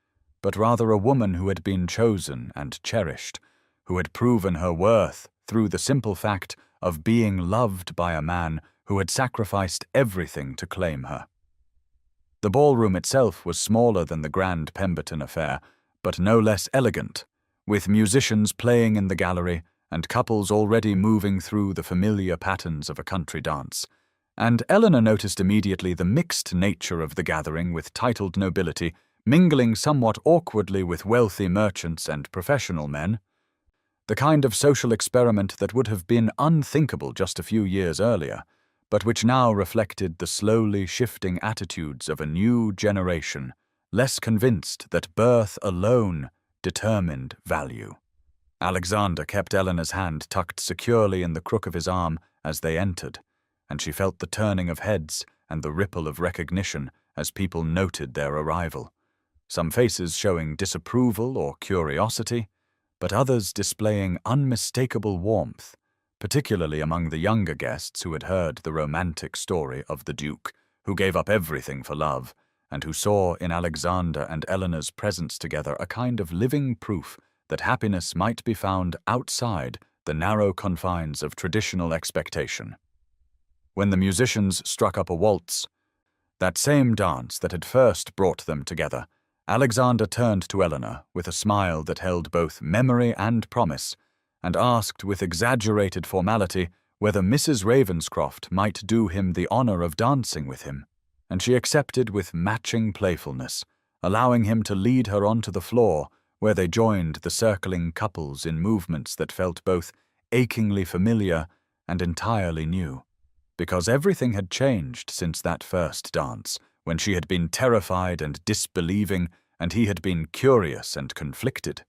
but rather a woman who had been chosen and cherished, who had proven her worth through the simple fact of being loved by a man who had sacrificed everything to claim her. The ballroom itself was smaller than the grand Pemberton affair, but no less elegant, with musicians playing in the gallery and couples already moving through the familiar patterns of a country dance. And Eleanor noticed immediately the mixed nature of the gathering, with titled nobility mingling somewhat awkwardly with wealthy merchants and professional men, the kind of social experiment that would have been unthinkable just a few years earlier, but which now reflected the slowly shifting attitudes of a new generation, less convinced that birth alone determined value. Alexander kept Eleanor's hand tucked securely in the crook of his arm as they entered, and she felt the turning of heads and the ripple of recognition as people noted their arrival, some faces showing disapproval or curiosity, but others displaying unmistakable warmth, particularly among the younger guests who had heard the romantic story of the Duke, who gave up everything for love, and who saw in Alexander and Eleanor's presence together a kind of living proof that happiness might be found outside the narrow confines of traditional expectation. When the musicians struck up a waltz, that same dance that had first brought them together, Alexander turned to Eleanor with a smile that held both memory and promise, and asked with exaggerated formality whether Mrs. Ravenscroft might do him the honor of dancing with him, and she accepted with matching playfulness, allowing him to lead her onto the floor, where they joined the circling couples in movements that felt both achingly familiar and entirely new, because everything had changed since that first dance, when she had been terrified and disbelieving, and he had been curious and conflicted.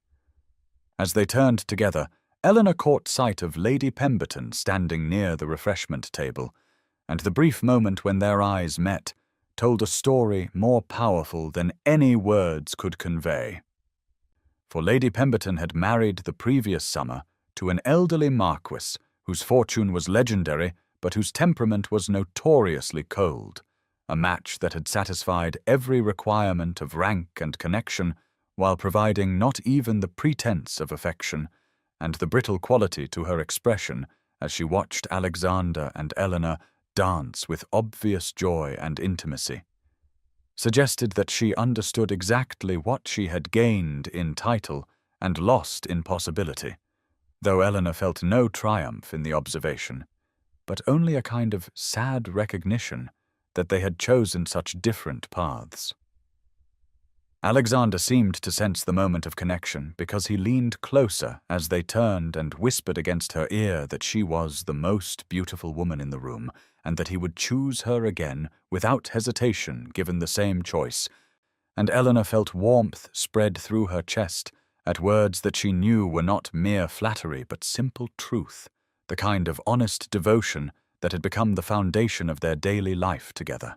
As they turned together, Eleanor caught sight of Lady Pemberton standing near the refreshment table, and the brief moment when their eyes met told a story more powerful than any words could convey. For Lady Pemberton had married the previous summer to an elderly marquis whose fortune was legendary but whose temperament was notoriously cold, a match that had satisfied every requirement of rank and connection while providing not even the pretense of affection, and the brittle quality to her expression as she watched Alexander and Eleanor dance with obvious joy and intimacy, suggested that she understood exactly what she had gained in title and lost in possibility, though Eleanor felt no triumph in the observation, but only a kind of sad recognition that they had chosen such different paths. Alexander seemed to sense the moment of connection because he leaned closer as they turned and whispered against her ear that she was the most beautiful woman in the room, and that he would choose her again without hesitation given the same choice, and Eleanor felt warmth spread through her chest at words that she knew were not mere flattery but simple truth, the kind of honest devotion that had become the foundation of their daily life together.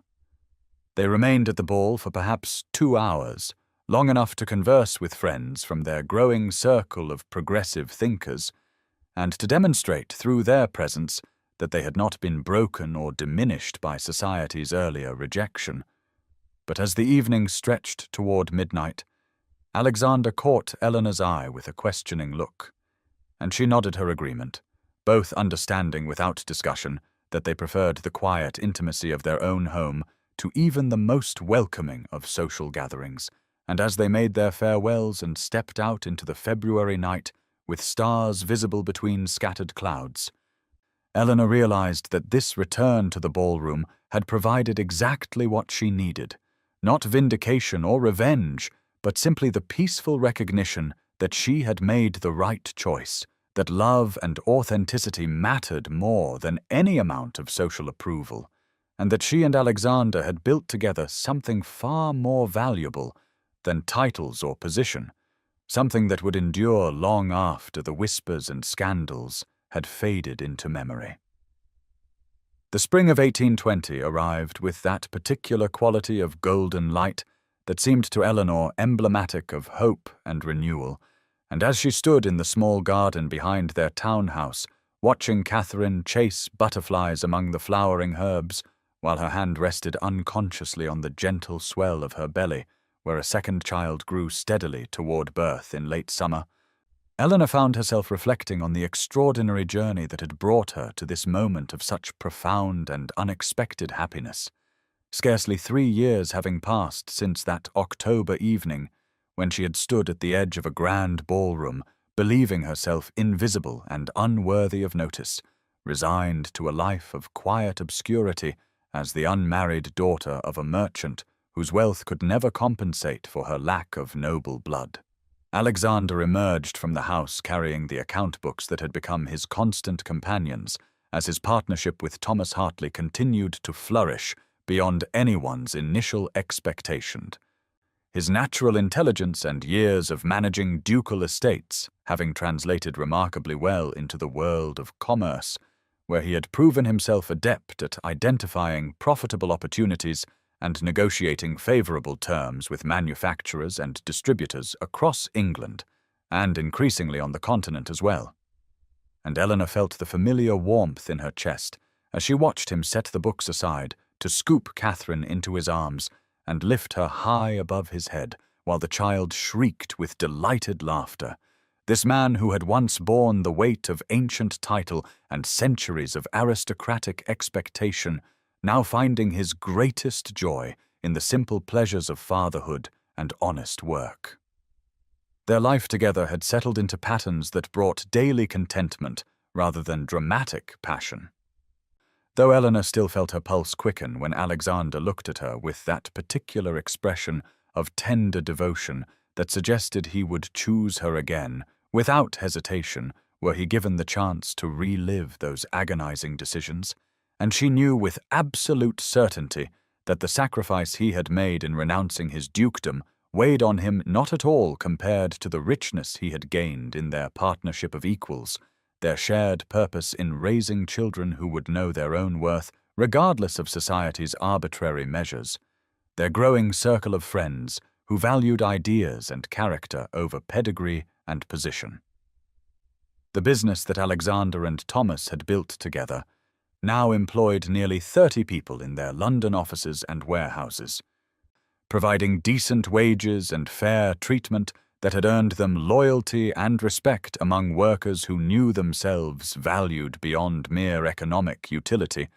They remained at the ball for perhaps 2 hours, long enough to converse with friends from their growing circle of progressive thinkers, and to demonstrate through their presence that they had not been broken or diminished by society's earlier rejection. But as the evening stretched toward midnight, Alexander caught Eleanor's eye with a questioning look, and she nodded her agreement, both understanding without discussion that they preferred the quiet intimacy of their own home to even the most welcoming of social gatherings, and as they made their farewells and stepped out into the February night with stars visible between scattered clouds, Eleanor realized that this return to the ballroom had provided exactly what she needed, not vindication or revenge, but simply the peaceful recognition that she had made the right choice, that love and authenticity mattered more than any amount of social approval, and that she and Alexander had built together something far more valuable than titles or position, something that would endure long after the whispers and scandals had faded into memory. The spring of 1820 arrived with that particular quality of golden light that seemed to Eleanor emblematic of hope and renewal, and as she stood in the small garden behind their townhouse, watching Catherine chase butterflies among the flowering herbs, while her hand rested unconsciously on the gentle swell of her belly, where a second child grew steadily toward birth in late summer, Eleanor found herself reflecting on the extraordinary journey that had brought her to this moment of such profound and unexpected happiness, scarcely 3 years having passed since that October evening when she had stood at the edge of a grand ballroom, believing herself invisible and unworthy of notice, resigned to a life of quiet obscurity as the unmarried daughter of a merchant whose wealth could never compensate for her lack of noble blood. Alexander emerged from the house carrying the account books that had become his constant companions as his partnership with Thomas Hartley continued to flourish beyond anyone's initial expectation. His natural intelligence and years of managing ducal estates having translated remarkably well into the world of commerce, where he had proven himself adept at identifying profitable opportunities and negotiating favorable terms with manufacturers and distributors across England, and increasingly on the continent as well. And Eleanor felt the familiar warmth in her chest as she watched him set the books aside to scoop Catherine into his arms and lift her high above his head, while the child shrieked with delighted laughter. This man who had once borne the weight of ancient title and centuries of aristocratic expectation, now finding his greatest joy in the simple pleasures of fatherhood and honest work. Their life together had settled into patterns that brought daily contentment rather than dramatic passion. Though Eleanor still felt her pulse quicken when Alexander looked at her with that particular expression of tender devotion that suggested he would choose her again, without hesitation, were he given the chance to relive those agonizing decisions, and she knew with absolute certainty that the sacrifice he had made in renouncing his dukedom weighed on him not at all compared to the richness he had gained in their partnership of equals, their shared purpose in raising children who would know their own worth regardless of society's arbitrary measures, their growing circle of friends who valued ideas and character over pedigree and position. The business that Alexander and Thomas had built together now employed nearly 30 people in their London offices and warehouses, providing decent wages and fair treatment that had earned them loyalty and respect among workers who knew themselves valued beyond mere economic utility,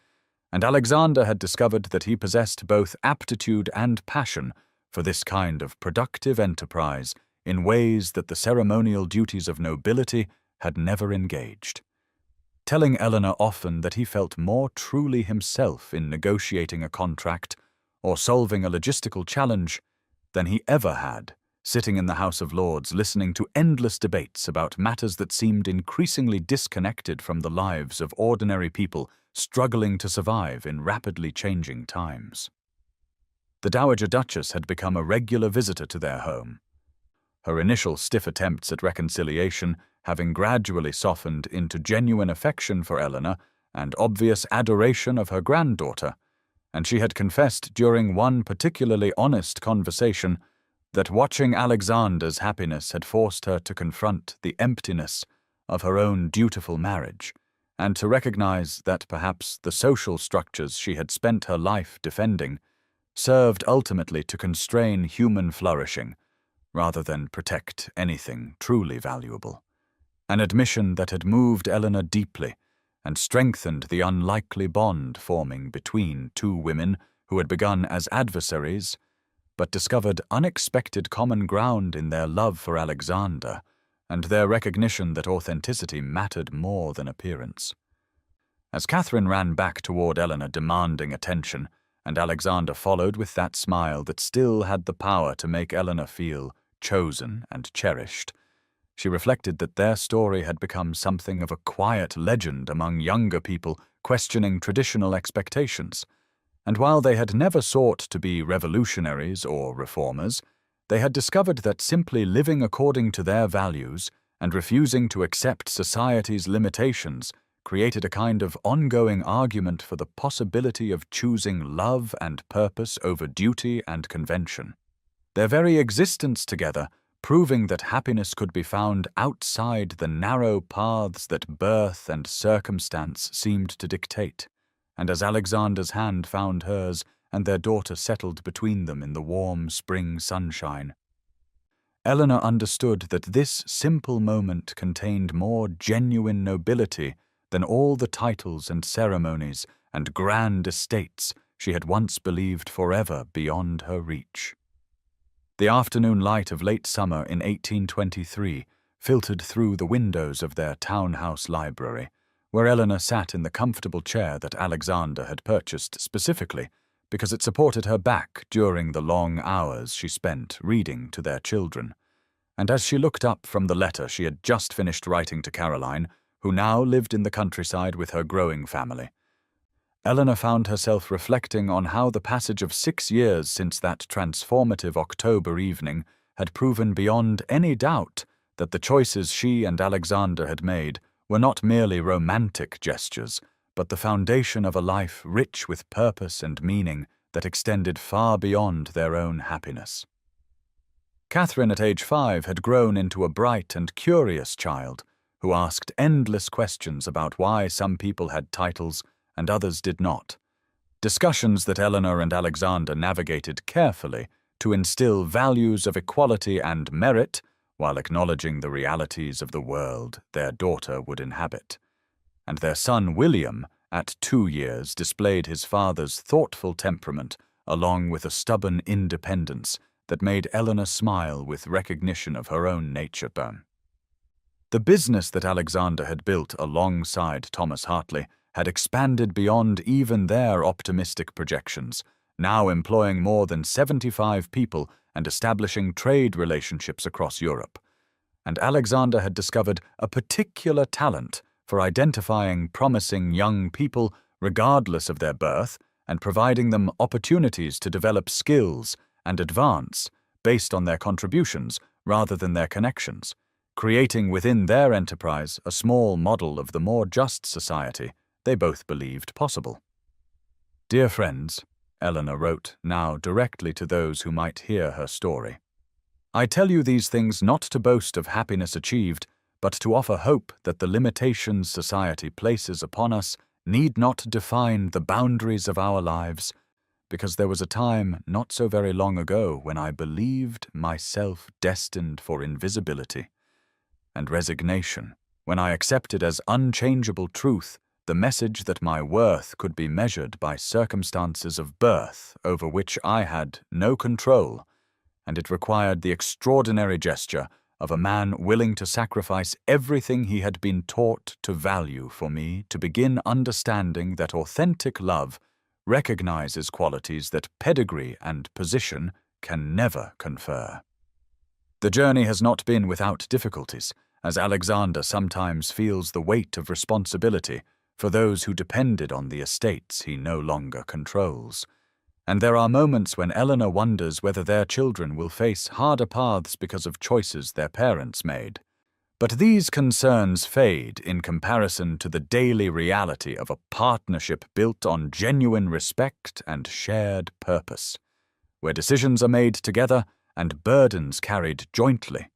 and Alexander had discovered that he possessed both aptitude and passion for this kind of productive enterprise in ways that the ceremonial duties of nobility had never engaged. Telling Eleanor often that he felt more truly himself in negotiating a contract or solving a logistical challenge than he ever had, sitting in the House of Lords listening to endless debates about matters that seemed increasingly disconnected from the lives of ordinary people struggling to survive in rapidly changing times. The Dowager Duchess had become a regular visitor to their home, her initial stiff attempts at reconciliation having gradually softened into genuine affection for Eleanor and obvious adoration of her granddaughter, and she had confessed during one particularly honest conversation that watching Alexander's happiness had forced her to confront the emptiness of her own dutiful marriage, and to recognize that perhaps the social structures she had spent her life defending served ultimately to constrain human flourishing rather than protect anything truly valuable. An admission that had moved Eleanor deeply and strengthened the unlikely bond forming between two women who had begun as adversaries but discovered unexpected common ground in their love for Alexander and their recognition that authenticity mattered more than appearance. As Catherine ran back toward Eleanor demanding attention, and Alexander followed with that smile that still had the power to make Eleanor feel chosen and cherished, she reflected that their story had become something of a quiet legend among younger people questioning traditional expectations. And while they had never sought to be revolutionaries or reformers, they had discovered that simply living according to their values and refusing to accept society's limitations created a kind of ongoing argument for the possibility of choosing love and purpose over duty and convention. Their very existence together proving that happiness could be found outside the narrow paths that birth and circumstance seemed to dictate. And as Alexander's hand found hers and their daughter settled between them in the warm spring sunshine, Eleanor understood that this simple moment contained more genuine nobility than all the titles and ceremonies and grand estates she had once believed forever beyond her reach. The afternoon light of late summer in 1823 filtered through the windows of their townhouse library, where Eleanor sat in the comfortable chair that Alexander had purchased specifically because it supported her back during the long hours she spent reading to their children. And as she looked up from the letter she had just finished writing to Caroline, who now lived in the countryside with her growing family, Eleanor found herself reflecting on how the passage of 6 years since that transformative October evening had proven beyond any doubt that the choices she and Alexander had made were not merely romantic gestures, but the foundation of a life rich with purpose and meaning that extended far beyond their own happiness. Catherine at age 5 had grown into a bright and curious child who asked endless questions about why some people had titles and others did not. Discussions that Eleanor and Alexander navigated carefully to instill values of equality and merit while acknowledging the realities of the world their daughter would inhabit. And their son William, at 2 years, displayed his father's thoughtful temperament along with a stubborn independence that made Eleanor smile with recognition of her own nature turn. The business that Alexander had built alongside Thomas Hartley had expanded beyond even their optimistic projections, now employing more than 75 people and establishing trade relationships across Europe. And Alexander had discovered a particular talent for identifying promising young people regardless of their birth and providing them opportunities to develop skills and advance based on their contributions rather than their connections, creating within their enterprise a small model of the more just society they both believed possible. Dear friends, Eleanor wrote now directly to those who might hear her story, I tell you these things not to boast of happiness achieved, but to offer hope that the limitations society places upon us need not define the boundaries of our lives, because there was a time not so very long ago when I believed myself destined for invisibility and resignation, when I accepted as unchangeable truth the message that my worth could be measured by circumstances of birth over which I had no control, and it required the extraordinary gesture of a man willing to sacrifice everything he had been taught to value for me to begin understanding that authentic love recognizes qualities that pedigree and position can never confer. The journey has not been without difficulties, as Alexander sometimes feels the weight of responsibility for those who depended on the estates he no longer controls. And there are moments when Eleanor wonders whether their children will face harder paths because of choices their parents made. But these concerns fade in comparison to the daily reality of a partnership built on genuine respect and shared purpose, where decisions are made together and burdens carried jointly,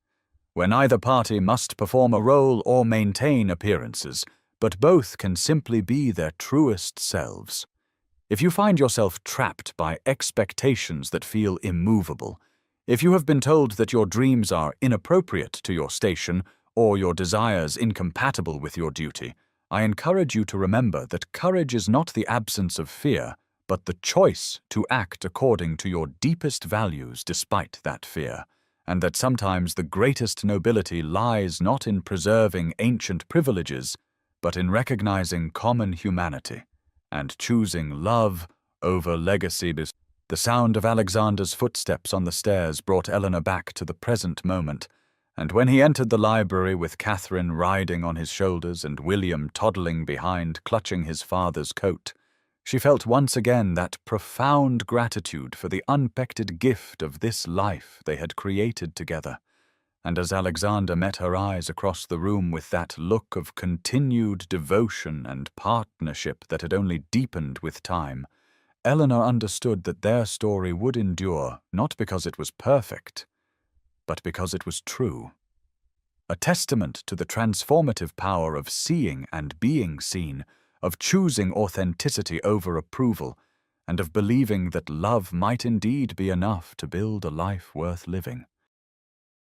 where neither party must perform a role or maintain appearances, but both can simply be their truest selves. If you find yourself trapped by expectations that feel immovable, if you have been told that your dreams are inappropriate to your station or your desires incompatible with your duty, I encourage you to remember that courage is not the absence of fear, but the choice to act according to your deepest values despite that fear, and that sometimes the greatest nobility lies not in preserving ancient privileges, but in recognizing common humanity and choosing love over legacy. The sound of Alexander's footsteps on the stairs brought Eleanor back to the present moment, and when he entered the library with Catherine riding on his shoulders and William toddling behind, clutching his father's coat, she felt once again that profound gratitude for the unpected gift of this life they had created together. And as Alexander met her eyes across the room with that look of continued devotion and partnership that had only deepened with time, Eleanor understood that their story would endure not because it was perfect, but because it was true. A testament to the transformative power of seeing and being seen, of choosing authenticity over approval, and of believing that love might indeed be enough to build a life worth living.